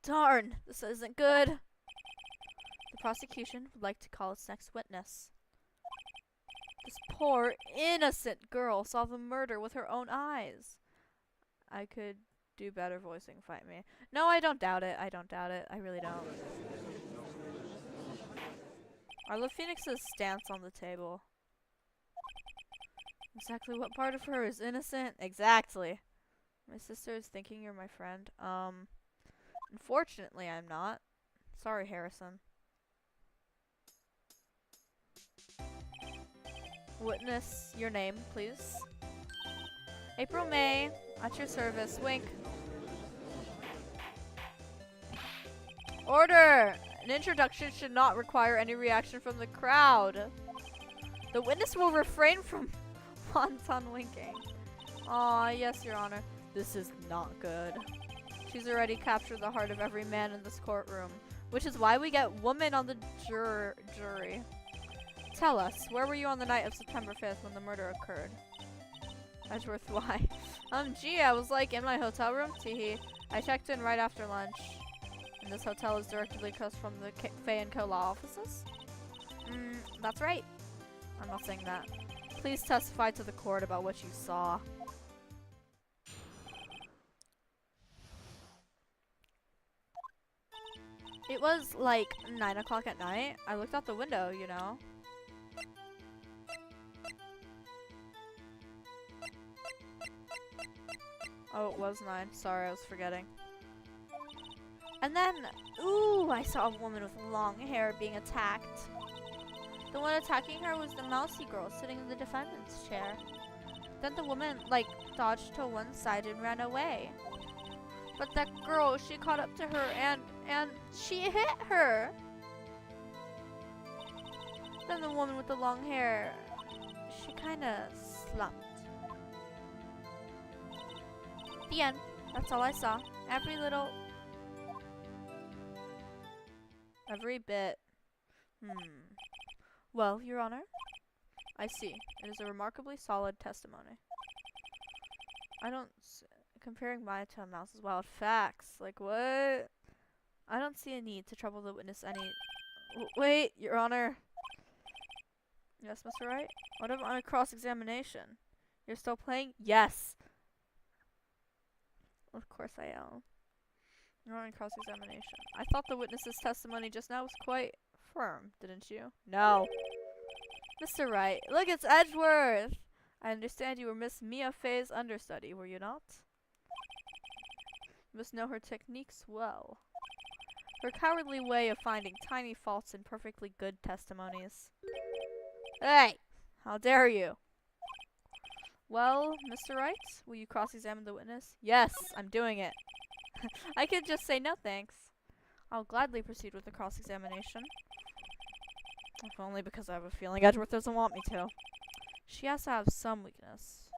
Darn, this isn't good. The prosecution would like to call its next witness. This poor, innocent girl saw the murder with her own eyes. I could do better voicing, fight me. No, I don't doubt it. I don't doubt it. I really don't. I love Phoenix's stance on the table. Exactly what part of her is innocent? Exactly. My sister is thinking you're my friend. Unfortunately, I'm not. Sorry, Harrison. Witness your name, please. April May, at your service. Wink. Order! An introduction should not require any reaction from the crowd. The witness will refrain from wanton winking. Aw, yes, Your Honor. This is not good. She's already captured the heart of every man in this courtroom, which is why we get women on the jury. Tell us, where were you on the night of September 5th when the murder occurred? Edgeworth, why? Gee, I was like in my hotel room. Teehee. I checked in right after lunch. And this hotel is directly across from the Faye & Co. law offices? That's right. I'm not saying that. Please testify to the court about what you saw. It was like 9 o'clock at night. I looked out the window, you know. Oh, it was 9. Sorry, I was forgetting. And then, ooh, I saw a woman with long hair being attacked. The one attacking her was the mousy girl sitting in the defendant's chair. Then the woman, like, dodged to one side and ran away. But that girl, she caught up to her and she hit her. Then the woman with the long hair, she kinda slumped. The end. That's all I saw. Every bit. Well, Your Honor, I see. It is a remarkably solid testimony. Comparing Maya to a mouse is wild facts. Like, what? I don't see a need to trouble the witness any... Wait, Your Honor. Yes, Mr. Wright? What about my cross-examination? You're still playing? Yes. Of course I am. You're on cross-examination. I thought the witness's testimony just now was quite firm, didn't you? No. Mr. Wright, look, it's Edgeworth! I understand you were Miss Mia Fey's understudy, were you not? You must know her techniques well. Her cowardly way of finding tiny faults in perfectly good testimonies. Hey! How dare you? Well, Mr. Wright, will you cross-examine the witness? Yes, I'm doing it. I could just say no thanks. I'll gladly proceed with the cross-examination. If only because I have a feeling Edgeworth doesn't want me to. She has to have some weakness.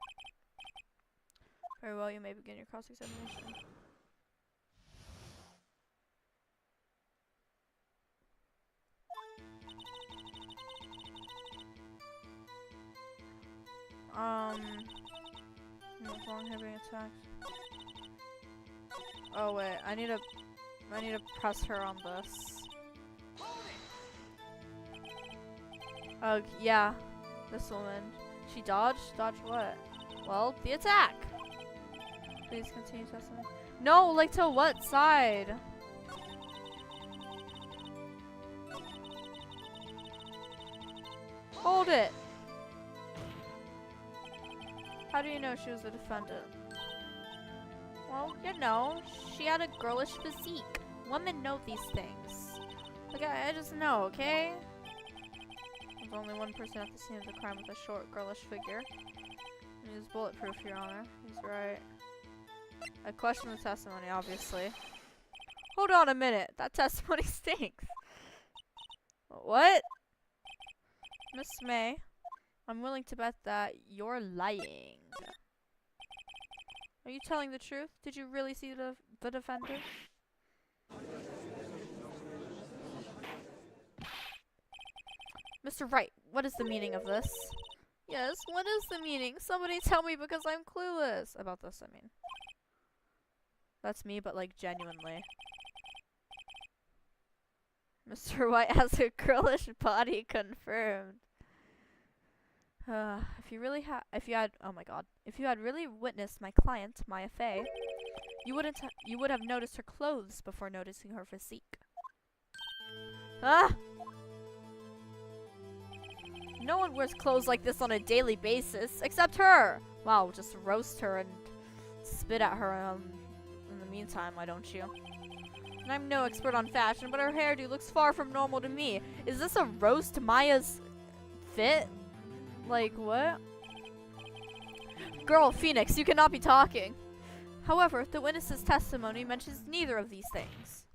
Very well, you may begin your cross-examination. What's wrong here being attacked? Oh wait, I need to press her on this. Yeah. This woman. She dodged? Dodged what? Well, the attack! Please continue testing. No, like to what side? Hold it! How do you know she was the defendant? Well, you know, she had a girlish physique. Women know these things. Like, I just know, okay? There's only one person at the scene of the crime with a short, girlish figure. He's bulletproof, Your Honor. He's right. I question the testimony, obviously. Hold on a minute. That testimony stinks. What? Miss May, I'm willing to bet that you're lying. Are you telling the truth? Did you really see the defendant? Mr. Wright, what is the meaning of this? Yes, what is the meaning? Somebody tell me because I'm clueless. About this, I mean. That's me, but like genuinely. Mr. White has a girlish body confirmed. If you had really witnessed my client, Maya Fey, you would have noticed her clothes before noticing her physique. Ah! No one wears clothes like this on a daily basis, except her! Wow, just roast her and spit at her in the meantime, why don't you? And I'm no expert on fashion, but her hairdo looks far from normal to me. Is this a roast to Maya's fit? Like, what? Girl, Phoenix, you cannot be talking. However, the witness's testimony mentions neither of these things.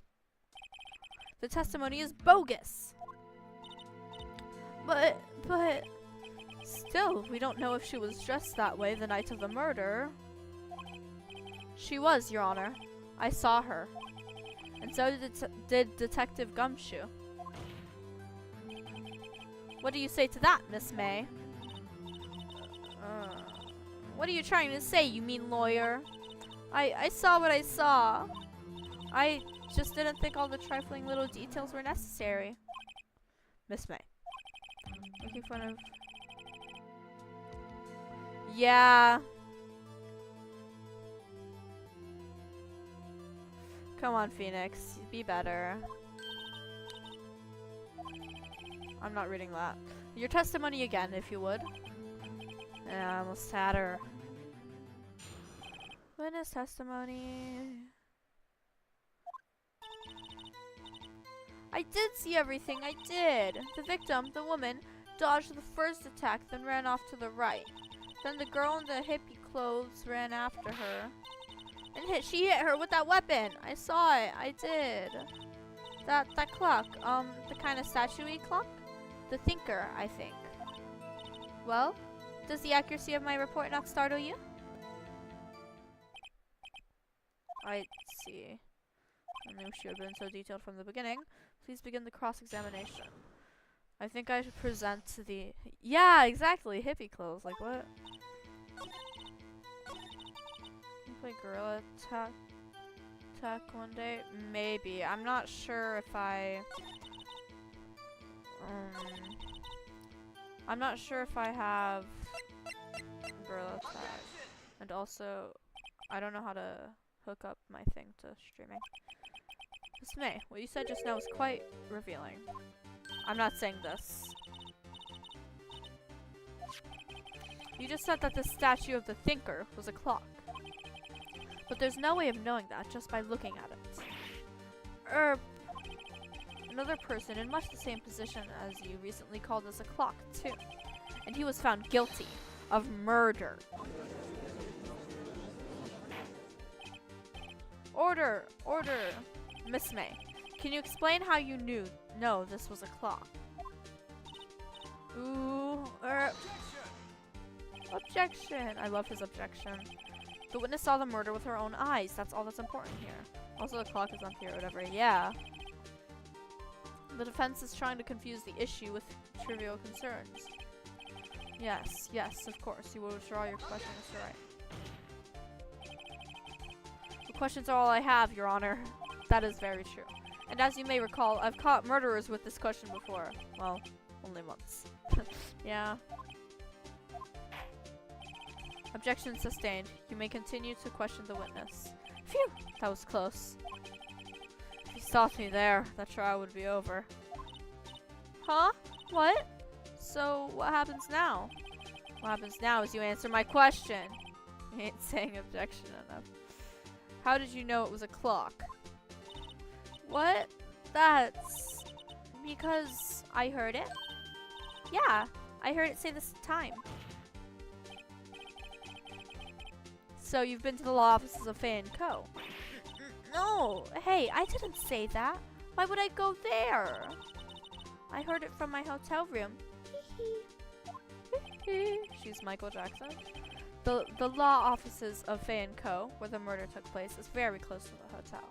The testimony is bogus. But, still, we don't know if she was dressed that way the night of the murder. She was, Your Honor. I saw her. And so did Detective Gumshoe. What do you say to that, Miss May? What are you trying to say, you mean lawyer? I saw what I saw. I just didn't think all the trifling little details were necessary. Miss May. Making fun of... Yeah. Come on, Phoenix. Be better. I'm not reading that. Your testimony again, if you would. Yeah, I almost had her. Witness testimony. I did see everything. I did. The victim, the woman, dodged the first attack, then ran off to the right. Then the girl in the hippie clothes ran after her. And she hit her with that weapon. I saw it. I did. That clock. The kind of statue-y clock? The thinker, I think. Well, does the accuracy of my report not startle you? I see. I knew she would have been so detailed from the beginning. Please begin the cross-examination. I think I should present to the... Yeah, exactly. Hippie clothes. Like, what? Play gorilla attack one day? Maybe. I'm not sure if I'm not sure if I have gorilla attack. And also, I don't know how to hook up my thing to streaming. Miss May, what you said just now was quite revealing. I'm not saying this. You just said that the statue of the thinker was a clock. But there's no way of knowing that just by looking at it. Another person in much the same position as you recently called us a clock, too. And he was found guilty of murder. Order! Order! Miss May, can you explain how you know this was a clock? Ooh, objection! I love his objection. The witness saw the murder with her own eyes. That's all that's important here. Also, the clock is up here, whatever. Yeah. The defense is trying to confuse the issue with trivial concerns. Yes, yes, of course. You will withdraw your question, Mr. Wright. The questions are all I have, Your Honor. That is very true. And as you may recall, I've caught murderers with this question before. Well, only once. Yeah. Objection sustained. You may continue to question the witness. Phew! That was close. If you stopped me there, that trial would be over. Huh? What? So, what happens now? What happens now is you answer my question. You ain't saying objection enough. How did you know it was a clock? What? That's because I heard it? Yeah, I heard it say this time. So you've been to the law offices of Fay & Co. No, hey, I didn't say that. Why would I go there? I heard it from my hotel room. She's Michael Jackson. The law offices of Fay & Co., where the murder took place, is very close to the hotel.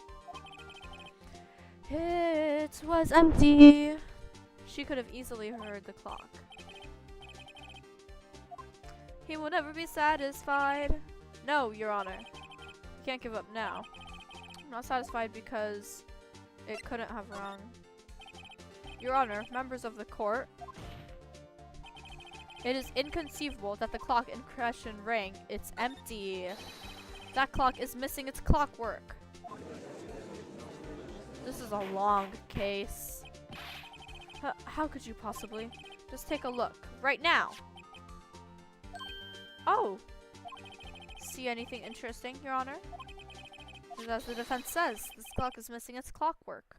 It was empty. She could have easily heard the clock. He will never be satisfied. No, Your Honor. You can't give up now. I'm not satisfied because it couldn't have rung. Your Honor, members of the court, it is inconceivable that the clock in question rang. It's empty. That clock is missing its clockwork. This is a long case. How could you possibly? Just take a look. Right now. Oh. See anything interesting, Your Honor? As the defense says, this clock is missing its clockwork.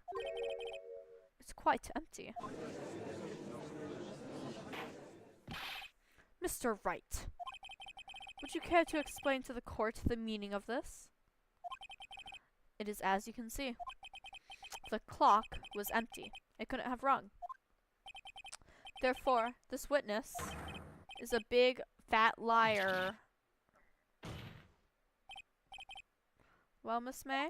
It's quite empty. Mr. Wright, would you care to explain to the court the meaning of this? It is as you can see. The clock was empty. It couldn't have rung. Therefore, this witness is a big, fat liar. Well, Miss May?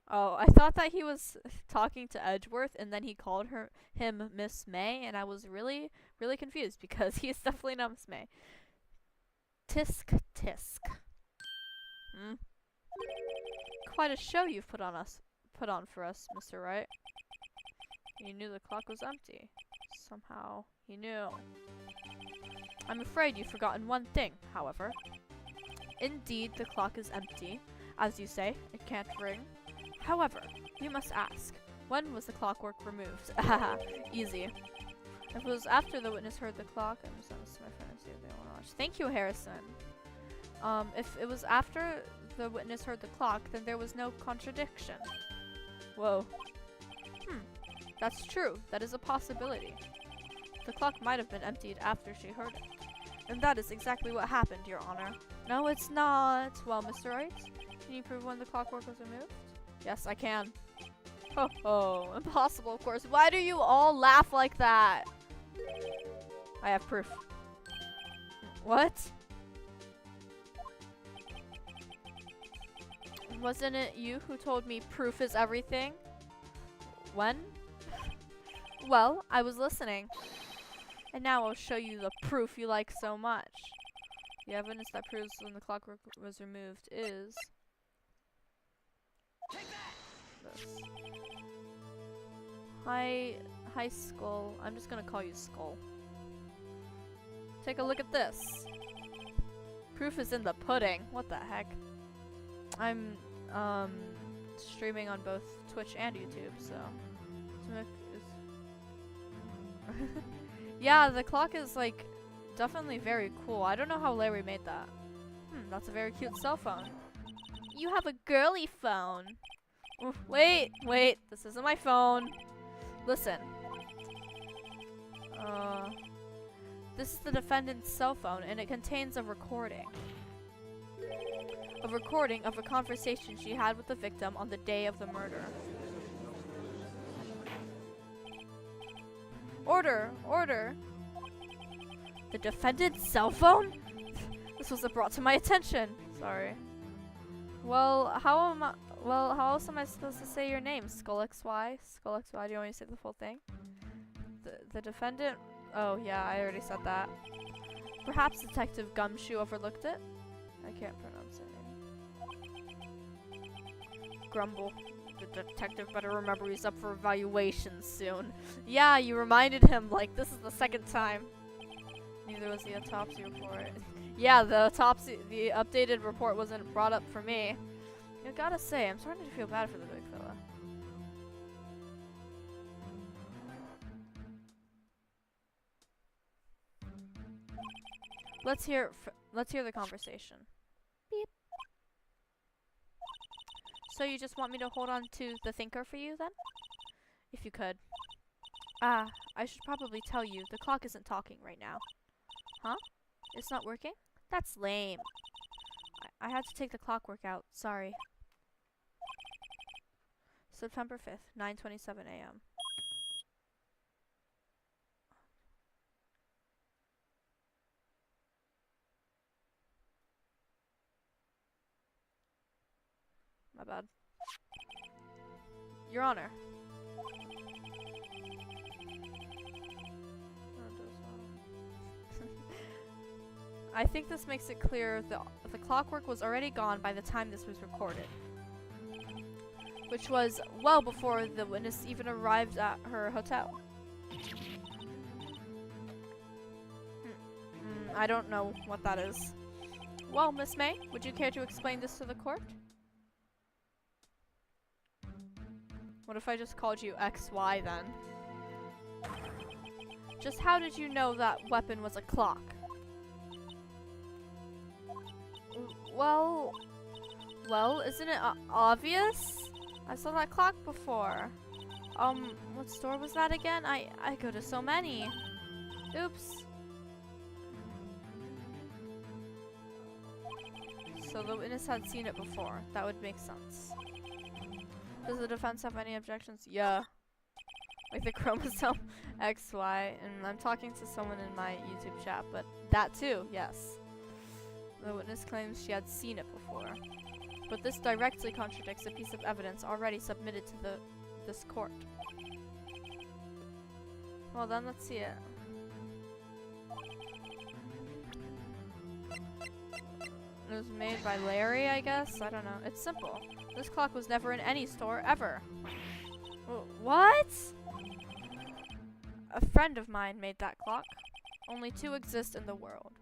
Oh, I thought that he was talking to Edgeworth and then he called him Miss May, and I was really confused because he's definitely not Miss May. Tisk tisk. Hmm? Quite a show you've put on for us, Mr. Wright. You knew the clock was empty. Somehow he knew. I'm afraid you've forgotten one thing, however. Indeed, the clock is empty. As you say, it can't ring. However, we must ask, when was the clockwork removed? Easy. If it was after the witness heard the clock, I'm just gonna send this to my friend and see if they want to watch. Thank you, Harrison. If it was after the witness heard the clock, then there was no contradiction. Whoa. That's true. That is a possibility. The clock might have been emptied after she heard it. And that is exactly what happened, Your Honor. No, it's not. Well, Mr. Wright, can you prove when the clockwork was removed? Yes, I can. Oh, impossible, of course. Why do you all laugh like that? I have proof. What? Wasn't it you who told me proof is everything? When? Well, I was listening. And now I'll show you the proof you like so much. The evidence that proves when the clockwork was removed is this. Hi Skull. I'm just gonna call you Skull. Take a look at this. Proof is in the pudding. What the heck? I'm streaming on both Twitch and YouTube, so yeah, the clock is like definitely very cool. I don't know how Larry made that. That's a very cute cell phone. You have a girly phone. Wait, this isn't my phone. Listen. This is the defendant's cell phone, and it contains a recording. A recording of a conversation she had with the victim on the day of the murder. Order! The defendant's cell phone? This wasn't brought to my attention. Sorry. Well, how else am I supposed to say your name? Skull XY? Skull XY, do you want me to say the full thing? The defendant Oh, yeah, I already said that. Perhaps Detective Gumshoe overlooked it? I can't pronounce her name. Grumble. The detective better remember he's up for evaluation soon. Yeah, you reminded him, like, this is the second time. Neither was the autopsy report. Yeah, the updated report wasn't brought up for me. I gotta say, I'm starting to feel bad for the big fella. Let's hear the conversation. Beep. So you just want me to hold on to the thinker for you then? If you could. Ah, I should probably tell you, the clock isn't talking right now. Huh? It's not working? That's lame. I had to take the clockwork out. Sorry. September 5th, 9:27 a.m. My bad. Your Honor. I think this makes it clear the clockwork was already gone by the time this was recorded. Which was well before the witness even arrived at her hotel. I don't know what that is. Well, Miss May, would you care to explain this to the court? What if I just called you XY then? Just how did you know that weapon was a clock? Well, isn't it obvious? I saw that clock before. What store was that again? I go to so many. Oops. So the witness had seen it before. That would make sense. Does the defense have any objections? Yeah. Like the chromosome XY. And I'm talking to someone in my YouTube chat, but that too, yes. The witness claims she had seen it before. But this directly contradicts a piece of evidence already submitted to this court. Well then, let's see it. It was made by Larry, I guess? I don't know. It's simple. This clock was never in any store, ever. What? A friend of mine made that clock. Only two exist in the world.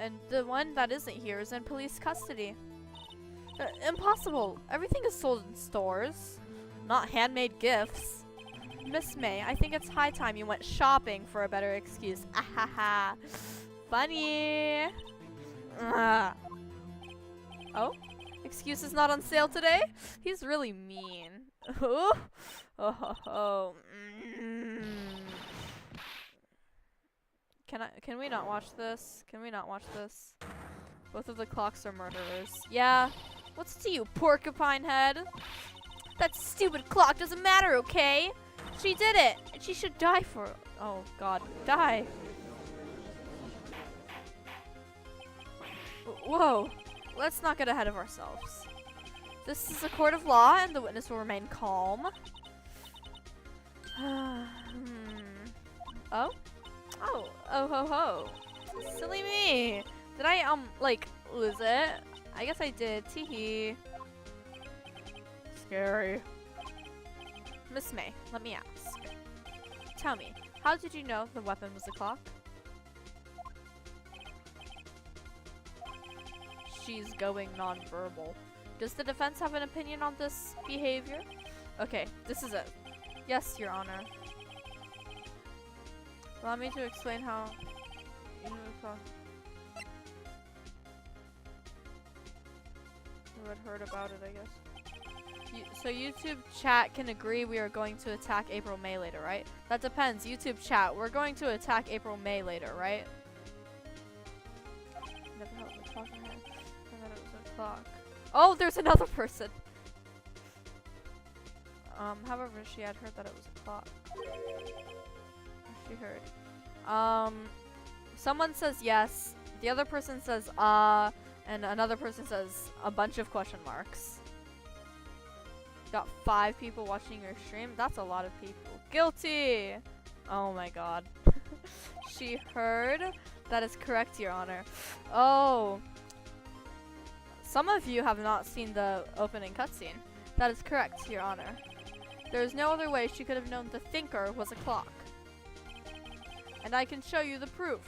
And the one that isn't here is in police custody. Impossible. Everything is sold in stores, not handmade gifts. Miss May, I think it's high time you went shopping for a better excuse. Ahaha. Funny. Oh? Excuse is not on sale today? He's really mean. Oh. Can we not watch this? Can we not watch this? Both of the clocks are murderers. Yeah. What's to you, porcupine head? That stupid clock doesn't matter, okay? She did it, and she should die for it. Oh god, die. Whoa. Let's not get ahead of ourselves. This is a court of law, and the witness will remain calm. Oh? Oh ho ho. Silly me. Did I, like, lose it? I guess I did. Teehee. Scary. Miss May, let me ask. Tell me, how did you know the weapon was a clock? She's going nonverbal. Does the defense have an opinion on this behavior? Okay, this is it. Yes, Your Honor. Allow me to explain how you had heard about it, I guess. So YouTube chat can agree we are going to attack April May later, right? That depends. YouTube chat, we're going to attack April May later, right? Never helped me talk in here. I thought it was a clock. Oh, there's another person. However, she had heard that it was a clock. She heard. Someone says yes. The other person says And another person says a bunch of question marks. Got 5 people watching your stream. That's a lot of people. Guilty! Oh my god. She heard. That is correct, Your Honor. Oh. Some of you have not seen the opening cutscene. That is correct, Your Honor. There is no other way she could have known the thinker was a clock. And I can show you the proof.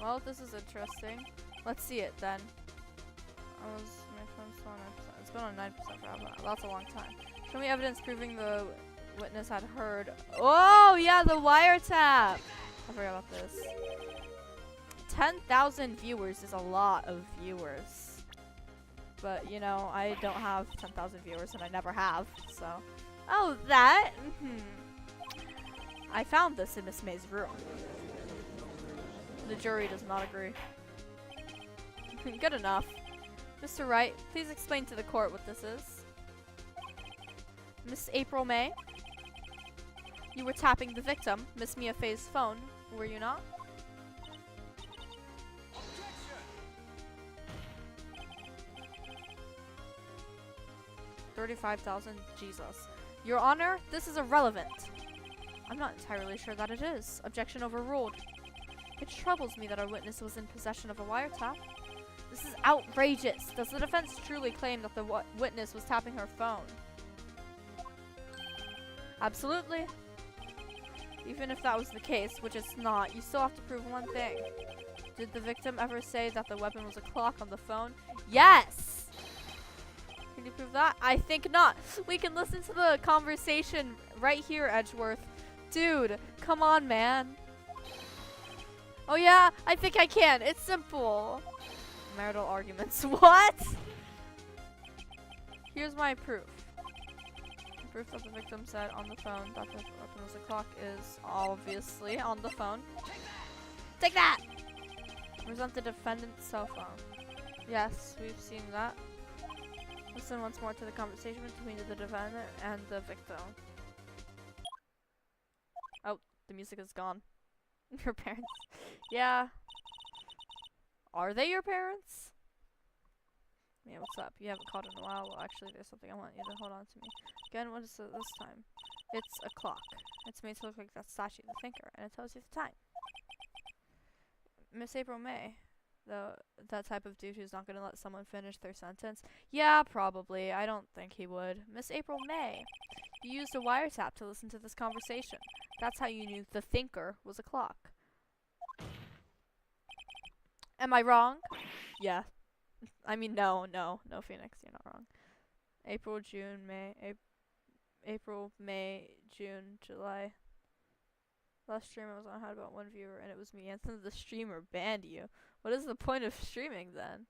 Well, this is interesting. Let's see it then. My phone's still on 9%. It's been on 9% forever. That's a long time. Show me evidence proving the witness had heard. Oh, yeah, the wiretap. I forgot about this. 10,000 viewers is a lot of viewers. But, you know, I don't have 10,000 viewers and I never have, so. Oh, that? I found this in Miss May's room. The jury does not agree. Good enough. Mr. Wright, please explain to the court what this is. Miss April May, you were tapping the victim, Miss Mia Fey's phone, were you not? 35,000, Jesus. Your Honor, this is irrelevant. I'm not entirely sure that it is. Objection overruled. It troubles me that our witness was in possession of a wiretap. This is outrageous. Does the defense truly claim that the witness was tapping her phone? Absolutely. Even if that was the case, which it's not, you still have to prove one thing. Did the victim ever say that the weapon was a clock on the phone? Yes! Can you prove that? I think not. We can listen to the conversation right here, Edgeworth. Dude, come on, man. Oh yeah, I think I can. It's simple. Marital arguments. What? Here's my proof. The proof that the victim said on the phone that the weapon was a clock is obviously on the phone. Take that! Present the defendant's cell phone. Yes, we've seen that. Listen once more to the conversation between the defendant and the victim. Oh, the music is gone. Your parents. Yeah. Are they your parents? Yeah, what's up? You haven't called in a while. Well, actually, there's something I want you to hold on to me. Again, what is it this time? It's a clock. It's made to look like that statue of the thinker, and it tells you the time. Miss April May. That type of dude who's not going to let someone finish their sentence. Yeah, probably. I don't think he would. Miss April May. You used a wiretap to listen to this conversation. That's how you knew the thinker was a clock. Am I wrong? Yeah. I mean, no, Phoenix, you're not wrong. April, June, May, April, May, June, July. Last stream I was on had about 1 viewer, and it was me. And since the streamer banned you, what is the point of streaming then?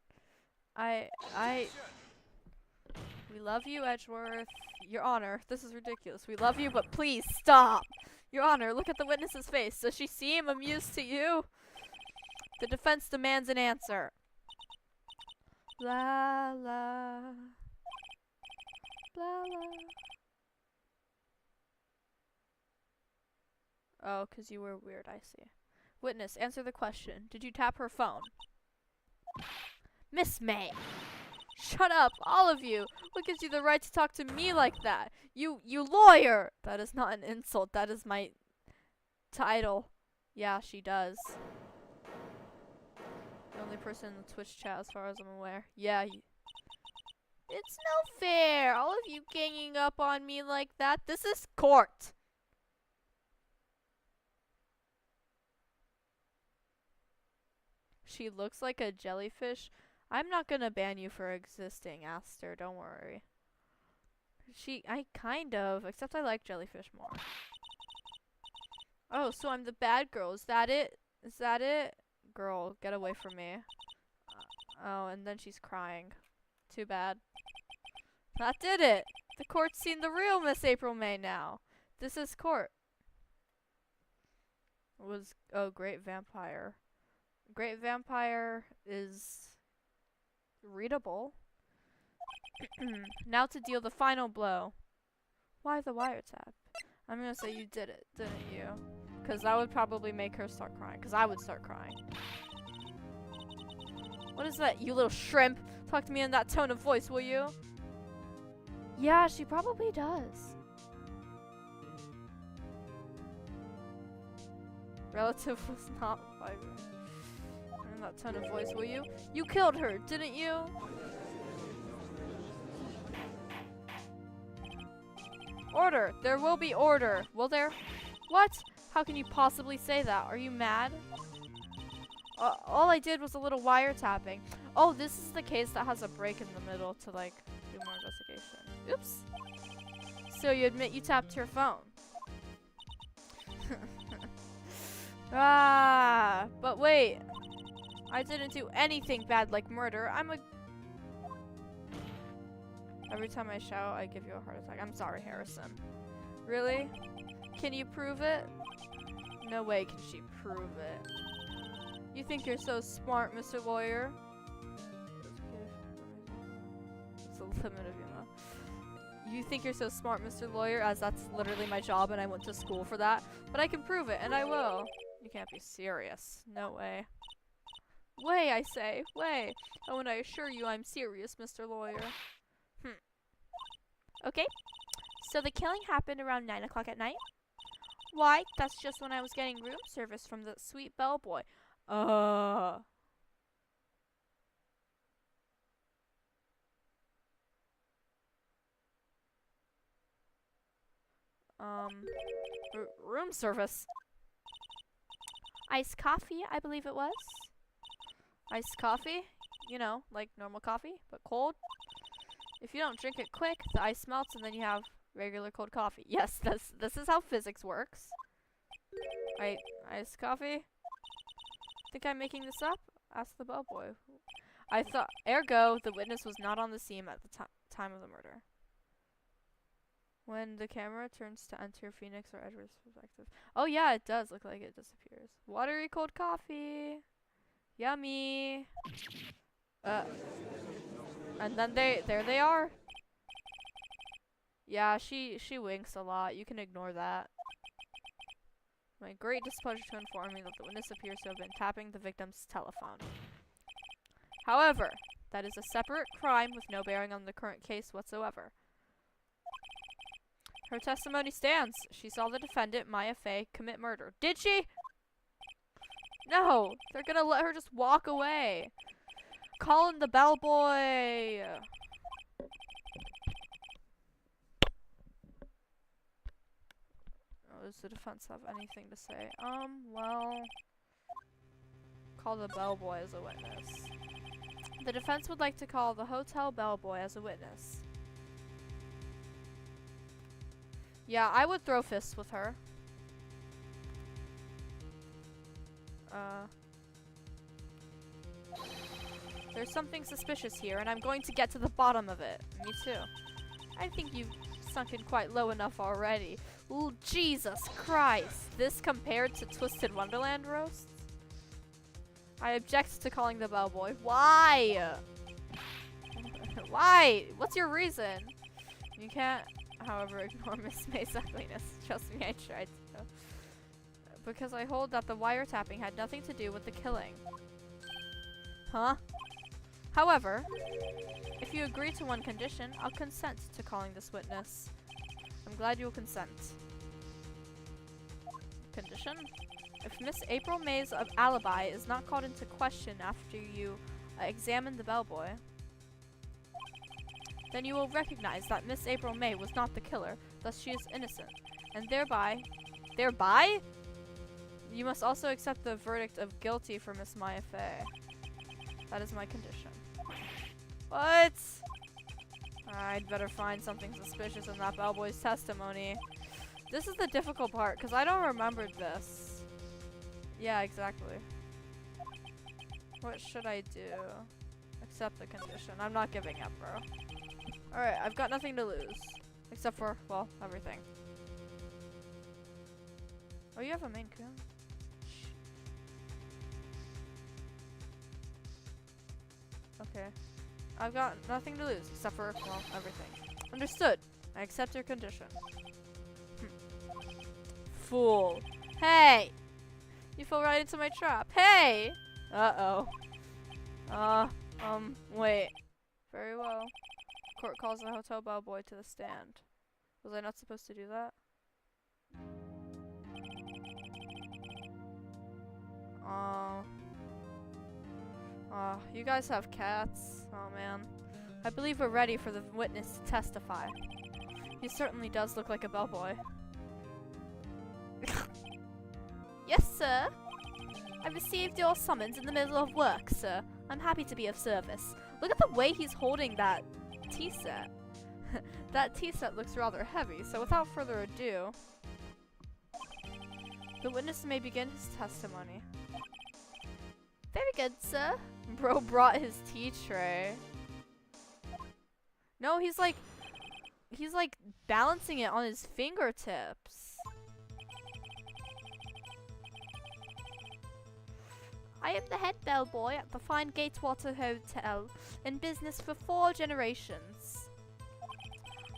We love you, Edgeworth. Your Honor, this is ridiculous. We love you, but please stop. Your Honor, look at the witness's face. Does she seem amused to you? The defense demands an answer. La la. La la. Oh, 'cause you were weird, I see. Witness, answer the question. Did you tap her phone? Miss May. Shut up, all of you. What gives you the right to talk to me like that? You lawyer. That is not an insult. That is my title. Yeah, she does. The only person in the Twitch chat as far as I'm aware. Yeah. It's no fair. All of you ganging up on me like that. This is court. She looks like a jellyfish. I'm not gonna ban you for existing, Aster. Don't worry. I kind of, except I like jellyfish more. Oh, so I'm the bad girl. Is that it? Is that it? Girl, get away from me. Oh, and then she's crying. Too bad. That did it. The court's seen the real Miss April May now. This is court. Oh, Great Vampire. Great Vampire is readable. Now to deal the final blow. Why the wiretap? I'm gonna say you did it, didn't you? Because that would probably make her start crying. Because I would start crying. What is that, you little shrimp? Talk to me in that tone of voice, will you? Yeah, she probably does. Relative was not vibing. In that tone of voice, will you? You killed her, didn't you? Order! There will be order. Will there? What? How can you possibly say that? Are you mad? All I did was a little wiretapping. Oh, this is the case that has a break in the middle to, like, do more investigation. Oops. So you admit you tapped your phone. Ah, but wait. I didn't do anything bad like murder. Every time I shout, I give you a heart attack. I'm sorry, Harrison. Really? Can you prove it? No way can she prove it. You think you're so smart, Mr. Lawyer? It's the limit of your mouth. You think you're so smart, Mr. Lawyer, as that's literally my job and I went to school for that. But I can prove it, and I will. You can't be serious. No way. Way, I say. Way. Oh, and I assure you I'm serious, Mr. Lawyer. Okay. So the killing happened around 9 o'clock at night? Why, that's just when I was getting room service from the sweet bellboy. Room service. Iced coffee, I believe it was. Iced coffee? You know, like normal coffee, but cold. If you don't drink it quick, the ice melts and then you have regular cold coffee. Yes, this is how physics works. Iced coffee? Think I'm making this up? Ask the bellboy. I thought, ergo, the witness was not on the scene at the time of the murder. When the camera turns to enter Phoenix or Edward's perspective. Oh yeah, it does look like it disappears. Watery cold coffee. Yummy. And then there they are. Yeah, she winks a lot. You can ignore that. My great displeasure to inform me that the witness appears to have been tapping the victim's telephone. However, that is a separate crime with no bearing on the current case whatsoever. Her testimony stands. She saw the defendant, Maya Fey, commit murder. Did she? No! They're gonna let her just walk away. Call in the bellboy! Oh, does the defense have anything to say? Well... Call the bellboy as a witness. The defense would like to call the hotel bellboy as a witness. Yeah, I would throw fists with her. There's something suspicious here, and I'm going to get to the bottom of it. Me too. I think you've sunken quite low enough already. Ooh, Jesus Christ. This compared to Twisted Wonderland roasts? I object to calling the bellboy. Why? Why? What's your reason? You can't, however, ignore Miss May's ugliness. Trust me, I tried to. Because I hold that the wiretapping had nothing to do with the killing. Huh? However, if you agree to one condition, I'll consent to calling this witness. I'm glad you'll consent. Condition? If Miss April May's alibi is not called into question after you examine the bellboy, then you will recognize that Miss April May was not the killer, thus she is innocent. And thereby, you must also accept the verdict of guilty for Miss Maya Fey. That is my condition. What? I'd better find something suspicious in that bellboy's testimony. This is the difficult part, because I don't remember this. Yeah, exactly. What should I do? Accept the condition. I'm not giving up, bro. Alright, I've got nothing to lose. Except for, well, everything. Oh, you have a Maine Coon? Okay. I've got nothing to lose, except for, well, everything. Understood. I accept your condition. Fool. Hey! You fell right into my trap. Hey! Uh-oh. Wait. Very well. Court calls the hotel bellboy to the stand. Was I not supposed to do that? You guys have cats. Oh man. I believe we're ready for the witness to testify. He certainly does look like a bellboy. Yes, sir. I received your summons in the middle of work, sir. I'm happy to be of service. Look at the way he's holding that tea set. That tea set looks rather heavy, so without further ado, the witness may begin his testimony. Very good, sir. Bro brought his tea tray. No, he's like balancing it on his fingertips. I am the head bellboy at the Fine Gatewater Hotel, in business for 4 generations.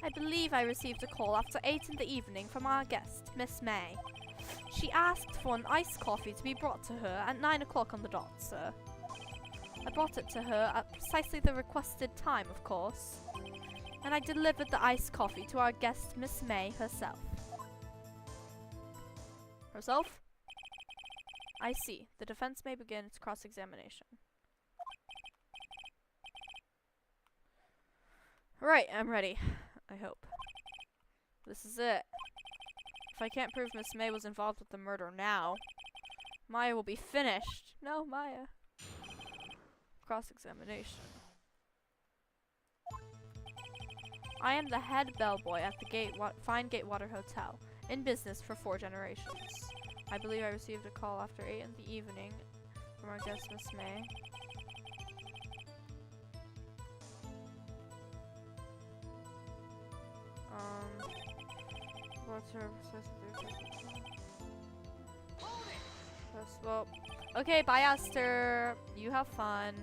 I believe I received a call after 8 in the evening from our guest, Miss May. She asked for an iced coffee to be brought to her at 9 o'clock on the dot, sir. I brought it to her at precisely the requested time, of course, and I delivered the iced coffee to our guest, Miss May herself. Herself? I see. The defense may begin its cross-examination. Right, I'm ready. I hope. This is it. If I can't prove Miss May was involved with the murder now, Maya will be finished. No, Maya. Cross-examination. I am the head bellboy at the Fine Gatewater Hotel, in business for 4 generations. I believe I received a call after 8 in the evening from our guest, Miss May. What's her well, okay, bye, Esther. You have fun.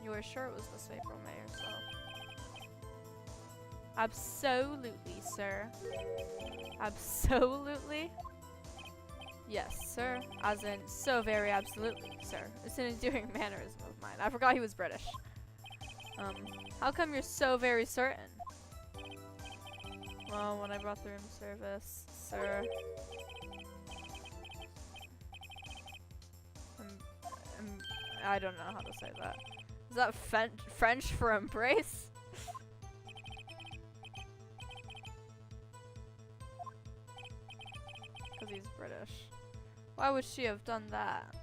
You were sure it was this April, May, or so? Absolutely, sir. Absolutely? Yes, sir. As in, so very absolutely, sir. It's an endearing mannerism of mine. I forgot he was British. How come you're so very certain? Well, when I brought the room service, sir. I don't know how to say that. Is that French for embrace? Because he's British. Why would she have done that?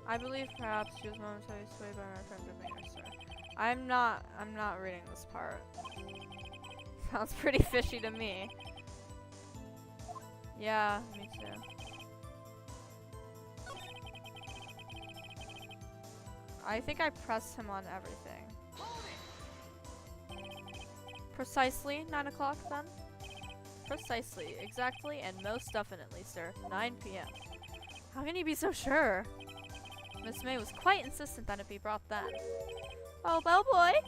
I believe perhaps she was momentarily swayed by my friend demeanor, sir. I'm not reading this part. Sounds pretty fishy to me. Yeah, me too. I think I pressed him on everything. Precisely 9 o'clock then? Precisely, exactly, and most definitely, sir. 9 p.m. How can you be so sure? Miss May was quite insistent that it be brought then. Oh, bellboy,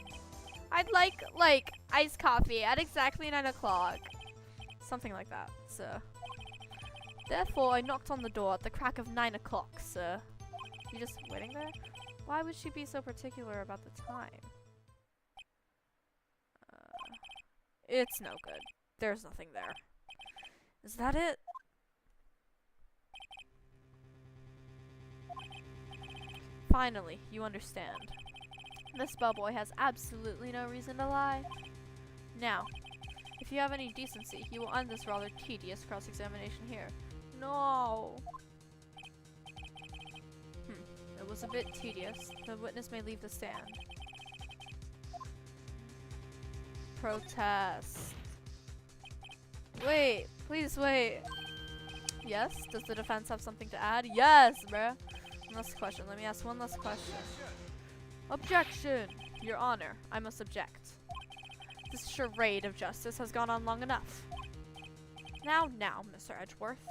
I'd like iced coffee at exactly 9 o'clock. Something like that, sir. Therefore, I knocked on the door at the crack of 9 o'clock, sir. You just waiting there? Why would she be so particular about the time? It's no good. There's nothing there. Is that it? Finally, you understand. This bellboy has absolutely no reason to lie. Now, if you have any decency, you will end this rather tedious cross-examination here. No! It was a bit tedious. The witness may leave the stand. Protest. Wait, please wait. Yes? Does the defense have something to add? Yes, bruh. One last question. Let me ask one last question. Objection! Your Honor, I must object. This charade of justice has gone on long enough. Now, Mr. Edgeworth.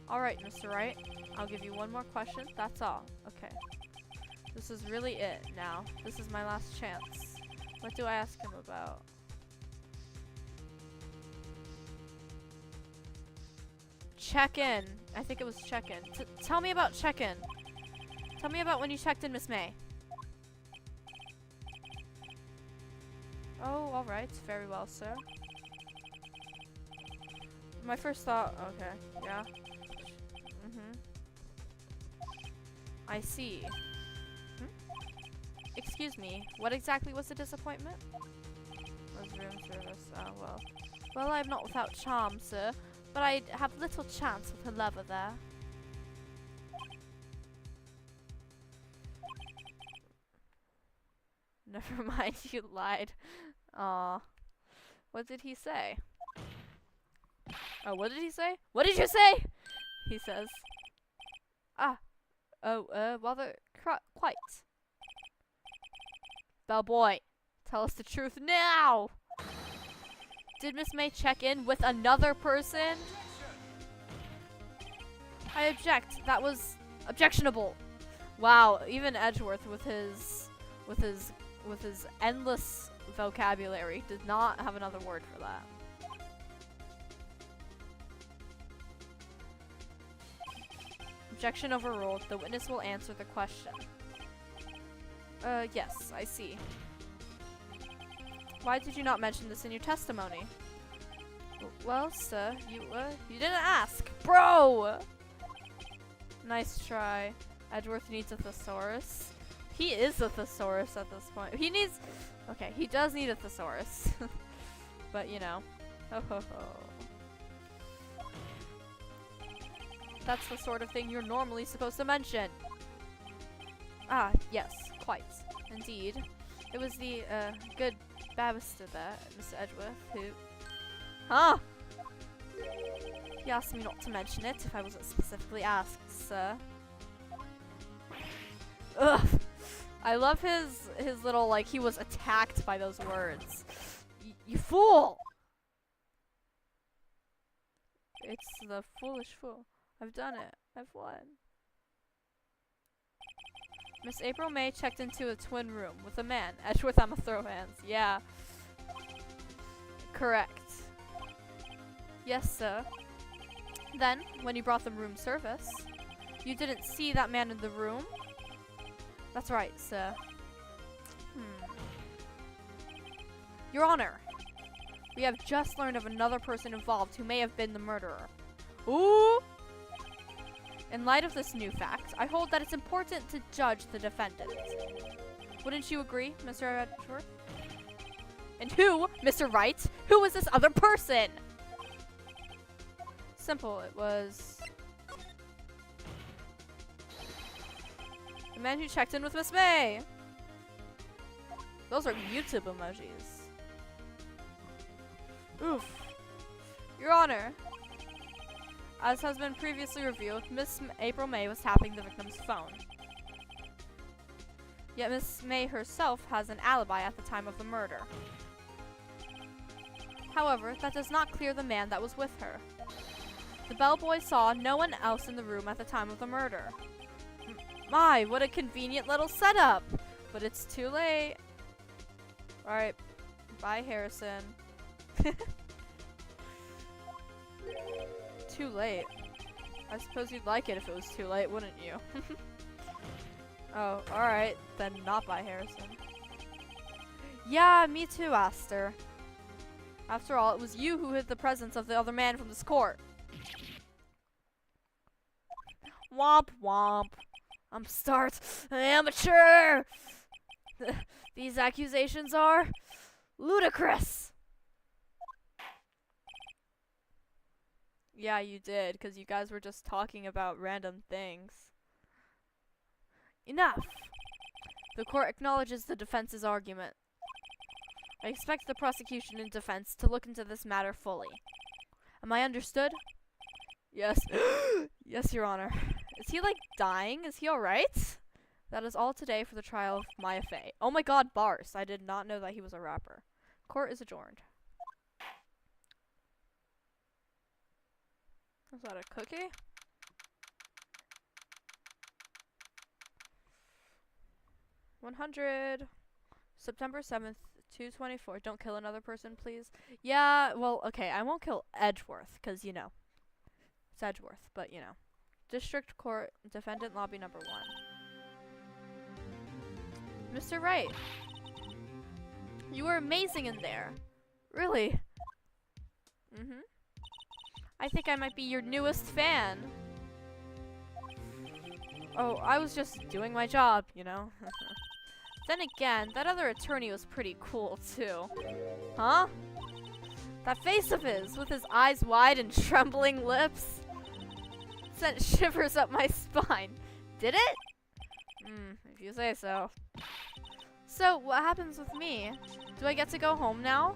Alright, Mr. Wright. I'll give you one more question. That's all. Okay. This is really it now. This is my last chance. What do I ask him about? check-in. I think it was check-in. Tell me about check-in. Tell me about when you checked in, Miss May. Oh, alright. Very well, sir. My first thought... Okay. Yeah. I see. Excuse me. What exactly was the disappointment? Was room service. Oh, well. Well, I'm not without charm, sir. But I have little chance with a lover there. Never mind, you lied. Aw. What did he say? Oh, what did he say? What did you say? He says. Ah. Oh, rather quite. Bellboy, tell us the truth now! Did Miss May check in with another person? I object. That was objectionable. Wow, even Edgeworth with his endless vocabulary did not have another word for that. Objection overruled. The witness will answer the question. Yes, I see. Why did you not mention this in your testimony? Well, sir, you didn't ask. Bro! Nice try. Edgeworth needs a thesaurus. He is a thesaurus at this point. He needs... Okay, he does need a thesaurus. But, you know. Ho ho ho. That's the sort of thing you're normally supposed to mention. Ah, yes, quite. Indeed. It was the, good barrister there, Mr. Edgeworth, who... Huh? He asked me not to mention it if I wasn't specifically asked, sir. Ugh. I love his little, like, he was attacked by those words. You fool! It's the foolish fool. I've done it. I've won. Miss April May checked into a twin room with a man. Edgeworth, I'ma throw hands. Yeah. Correct. Yes, sir. Then, when you brought them room service, you didn't see that man in the room? That's right, sir. Your Honor, we have just learned of another person involved who may have been the murderer. Ooh! In light of this new fact, I hold that it's important to judge the defendant. Wouldn't you agree, Mr. Edgeworth? And who, Mr. Wright, who was this other person? Simple, it was... the man who checked in with Miss May. Those are YouTube emojis. Oof. Your Honor, as has been previously revealed, Miss April May was tapping the victim's phone. Yet Miss May herself has an alibi at the time of the murder. However, that does not clear the man that was with her. The bellboy saw no one else in the room at the time of the murder. My, what a convenient little setup! But it's too late. Alright, bye Harrison. Too late. I suppose you'd like it if it was too late, wouldn't you? Oh, alright. Then not by Harrison. Yeah, me too, Aster. After all, it was you who hid the presence of the other man from this court. Womp womp. I'm start amateur. These accusations are ludicrous. Yeah, you did, because you guys were just talking about random things. Enough! The court acknowledges the defense's argument. I expect the prosecution and defense to look into this matter fully. Am I understood? Yes. Yes, Your Honor. Is he, like, dying? Is he alright? That is all today for the trial of Maya Fey. Oh my god, bars. I did not know that he was a rapper. Court is adjourned. Is that a cookie? $100. September 7th, 224. Don't kill another person, please. Yeah, well, okay, I won't kill Edgeworth, because, you know. It's Edgeworth, but you know. District Court, Defendant Lobby number 1. Mr. Wright, you were amazing in there. Really? Mm-hmm. I think I might be your newest fan. Oh, I was just doing my job, you know? Then again, that other attorney was pretty cool, too. Huh? That face of his, with his eyes wide and trembling lips, sent shivers up my spine. Did it? If you say so. So, what happens with me? Do I get to go home now?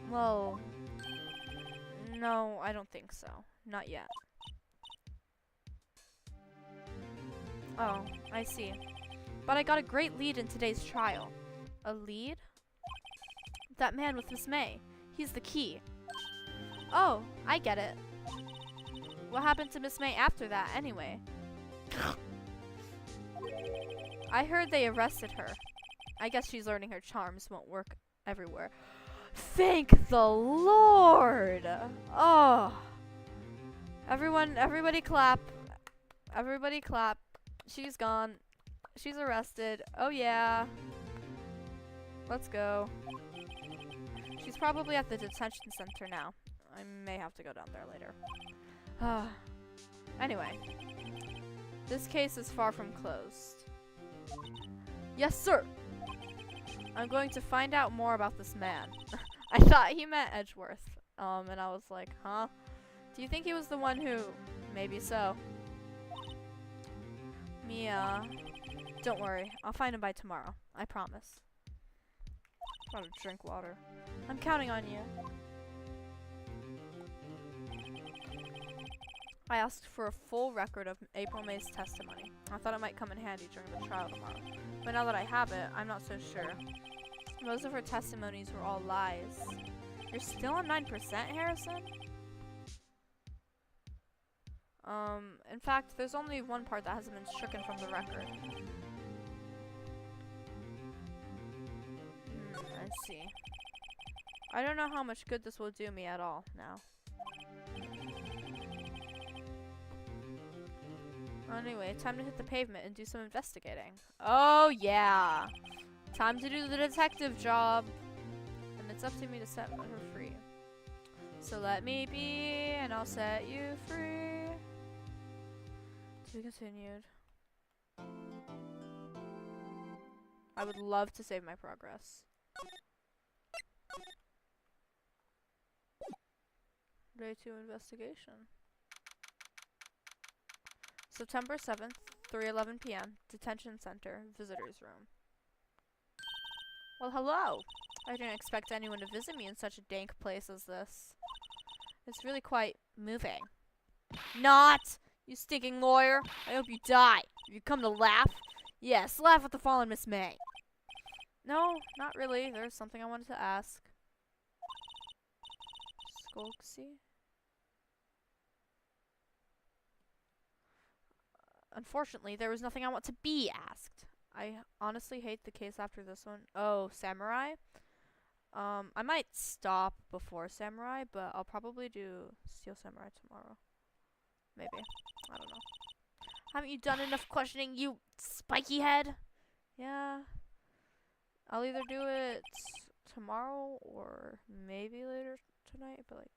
Well... No, I don't think so. Not yet. Oh, I see. But I got a great lead in today's trial. A lead? That man with Miss May. He's the key. Oh, I get it. What happened to Miss May after that, anyway? I heard they arrested her. I guess she's learning her charms won't work everywhere. Thank the Lord! Oh. Everybody clap. Everybody clap. She's gone. She's arrested. Oh yeah. Let's go. She's probably at the detention center now. I may have to go down there later. Anyway. This case is far from closed. Yes, sir! I'm going to find out more about this man. I thought he meant Edgeworth. And I was like, huh? Do you think he was the one who... Maybe so. Mia. Don't worry. I'll find him by tomorrow. I promise. Gotta drink water. I'm counting on you. I asked for a full record of April May's testimony. I thought it might come in handy during the trial tomorrow. But now that I have it, I'm not so sure. Most of her testimonies were all lies. You're still on 9%, Harrison? In fact, there's only one part that hasn't been stricken from the record. I see. I don't know how much good this will do me at all now. Anyway, time to hit the pavement and do some investigating. Oh yeah! Time to do the detective job! And it's up to me to set her free. So let me be, and I'll set you free. To be continued. I would love to save my progress. Day 2 investigation. September 7th, 3:11 p.m. Detention Center, Visitors Room. Well, hello! I didn't expect anyone to visit me in such a dank place as this. It's really quite moving. Not! You stinking lawyer! I hope you die! You come to laugh? Yes, laugh at the fallen Miss May. No, not really. There's something I wanted to ask. Skolksy? Unfortunately, there was nothing I want to be asked. I honestly hate the case after this one. Oh, Samurai? I might stop before Samurai, but I'll probably do Steel Samurai tomorrow. Maybe. I don't know. Haven't you done enough questioning, you spiky head? Yeah. I'll either do it tomorrow or maybe later tonight, but like...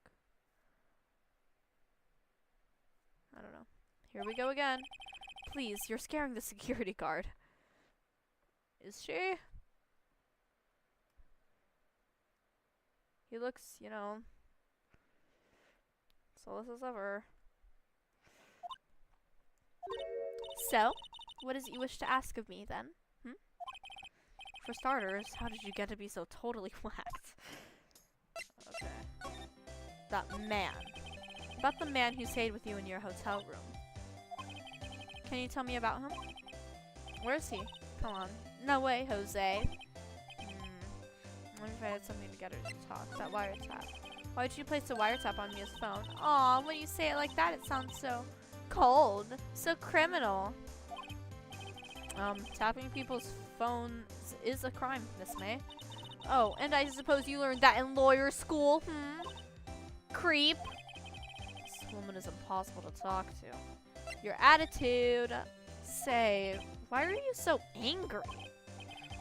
I don't know. Here we go again. Please, you're scaring the security guard. Is she? He looks, you know, soulless as ever. So, what is it you wish to ask of me, then? For starters, how did you get to be so totally whacked? Okay. That man. About the man who stayed with you in your hotel room. Can you tell me about him? Where is he? Come on. No way, Jose. I wonder if I had something to get her to talk. That wiretap. Why did you place a wiretap on Mia's phone? Aw, when you say it like that, it sounds so cold. So criminal. Tapping people's phones is a crime, Miss May. Oh, and I suppose you learned that in lawyer school, Creep. woman is impossible to talk to. Your attitude. Say, why are you so angry?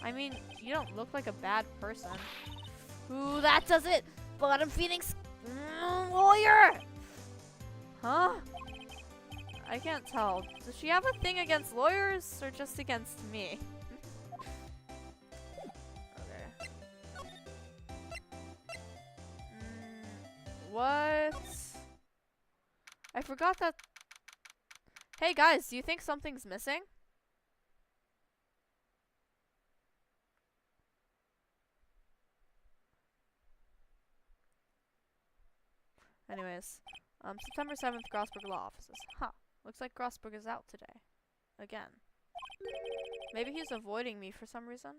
I mean, you don't look like a bad person. Ooh, that does it! But I'm feeling lawyer! Huh? I can't tell. Does she have a thing against lawyers or just against me? Okay. What? I forgot that. Hey guys, do you think something's missing? Anyways, September 7th, Grossberg Law Offices. Huh. Looks like Grossberg is out today. Again. Maybe he's avoiding me for some reason.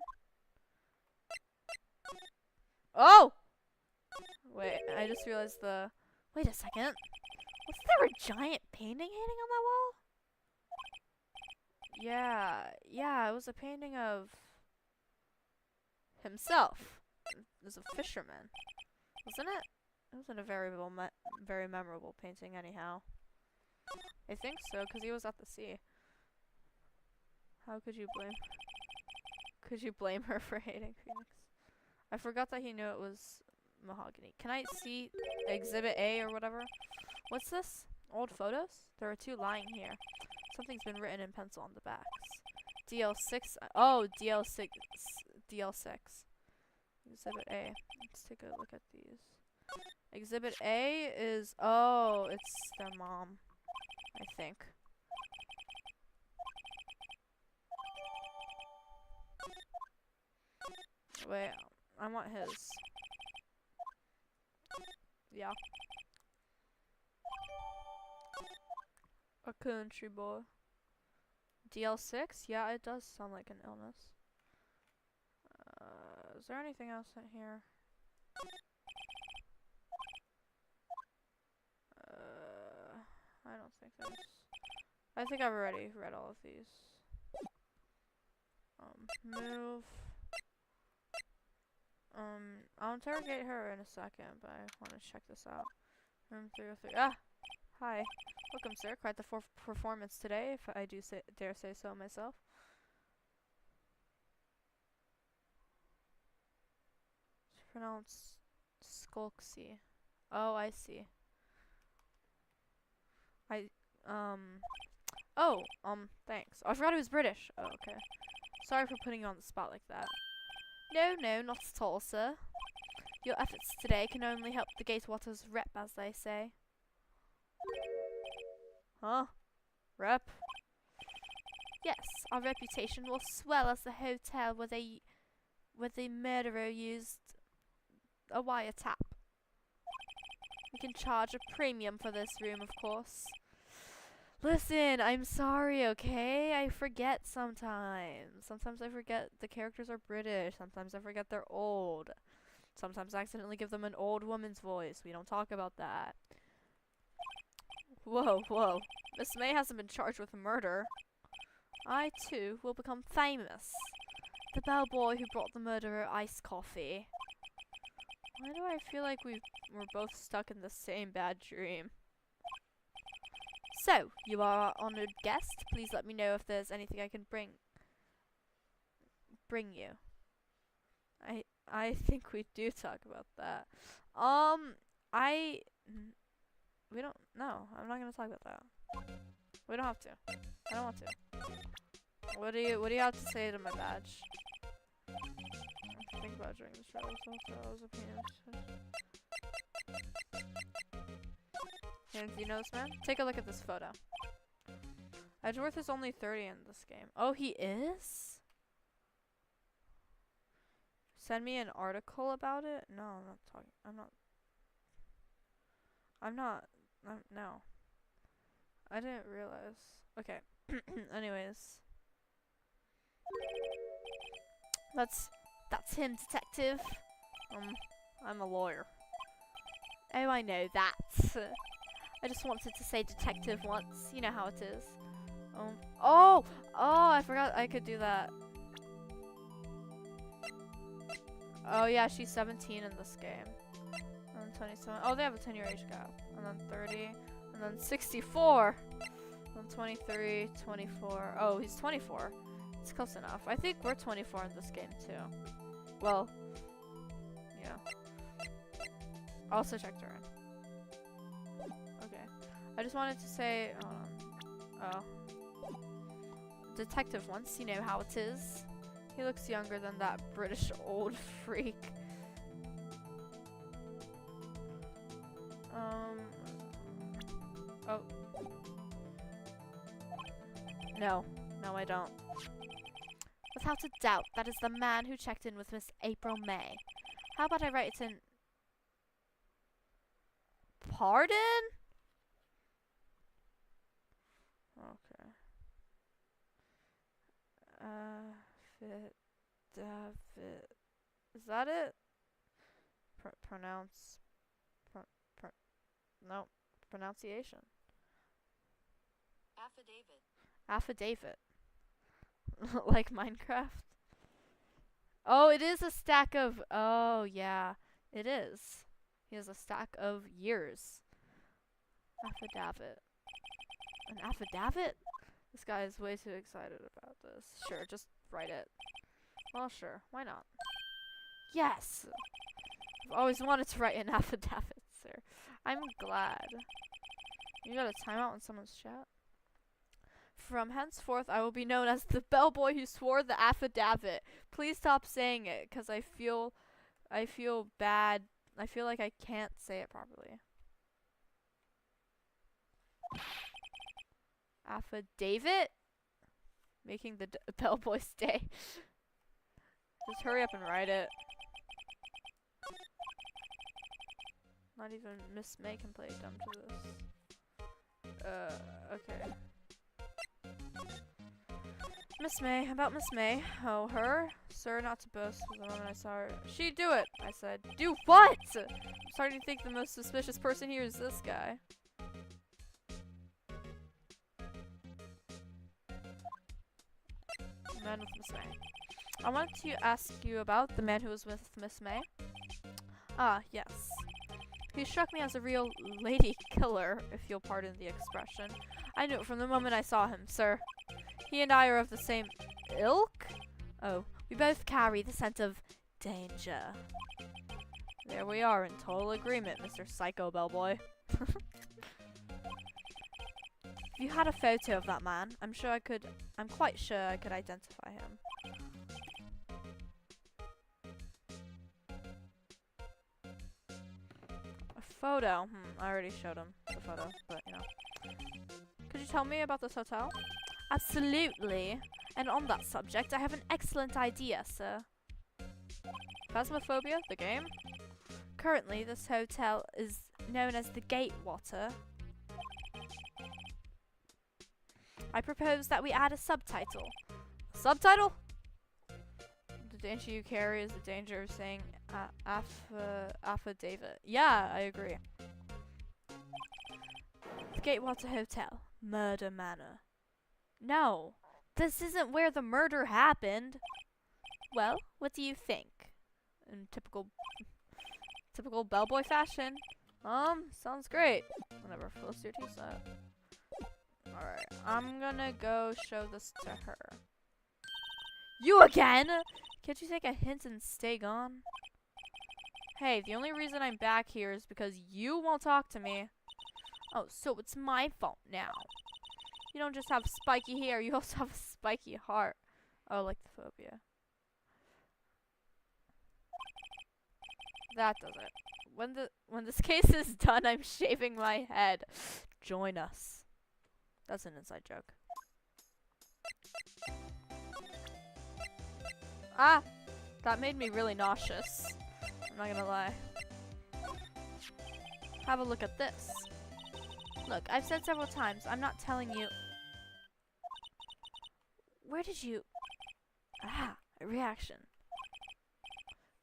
Oh! Wait, I just realized the... Wait a second. Was there a giant painting hanging on that wall? Yeah, it was a painting of... himself. It was a fisherman. Wasn't it? It wasn't a very memorable painting anyhow. I think so, because he was at the sea. How could you blame... Could you blame her for hating Phoenix? I forgot that he knew it was mahogany. Can I see Exhibit A or whatever? What's this? Old photos? There are 2 lying here. Something's been written in pencil on the backs. DL6. Oh, DL6. DL6. Exhibit A. Let's take a look at these. Exhibit A is... Oh, it's their mom. I think. Wait, I want his. Yeah. A country boy. DL6? Yeah, it does sound like an illness. Is there anything else in here? I don't think there's... I think I've already read all of these. Move. I'll interrogate her in a second, but I want to check this out. Room 303. Ah! Hi. Welcome, sir. Quite the performance today, if I do dare say so myself. It's pronounced Skulksy. Oh, I see. Thanks. Oh, I forgot he was British. Oh, okay. Sorry for putting you on the spot like that. No, not at all, sir. Your efforts today can only help the Gatewaters rep, as they say. Huh? Rep? Yes, our reputation will swell as the hotel where the murderer used a wiretap. We can charge a premium for this room, of course. Listen, I'm sorry, okay? I forget sometimes. Sometimes I forget the characters are British. Sometimes I forget they're old. Sometimes I accidentally give them an old woman's voice. We don't talk about that. Whoa. Miss May hasn't been charged with murder. I, too, will become famous. The bellboy who brought the murderer iced coffee. Why do I feel like we're both stuck in the same bad dream? So, you are our honored guest. Please let me know if there's anything I can bring you. I think we do talk about that. We don't. No, I'm not gonna talk about that. We don't have to. I don't want to. What do you have to say to my badge? Think about during the show. And do you know this man? Take a look at this photo. Edgeworth is only 30 in this game. Oh, he is? Send me an article about it? No, I'm not talking. No. I didn't realize. Okay. Anyways. That's him, detective. I'm a lawyer. Oh, I know that. I just wanted to say detective once. You know how it is. Oh, I forgot I could do that. Oh yeah, she's 17 in this game. And 27. Oh, they have a 10-year age gap. And then 30. And then 64. And 23, 24. Oh, he's 24. It's close enough. I think we're 24 in this game too. Well, yeah. Also checked her in. Okay. I just wanted to say, oh. Detective wants, you know how it is. He looks younger than that British old freak. Oh. No, I don't. Without a doubt, that is the man who checked in with Miss April May. How about I write it in... Pardon? Okay. David. Is that it? Pronounce... no. Pronunciation. Affidavit. Like Minecraft? Oh, it is a stack of... Oh, yeah. It is. He has a stack of years. Affidavit. An affidavit? This guy is way too excited about this. Sure, just write it. Well, sure. Why not? Yes! I've always wanted to write an affidavit, sir. I'm glad. You got a timeout on someone's chat? From henceforth, I will be known as the bellboy who swore the affidavit. Please stop saying it, because I feel bad. I feel like I can't say it properly. Affidavit? Making the bellboy stay. Just hurry up and write it. Not even Miss May can play dumb to this. Okay. Miss May, about Miss May. Oh, her? Sir, not to boast, for the moment I saw her. She'd do it, I said. Do what? I'm starting to think the most suspicious person here is this guy. Man with Miss May. I wanted to ask you about the man who was with Miss May. Ah, yes. He struck me as a real lady killer, if you'll pardon the expression. I knew it from the moment I saw him, sir. He and I are of the same ilk? Oh, we both carry the scent of danger. There we are in total agreement, Mr. Psycho Bellboy. If you had a photo of that man, I'm quite sure I could identify him. A photo? I already showed him the photo, but you know. Could you tell me about this hotel? Absolutely. And on that subject, I have an excellent idea, sir. Phasmophobia, the game? Currently, this hotel is known as the Gatewater. I propose that we add a subtitle. A subtitle? The danger you carry is the danger of saying affidavit. Yeah, I agree. The Gatewater Hotel. Murder Manor. No, this isn't where the murder happened. Well, what do you think? In typical bellboy fashion. Sounds great. Whatever, floats your tea set. Alright, I'm gonna go show this to her. You again? Can't you take a hint and stay gone? Hey, the only reason I'm back here is because you won't talk to me. Oh, so it's my fault now. You don't just have spiky hair, you also have a spiky heart. Oh, like the phobia. That does it. When this case is done, I'm shaving my head. Join us. That's an inside joke. Ah! That made me really nauseous. I'm not gonna lie. Have a look at this. Look, I've said several times, I'm not telling you... Where did you... Ah, a reaction.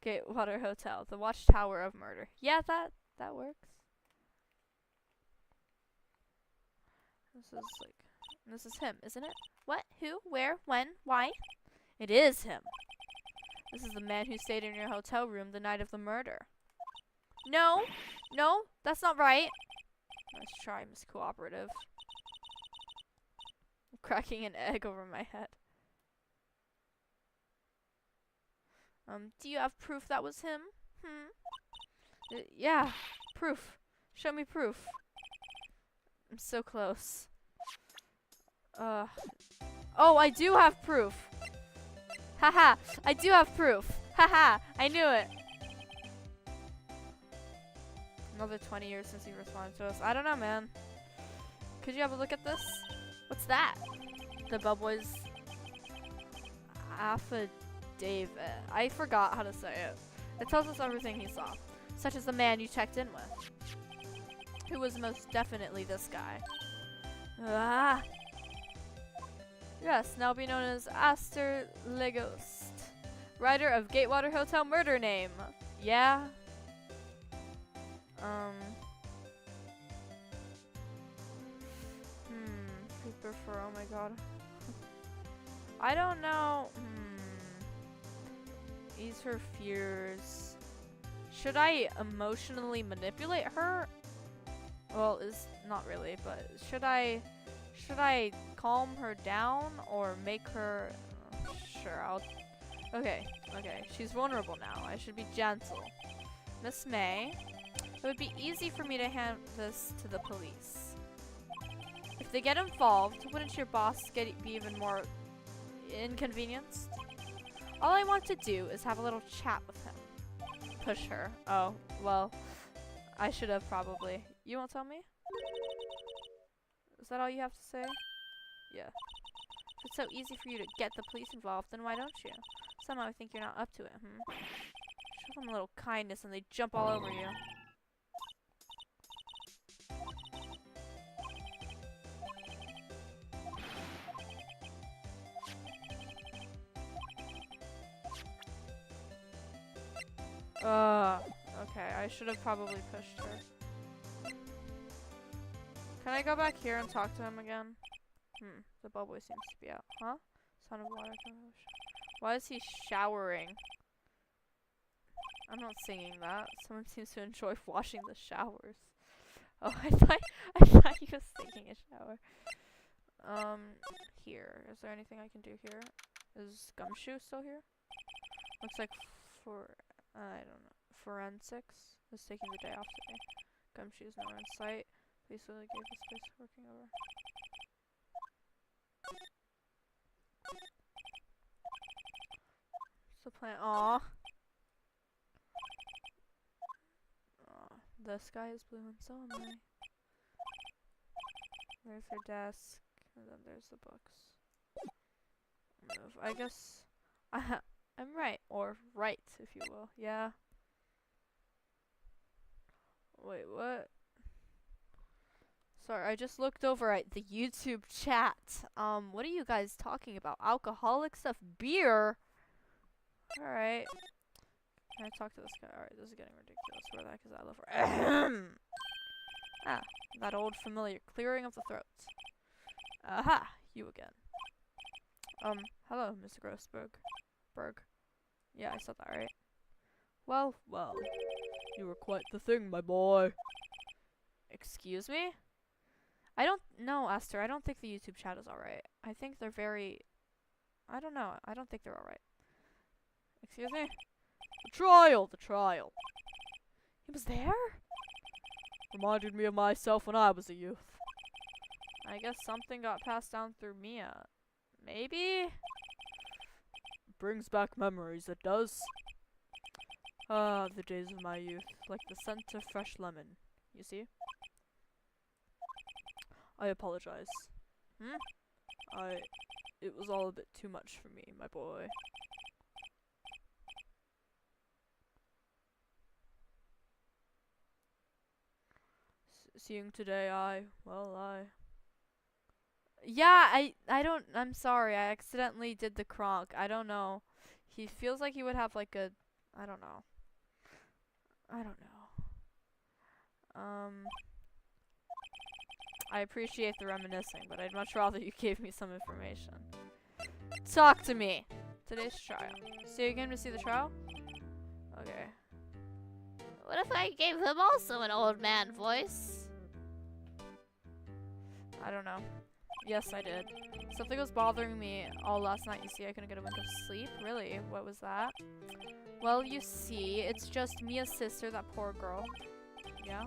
Gatewater Hotel, the Watchtower of Murder. Yeah, that works. This is him, isn't it? What? Who? Where? When? Why? It is him. This is the man who stayed in your hotel room the night of the murder. No, that's not right. Nice try, Miss Cooperative. Cracking an egg over my head. Do you have proof that was him? Yeah, proof. Show me proof. I'm so close. Oh, I do have proof. Haha, I do have proof. Haha, I knew it. Another 20 years since he responded to us. I don't know, man. Could you have a look at this? What's that? The bellboy's affidavit. I forgot how to say it. It tells us everything he saw, such as the man you checked in with, who was most definitely this guy. Ah. Yes, now be known as Aster Legost, writer of Gatewater Hotel murder name. Yeah. Prefer, oh my god. I don't know. Ease her fears. Should I emotionally manipulate her? Well, it's not really, but should I calm her down or make her sure, okay, she's vulnerable now. I should be gentle. Miss May, it would be easy for me to hand this to the police. If they get involved, wouldn't your boss be even more inconvenienced? All I want to do is have a little chat with him. Push her. Oh, well, I should have probably. You won't tell me? Is that all you have to say? Yeah. If it's so easy for you to get the police involved, then why don't you? Somehow I think you're not up to it, Show them a little kindness and they jump all over you. Okay, I should have probably pushed her. Can I go back here and talk to him again? The bellboy seems to be out. Huh? Sound of water. Why is he showering? I'm not singing that. Someone seems to enjoy washing the showers. Oh, I thought he was taking a shower. Here. Is there anything I can do here? Is Gumshoe still here? Looks like I don't know. Forensics is taking the day off today. Gumshoe is nowhere in sight. Police really gave this place working over. What's the plan? Aw. The sky is blue and so am I. There's her desk, and then there's the books. Move. I guess I'm right, or right, if you will. Yeah. Wait, what? Sorry, I just looked over at the YouTube chat. What are you guys talking about? Alcoholic stuff? Beer? Alright. Can I talk to this guy? Alright, this is getting ridiculous. Where the heck is that level? Ah, that old familiar clearing of the throat. Aha, you again. Hello, Mr. Grossberg. Yeah, I said that right. Well, you were quite the thing, my boy. Excuse me? I don't know, Esther. I don't think the YouTube chat is alright. I think they're very... I don't know. I don't think they're alright. Excuse me? The trial. He was there? Reminded me of myself when I was a youth. I guess something got passed down through Mia. Maybe? Brings back memories, it does. Ah, the days of my youth, like the scent of fresh lemon. You see? I apologize. It was all a bit too much for me, my boy. Seeing today, yeah, I'm sorry, I accidentally did the Kronk. I don't know. He feels like he would have like a, I don't know. I appreciate the reminiscing, but I'd much rather you gave me some information. Talk to me! Today's trial. So you came to see the trial? Okay. What if I gave him also an old man voice? I don't know. Yes, I did. Something was bothering me all last night, you see. I couldn't get a wink of sleep. Really? What was that? Well, you see, it's just Mia's sister, that poor girl. Yeah?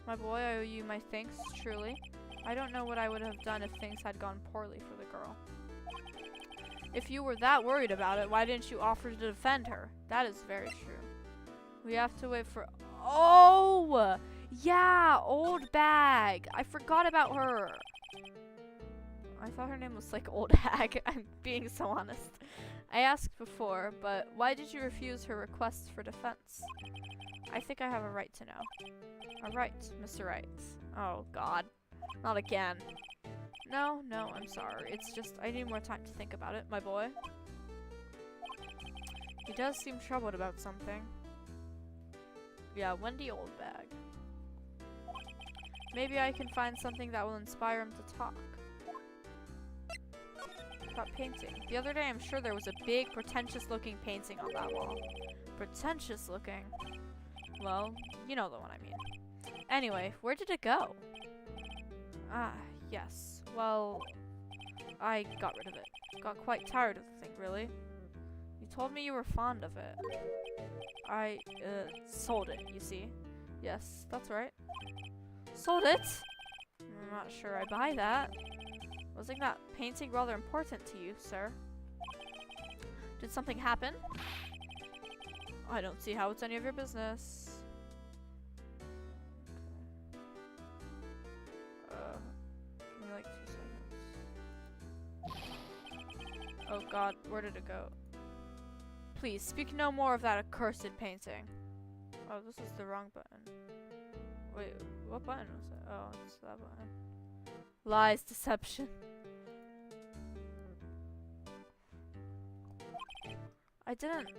My boy, I owe you my thanks, truly. I don't know what I would have done if things had gone poorly for the girl. If you were that worried about it, why didn't you offer to defend her? That is very true. We have to wait for... Oh! Yeah! Old Bag! I forgot about her! I thought her name was like Old Hag. I'm being so honest. I asked before, but why did you refuse her requests for defense? I think I have a right to know. A right, Mr. Wright. Oh, God. Not again. No, I'm sorry. It's just, I need more time to think about it, my boy. He does seem troubled about something. Yeah, Wendy Old Bag. Maybe I can find something that will inspire him to talk. About painting. The other day, I'm sure there was a big, pretentious-looking painting on that wall. Pretentious-looking? Well, you know the one I mean. Anyway, where did it go? Ah, yes. Well, I got rid of it. Got quite tired of the thing, really. You told me you were fond of it. I, sold it, you see. Yes, that's right. Sold it? I'm not sure I buy that. Wasn't that painting rather important to you, sir? Did something happen? I don't see how it's any of your business. Give me like 2 seconds. Oh god, where did it go? Please, speak no more of that accursed painting. Oh, this is the wrong button. Wait, what button was it? Oh, it's that button. Lies, deception. I didn't...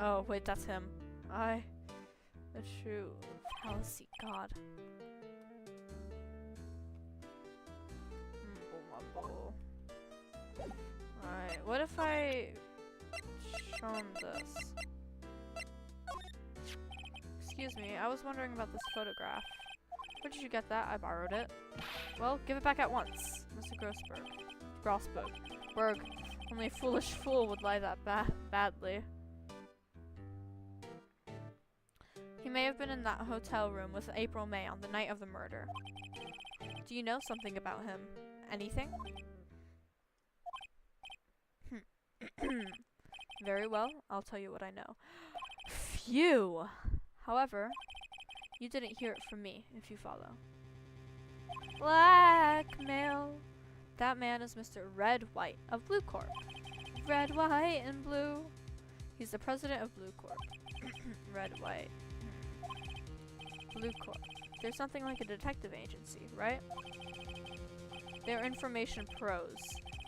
Oh, wait, that's him. The true fallacy god. Alright, what if I show him this? Excuse me, I was wondering about this photograph. Where did you get that? I borrowed it. Well, give it back at once, Mr. Grossberg. Berg. Only a foolish fool would lie that badly. He may have been in that hotel room with April May on the night of the murder. Do you know something about him? Anything? Very well, I'll tell you what I know. Phew! However, you didn't hear it from me, if you follow. Blackmail! That man is Mr. Red White of Blue Corp. Red, white, and blue. He's the president of Blue Corp. Red, white. Blue Corp. They're something like a detective agency, right? They're information pros.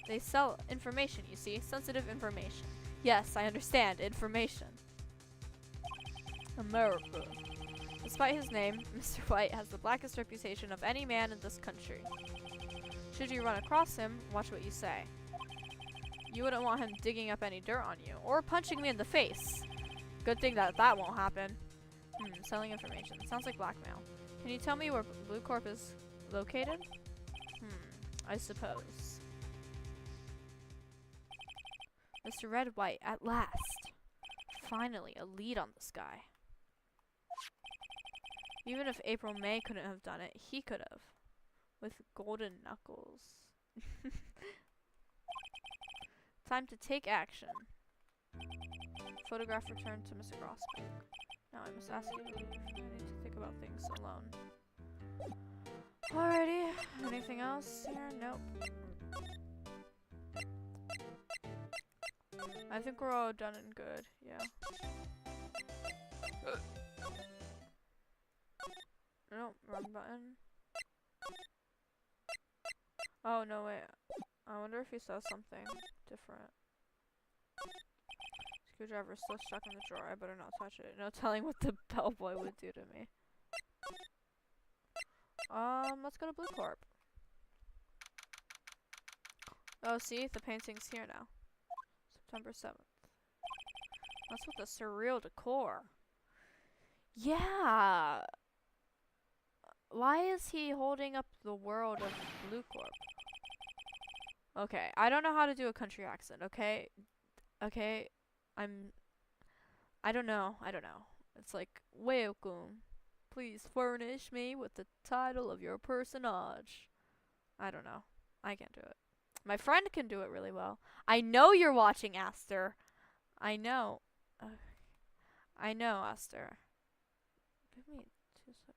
They sell information, you see. Sensitive information. Yes, I understand. Information. America. Despite his name, Mr. White has the blackest reputation of any man in this country. Should you run across him, watch what you say. You wouldn't want him digging up any dirt on you, or punching me in the face. Good thing that won't happen. Selling information. Sounds like blackmail. Can you tell me where Blue Corp is located? I suppose. Mr. Red White, at last. Finally, a lead on this guy. Even if April May couldn't have done it, he could have. With golden knuckles. Time to take action. Photograph returned to Mr. Grossberg. Now I must ask you to leave. I need to think about things alone. Alrighty. Anything else here? Nope. I think we're all done and good. Yeah. Nope, wrong button. Oh, no, wait. I wonder if he says something different. Screwdriver still stuck in the drawer. I better not touch it. No telling what the bellboy would do to me. Let's go to Blue Corp. Oh, see? The painting's here now. September 7th. That's with the surreal decor. Yeah! Why is he holding up the world of Blue Corp? Okay, I don't know how to do a country accent, okay? Okay, I don't know. It's like, welcome. Please furnish me with the title of your personage. I don't know. I can't do it. My friend can do it really well. I know you're watching, Aster. I know. I know, Aster. Give me 2 seconds.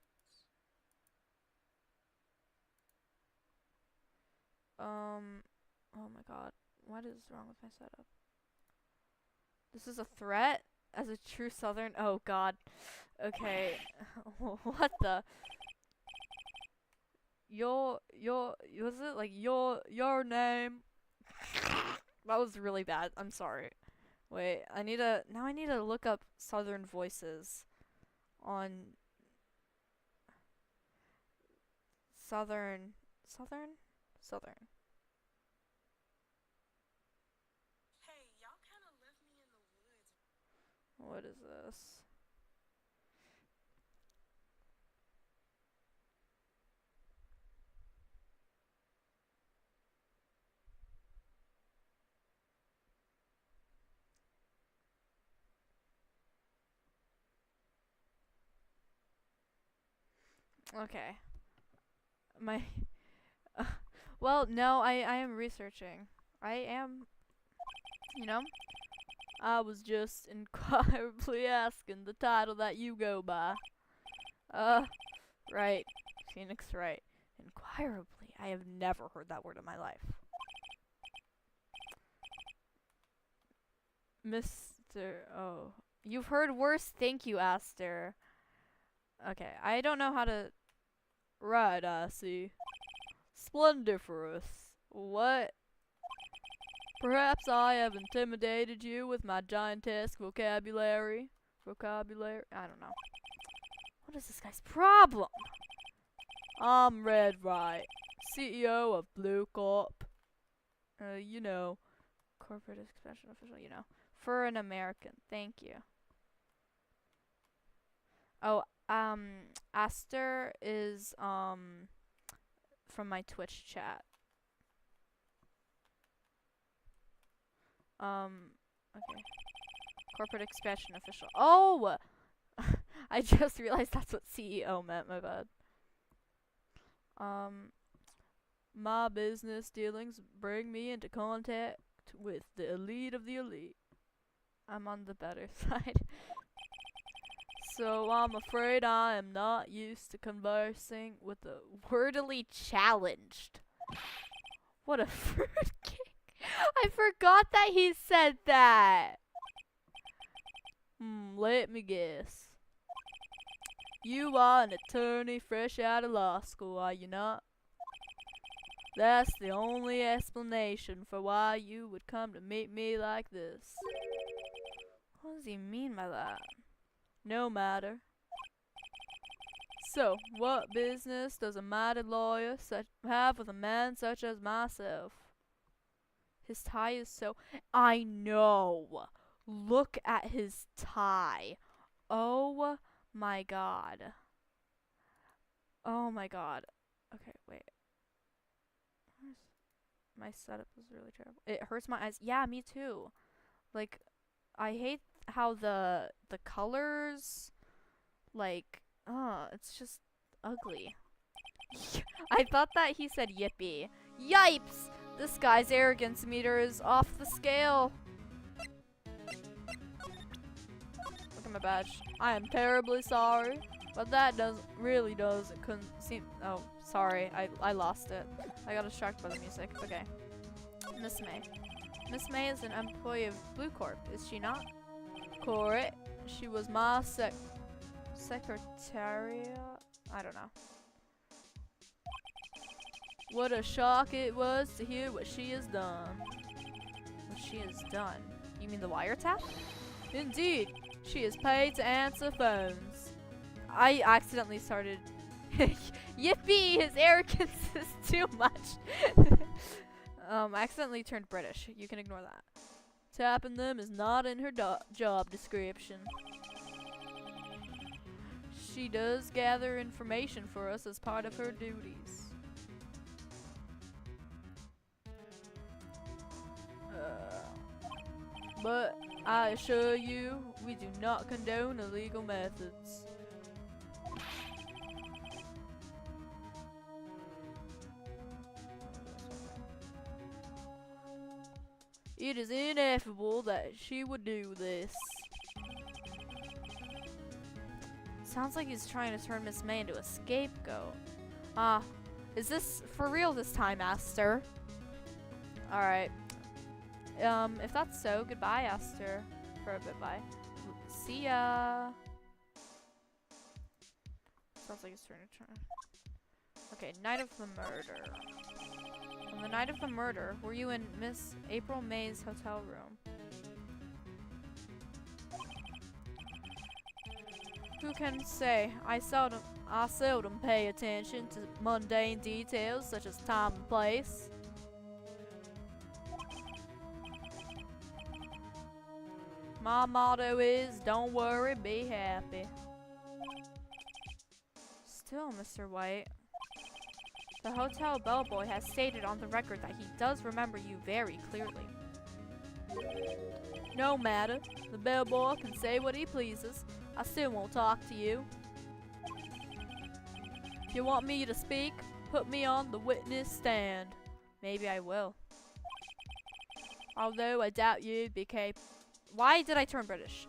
Oh my god. What is wrong with my setup? This is a threat? As a true southern? Oh god. Okay. What the? Was it like your name? That was really bad. I'm sorry. Wait, now I need to look up southern voices on southern. Hey, y'all kind of left me in the woods. What is this? Okay. My well, no, I am researching. I am, you know, I was just inquirably asking the title that you go by. Right. Phoenix Wright. Inquirably. I have never heard that word in my life. Mr. Oh. You've heard worse. Thank you, Aster. Okay, I don't know how to. Right, I see. Splendiferous. What? Perhaps I have intimidated you with my giantesque vocabulary. I don't know. What is this guy's problem? I'm Wright, CEO of Blue Corp. You know, corporate expansion official, you know. For an American. Thank you. Oh, Aster is, from my Twitch chat. Okay. Corporate expansion official. Oh! I just realized that's what CEO meant, my bad. My business dealings bring me into contact with the elite of the elite. I'm on the better side. So I'm afraid I am not used to conversing with the wordily challenged. What a fruitcake. I forgot that he said that. Let me guess. You are an attorney fresh out of law school, are you not? That's the only explanation for why you would come to meet me like this. What does he mean by that? No matter. So, what business does a mighty lawyer have with a man such as myself? His tie is so... I know! Look at his tie. Oh my god. Oh my god. Okay, wait. My setup is really terrible. It hurts my eyes. Yeah, me too. Like, I hate how the colors, like, it's just ugly. I thought that he said yippee. Yipes! This guy's arrogance meter is off the scale. Look at my badge. I am terribly sorry, but that couldn't seem. Oh, sorry, I lost it. I got distracted by the music. Okay. Miss May. Miss May is an employee of Blue Corp, is she not? Correct. She was my secretariat. I don't know. What a shock it was to hear what she has done. What she has done? You mean the wiretap? Indeed. She is paid to answer phones. I accidentally started. Yippee! His arrogance is too much. I accidentally turned British. You can ignore that. Tapping them is not in her job description. she does gather information for us as part of her duties. But I assure you, we do not condone illegal methods. It is ineffable that she would do this. Sounds like he's trying to turn Miss May into a scapegoat. Is this for real this time, Esther? Alright. If that's so, goodbye, Esther. For a bit, bye. See ya. Sounds like it's turn to turn. Okay, night of the murder. On the night of the murder, were you in Miss April May's hotel room? Who can say? I seldom pay attention to mundane details such as time and place. My motto is, don't worry, be happy. Still, Mr. White. The hotel bellboy has stated on the record that he does remember you very clearly. No matter. The bellboy can say what he pleases. I still won't talk to you. If you want me to speak, put me on the witness stand. Maybe I will. Although I doubt you'd be capable. Why did I turn British?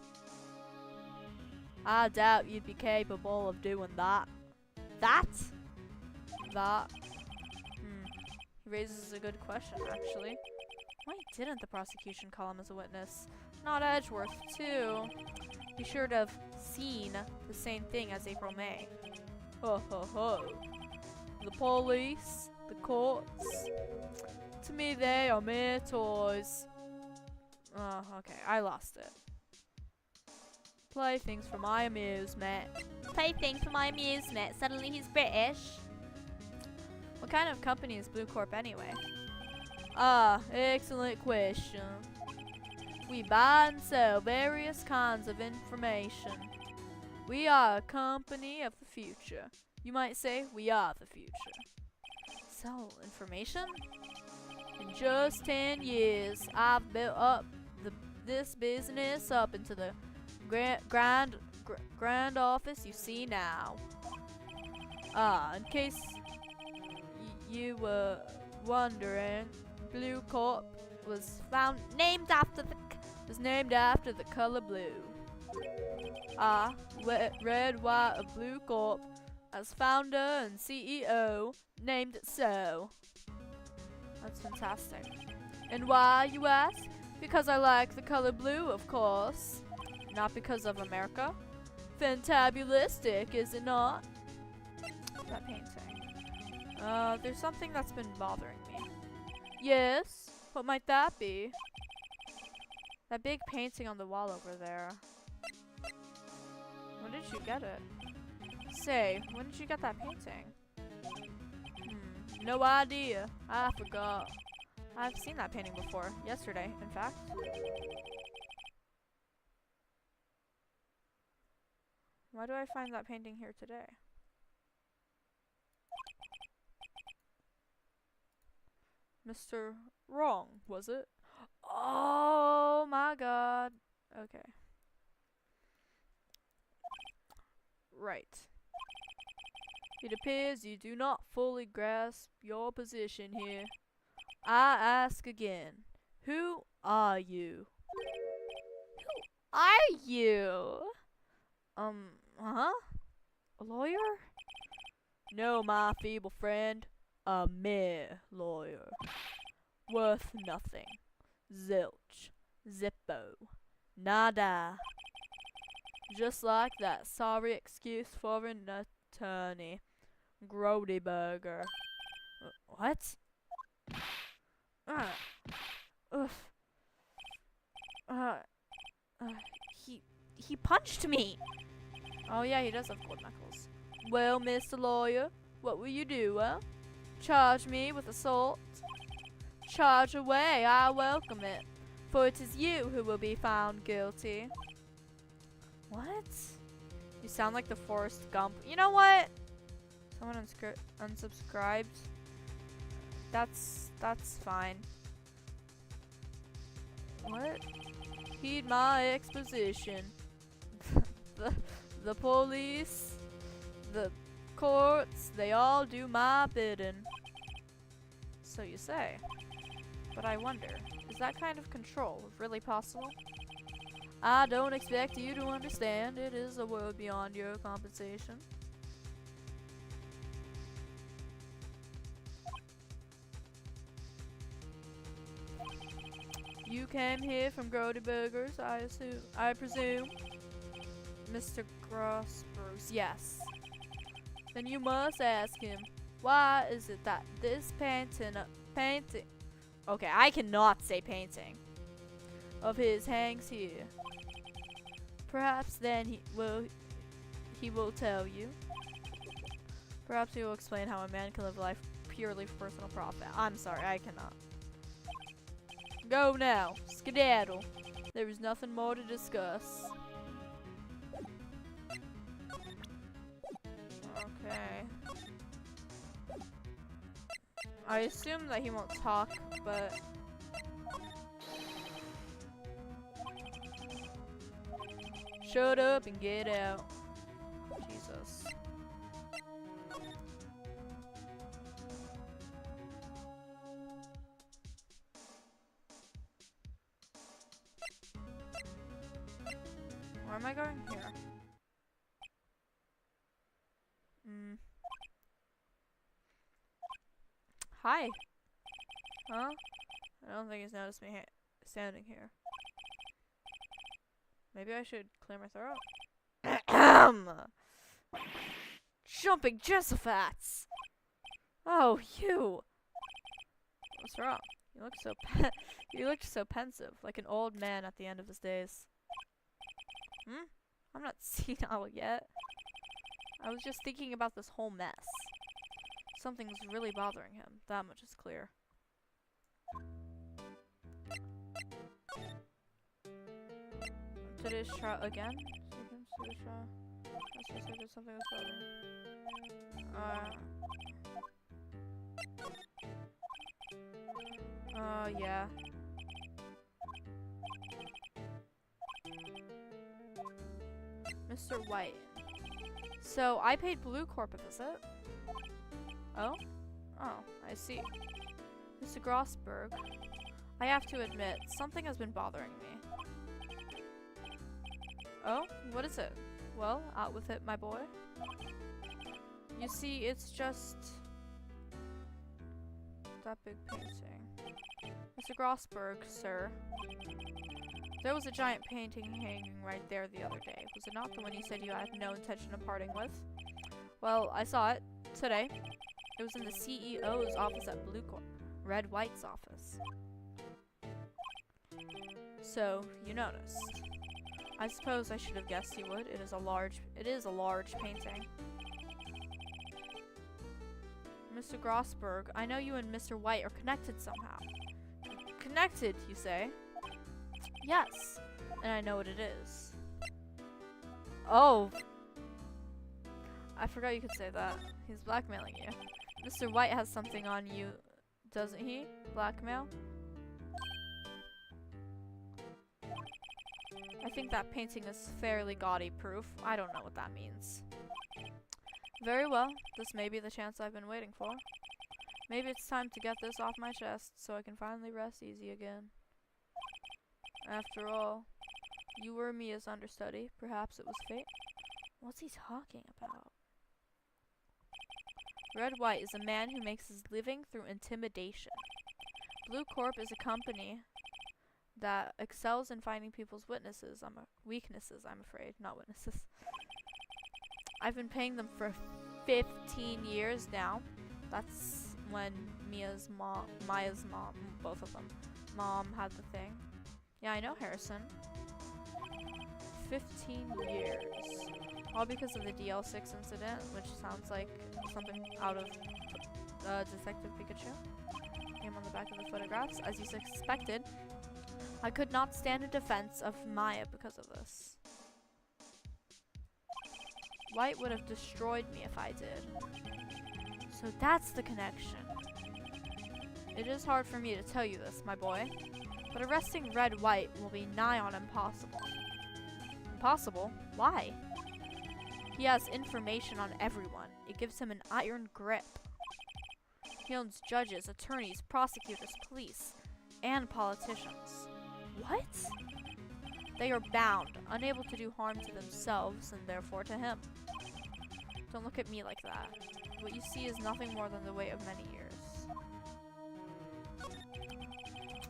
I doubt you'd be capable of doing that. That? He raises a good question, actually. Why didn't the prosecution call him as a witness? Not Edgeworth, too. He should have seen the same thing as April May. Ho ho ho. The police, the courts. To me, they are mere toys. Oh, okay, I lost it. Playthings for my amusement. Plaything for my amusement. Suddenly he's British. What kind of company is Blue Corp anyway? Ah, excellent question. We buy and sell various kinds of information. We are a company of the future. You might say we are the future. Sell information? In just 10 years, I've built up this business up into the grand office you see now. In case you were wondering, Blue Corp was named after the color blue. Red, white, or Blue Corp, as founder and CEO, named it so. That's fantastic. And why, you ask? Because I like the color blue, of course. Not because of America. Fantabulistic, is it not? That painting. There's something that's been bothering me. Yes? What might that be? That big painting on the wall over there. When did you get it? Say, when did you get that painting? No idea. I forgot. I've seen that painting before. Yesterday, in fact. Why do I find that painting here today? Mr. Wrong, was it? Oh my god. Okay. Right. It appears you do not fully grasp your position here. I ask again, who are you? Are you? A lawyer? No, my feeble friend. A mere lawyer. Worth nothing. Zilch. Zippo. Nada. Just like that sorry excuse for an attorney. Grody Burger. What? He punched me. Oh yeah, he does have gold knuckles. Well, Mr. Lawyer, what will you do, Charge me with assault? Charge away, I welcome it. For it is you who will be found guilty. What? You sound like the Forrest Gump. You know what? Someone unsubscribed. That's fine. What? Heed my exposition. the police, the courts, they all do my bidding. So you say. But I wonder, is that kind of control really possible? I don't expect you to understand. It is a world beyond your compensation. You came here from Grody Burgers, I presume. Mr. Grossbergs, yes. Then you must ask him, why is it that this painting, okay, I cannot say painting, of his hangs here. Perhaps then he will tell you. Perhaps he will explain how a man can live life purely for personal profit. I'm sorry, I cannot. Go now, skedaddle. There is nothing more to discuss. Okay. I assume that he won't talk, but shut up and get out. Jesus. Where am I going here? Hi. Huh? I don't think he's noticed me standing here. Maybe I should clear my throat. Jumping Josephats! Oh, you! What's wrong? You looked so pensive, like an old man at the end of his days. I'm not senile yet. I was just thinking about this whole mess. Something's really bothering him. That much is clear. Today's trial again? Today's trial. I just did something was bothering. Yeah. Mr. White. So, I paid Blue Corp a visit. Oh? Oh, I see. Mr. Grossberg, I have to admit, something has been bothering me. Oh? What is it? Well, out with it, my boy. You see, it's just that big painting. Mr. Grossberg, sir. There was a giant painting hanging right there the other day. Was it not the one you said you had no intention of parting with? Well, I saw it today. It was in the CEO's office at Blue Corp. Red White's office. So, you noticed. I suppose I should have guessed you would. It is a large painting. Mr. Grossberg, I know you and Mr. White are connected somehow. Connected, you say? Yes, and I know what it is. Oh. I forgot you could say that. He's blackmailing you. Mr. White has something on you, doesn't he? Blackmail? I think that painting is fairly gaudy proof. I don't know what that means. Very well, this may be the chance I've been waiting for. Maybe it's time to get this off my chest so I can finally rest easy again. After all, you were Mia's understudy. Perhaps it was fate. What's he talking about? Red White is a man who makes his living through intimidation. Blue Corp is a company that excels in finding people's weaknesses, I'm afraid, not witnesses. I've been paying them for 15 years now. That's when Maya's mom, both of them, mom had the thing. Yeah, I know, Harrison. 15 years. All because of the DL6 incident, which sounds like something out of Detective Pikachu. Name on the back of the photographs. As you suspected, I could not stand in defense of Maya because of this. White would have destroyed me if I did. So that's the connection. It is hard for me to tell you this, my boy, but arresting Red White will be nigh on impossible. Impossible? Why? He has information on everyone. It gives him an iron grip. He owns judges, attorneys, prosecutors, police, and politicians. What? They are bound, unable to do harm to themselves and therefore to him. Don't look at me like that. What you see is nothing more than the weight of many years.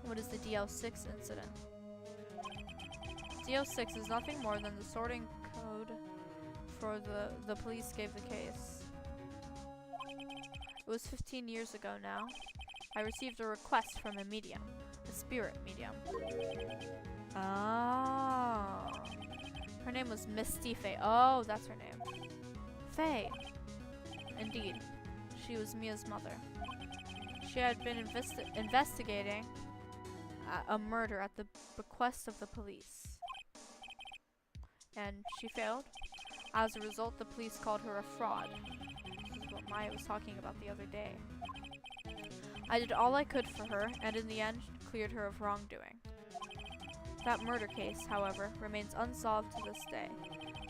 What is the DL6 incident? DL6 is nothing more than the sorting code for the police gave the case. It was 15 years ago now. I received a request from a medium, a spirit medium. Oh. Her name was Misty Faye. Oh, that's her name. Faye. Indeed. She was Mia's mother. She had been investigating a murder at the bequest of the police. And she failed. As a result, the police called her a fraud. This is what Maya was talking about the other day. I did all I could for her, and in the end, cleared her of wrongdoing. That murder case, however, remains unsolved to this day.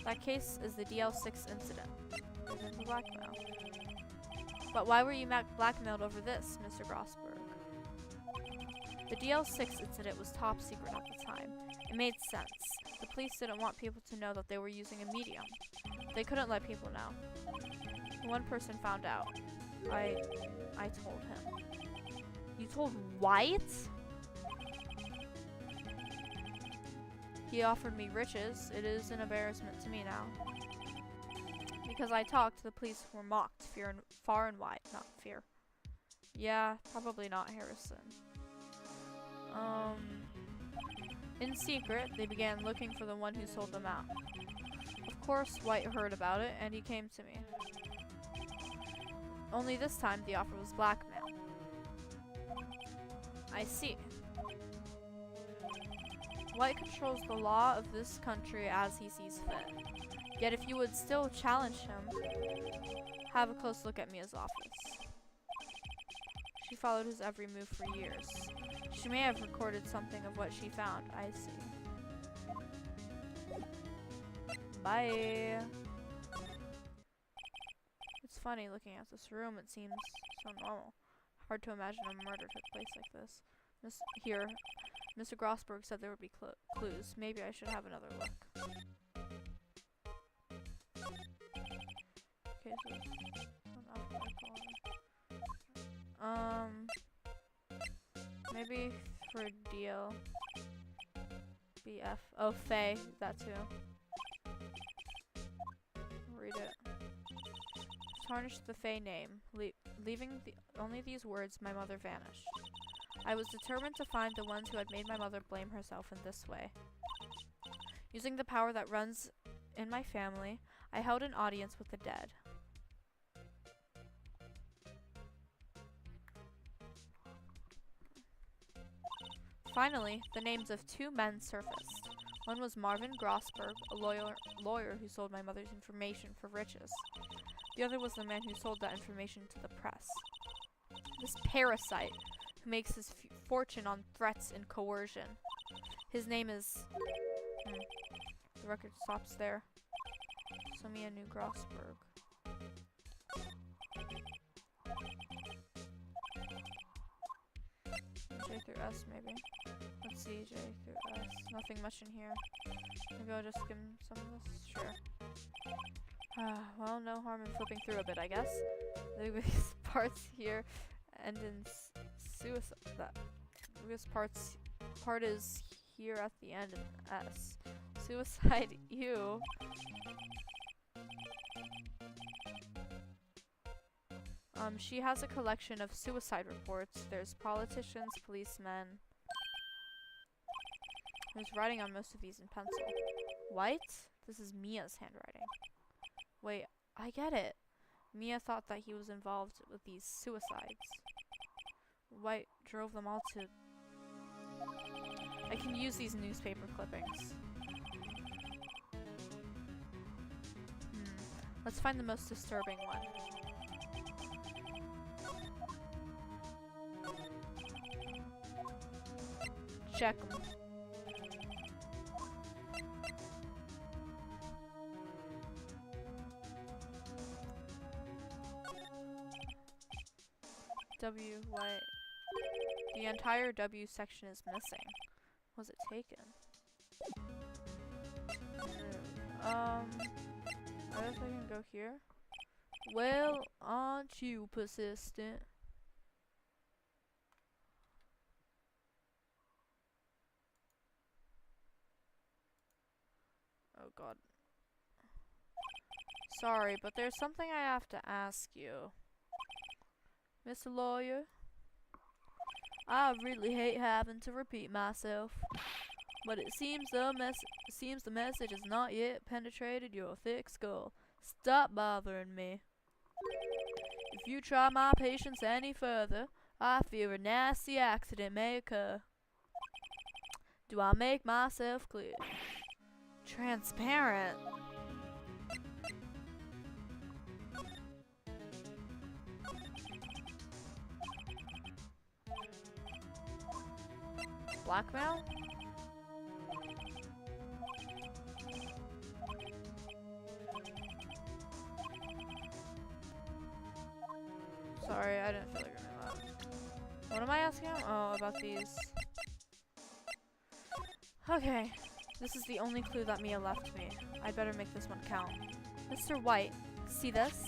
That case is the DL6 incident. It is the blackmail. But why were you blackmailed over this, Mr. Grossberg? The DL6 incident was top secret at the time. It made sense. The police didn't want people to know that they were using a medium. They couldn't let people know. One person found out. I told him. You told Wyatt? He offered me riches. It is an embarrassment to me now. Because I talked, the police were mocked, far and wide, not fear. Yeah, probably not Harrison. In secret, they began looking for the one who sold them out. Of course, White heard about it, and he came to me. Only this time, the offer was blackmail. I see. White controls the law of this country as he sees fit. Yet if you would still challenge him, have a close look at Mia's office. She followed his every move for years. She may have recorded something of what she found. I see. Bye. It's funny looking at this room. It seems so normal. Hard to imagine a murder took place like this. Mr. Grossberg said there would be clues. Maybe I should have another look. Okay, so maybe for deal BF. Oh, Faye, that too. Read it. Tarnished the Faye name, leaving only these words, my mother vanished. I was determined to find the ones who had made my mother blame herself in this way. Using the power that runs in my family, I held an audience with the dead. Finally, the names of two men surfaced. One was Marvin Grossberg, a lawyer who sold my mother's information for riches. The other was the man who sold that information to the press. This parasite, who makes his fortune on threats and coercion. His name is... The record stops there. So Mia knew Grossberg. J through S, maybe. Let's see, J through S. Nothing much in here. Maybe I'll just skim some of this? Sure. Well, no harm in flipping through a bit, I guess. These parts here end in suicide. This part is here at the end in S. Suicide, ew. She has a collection of suicide reports. There's politicians, policemen. There's writing on most of these in pencil. White? This is Mia's handwriting. Wait, I get it. Mia thought that he was involved with these suicides. White drove them all to... I can use these newspaper clippings. Let's find the most disturbing one. Check 'em. W, White. The entire W section is missing. Was it taken? I guess I can go here. Well, aren't you persistent? Oh god. Sorry, but there's something I have to ask you. Mr. Lawyer? I really hate having to repeat myself, but it seems the message has not yet penetrated your thick skull. Stop bothering me. If you try my patience any further, I fear a nasty accident may occur. Do I make myself clear? Transparent. Blackmail? Sorry, I didn't feel like reading that. What am I asking him? Oh, about these. Okay, this is the only clue that Mia left me. I better make this one count. Mr. White, see this?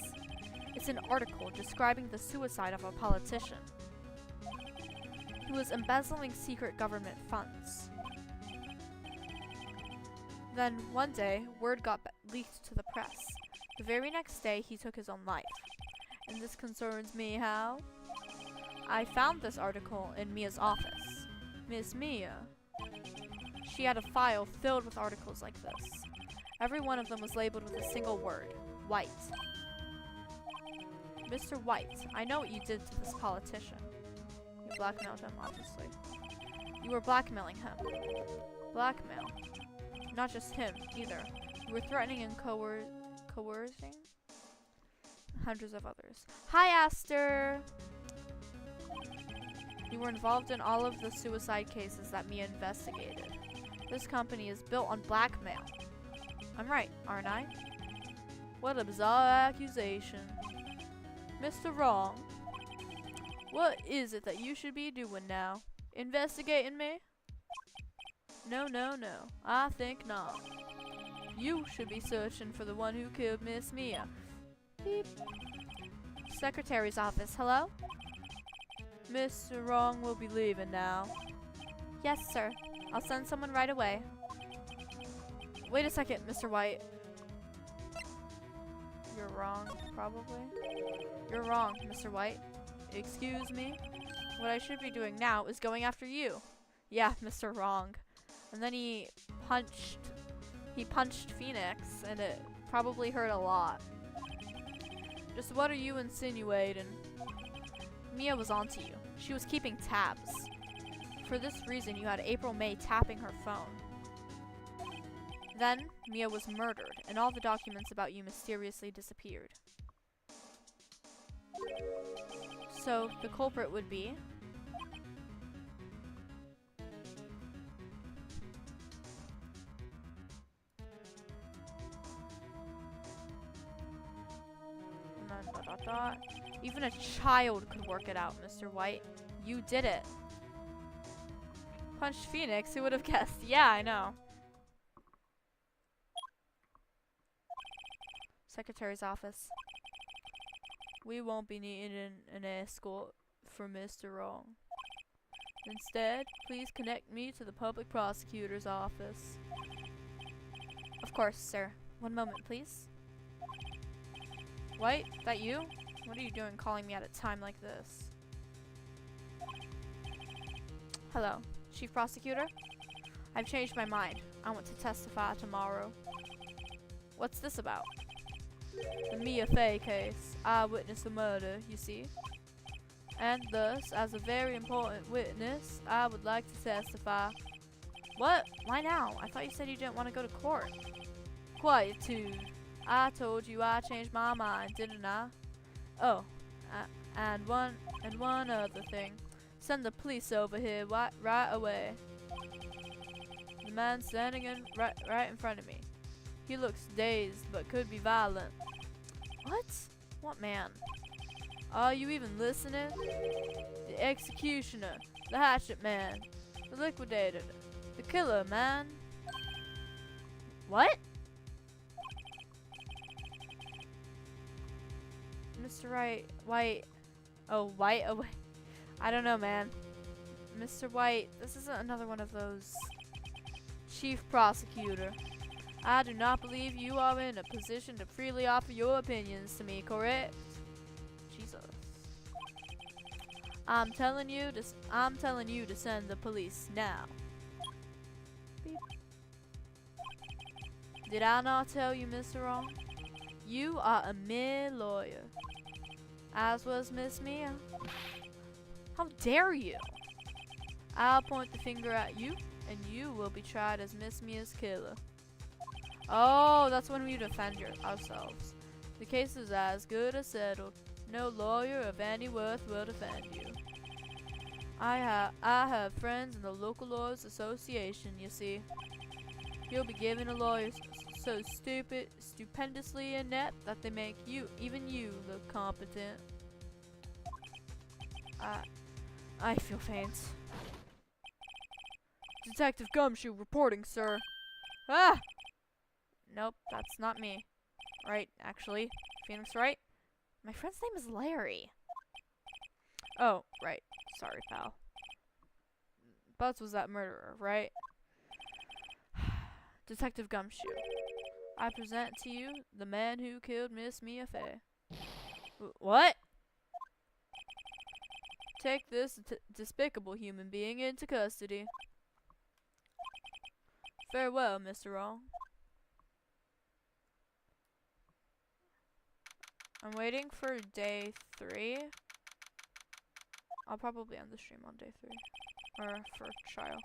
It's an article describing the suicide of a politician who was embezzling secret government funds. Then, one day, word got leaked to the press. The very next day, he took his own life. And this concerns me how? I found this article in Mia's office. Miss Mia. She had a file filled with articles like this. Every one of them was labeled with a single word. White. Mr. White, I know what you did to this politician. You blackmailed him, obviously. You were blackmailing him. Blackmail. Not just him, either. You were threatening and coercing hundreds of others. Hi, Aster! You were involved in all of the suicide cases that Mia investigated. This company is built on blackmail. I'm right, aren't I? What a bizarre accusation. Mr. Wrong. What is it that you should be doing now? Investigating me? No, no, no. I think not. You should be searching for the one who killed Miss Mia. Beep. Secretary's office, hello? Mr. Wrong will be leaving now. Yes, sir. I'll send someone right away. Wait a second, Mr. White. You're wrong, probably. You're wrong, Mr. White. Excuse me? What I should be doing now is going after you. Yeah, Mr. Wrong. And then he punched Phoenix, and it probably hurt a lot. Just what are you insinuating? Mia was onto you. She was keeping tabs. For this reason, you had April May tapping her phone. Then, Mia was murdered, and all the documents about you mysteriously disappeared. So, the culprit would be... and then ... Even a child could work it out, Mr. White. You did it. Punched Phoenix, who would have guessed? Yeah, I know. Secretary's office. We won't be needing an escort for Mr. Wrong. Instead, please connect me to the public prosecutor's office. Of course, sir. One moment, please. White, that you? What are you doing calling me at a time like this? Hello, Chief Prosecutor? I've changed my mind. I want to testify tomorrow. What's this about? The Mia Fey case. I witnessed the murder, you see. And thus, as a very important witness, I would like to testify. What? Why now? I thought you said you didn't want to go to court. Quietude. I told you I changed my mind, didn't I? Oh, and one other thing. Send the police over here right away. The man standing right in front of me. He looks dazed, but could be violent. What? What man? Are you even listening? The executioner, the hatchet man, the liquidator, the killer, man. What? Mr. White. Oh, White. Oh, I don't know, man. Mr. White, this isn't another one of those. Chief Prosecutor, I do not believe you are in a position to freely offer your opinions to me, correct? Jesus. I'm telling you to send the police now. Beep. Did I not tell you, Mr. Wrong? You are a mere lawyer, as was Miss Mia. How dare you? I'll point the finger at you, and you will be tried as Miss Mia's killer. Oh, that's when we defend ourselves. The case is as good as settled. No lawyer of any worth will defend you. I have friends in the local lawyers association, you see. You'll be given a lawyer so stupendously inept that they make even you look competent. I feel faint. Detective Gumshoe reporting, sir. Ah! Nope, that's not me. Right, actually. Phoenix Wright? My friend's name is Larry. Oh, right. Sorry, pal. Buzz was that murderer, right? Detective Gumshoe, I present to you the man who killed Miss Mia Fey. What? Take this despicable human being into custody. Farewell, Mr. Wrong. I'm waiting for day 3. I'll probably end the stream on day 3. Or for trial.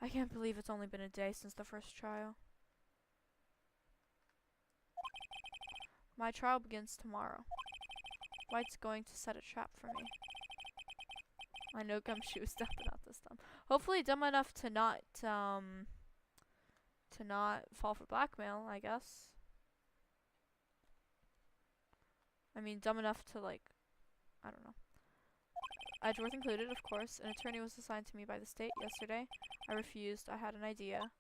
I can't believe it's only been a day since the first trial. My trial begins tomorrow. White's going to set a trap for me. I know Gumshoe is definitely not this time. Hopefully dumb enough to not fall for blackmail, I guess. I mean, dumb enough to, like, I don't know. Edgeworth included, of course. An attorney was assigned to me by the state yesterday. I refused. I had an idea.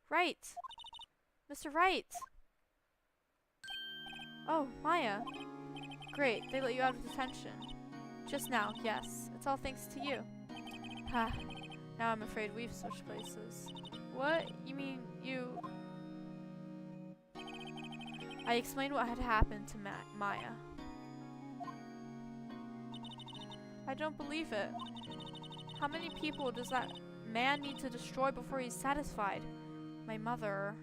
Wright! Mr. Wright! Oh, Maya. Great, they let you out of detention. Just now, yes. It's all thanks to you. Ha. Now I'm afraid we've switched places. What? You mean you... I explained what had happened to Maya. I don't believe it. How many people does that man need to destroy before he's satisfied? My mother.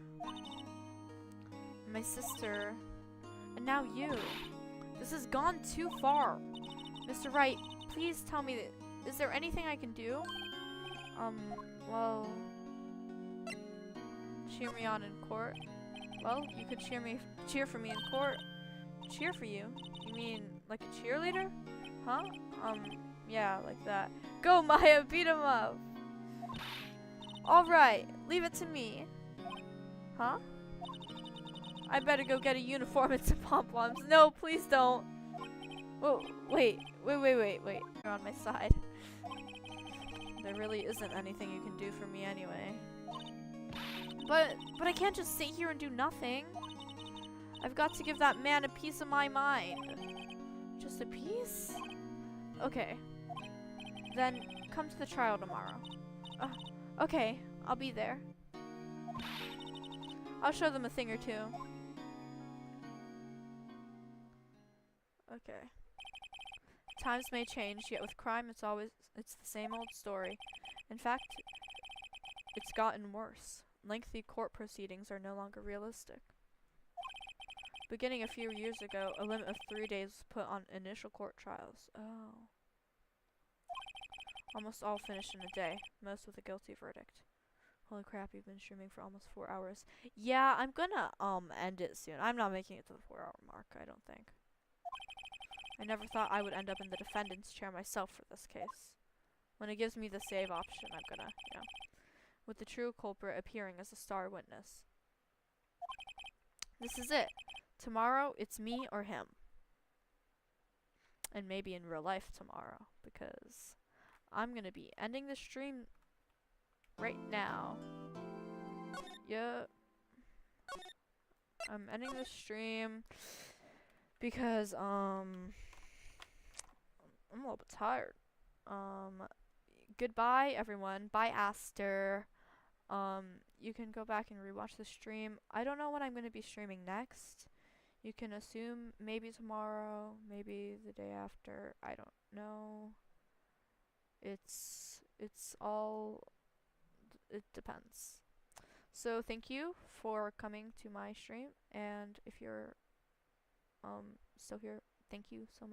My sister. And now you. This has gone too far. Mr. Wright, please tell me that. Is there anything I can do? Well... Cheer me on in court. Well, you could cheer for me in court. Cheer for you? You mean like a cheerleader? Huh? Yeah, like that. Go, Maya, beat him up! Alright, leave it to me. Huh? I better go get a uniform and some pom-poms. No, please don't. Whoa, wait. You're on my side. There really isn't anything you can do for me anyway. But I can't just sit here and do nothing. I've got to give that man a piece of my mind. Just a piece? Okay. Then come to the trial tomorrow. Okay, I'll be there. I'll show them a thing or two. Okay. Times may change, yet with crime it's the same old story. In fact, it's gotten worse. Lengthy court proceedings are no longer realistic. Beginning a few years ago, a limit of 3 days was put on initial court trials. Oh. Almost all finished in a day, most with a guilty verdict. Holy crap, you've been streaming for almost 4 hours. Yeah, I'm gonna end it soon. I'm not making it to the 4-hour mark, I don't think. I never thought I would end up in the defendant's chair myself for this case. When it gives me the save option, I'm gonna, you know, with the true culprit appearing as a star witness. This is it. Tomorrow, it's me or him. And maybe in real life tomorrow, because I'm gonna be ending the stream right now. Yep. I'm ending the stream because I'm a little bit tired. Goodbye everyone. Bye Aster. You can go back and rewatch the stream. I don't know when I'm gonna be streaming next. You can assume maybe tomorrow, maybe the day after. I don't know. It's all, it depends. So thank you for coming to my stream, and if you're still here, thank you so much.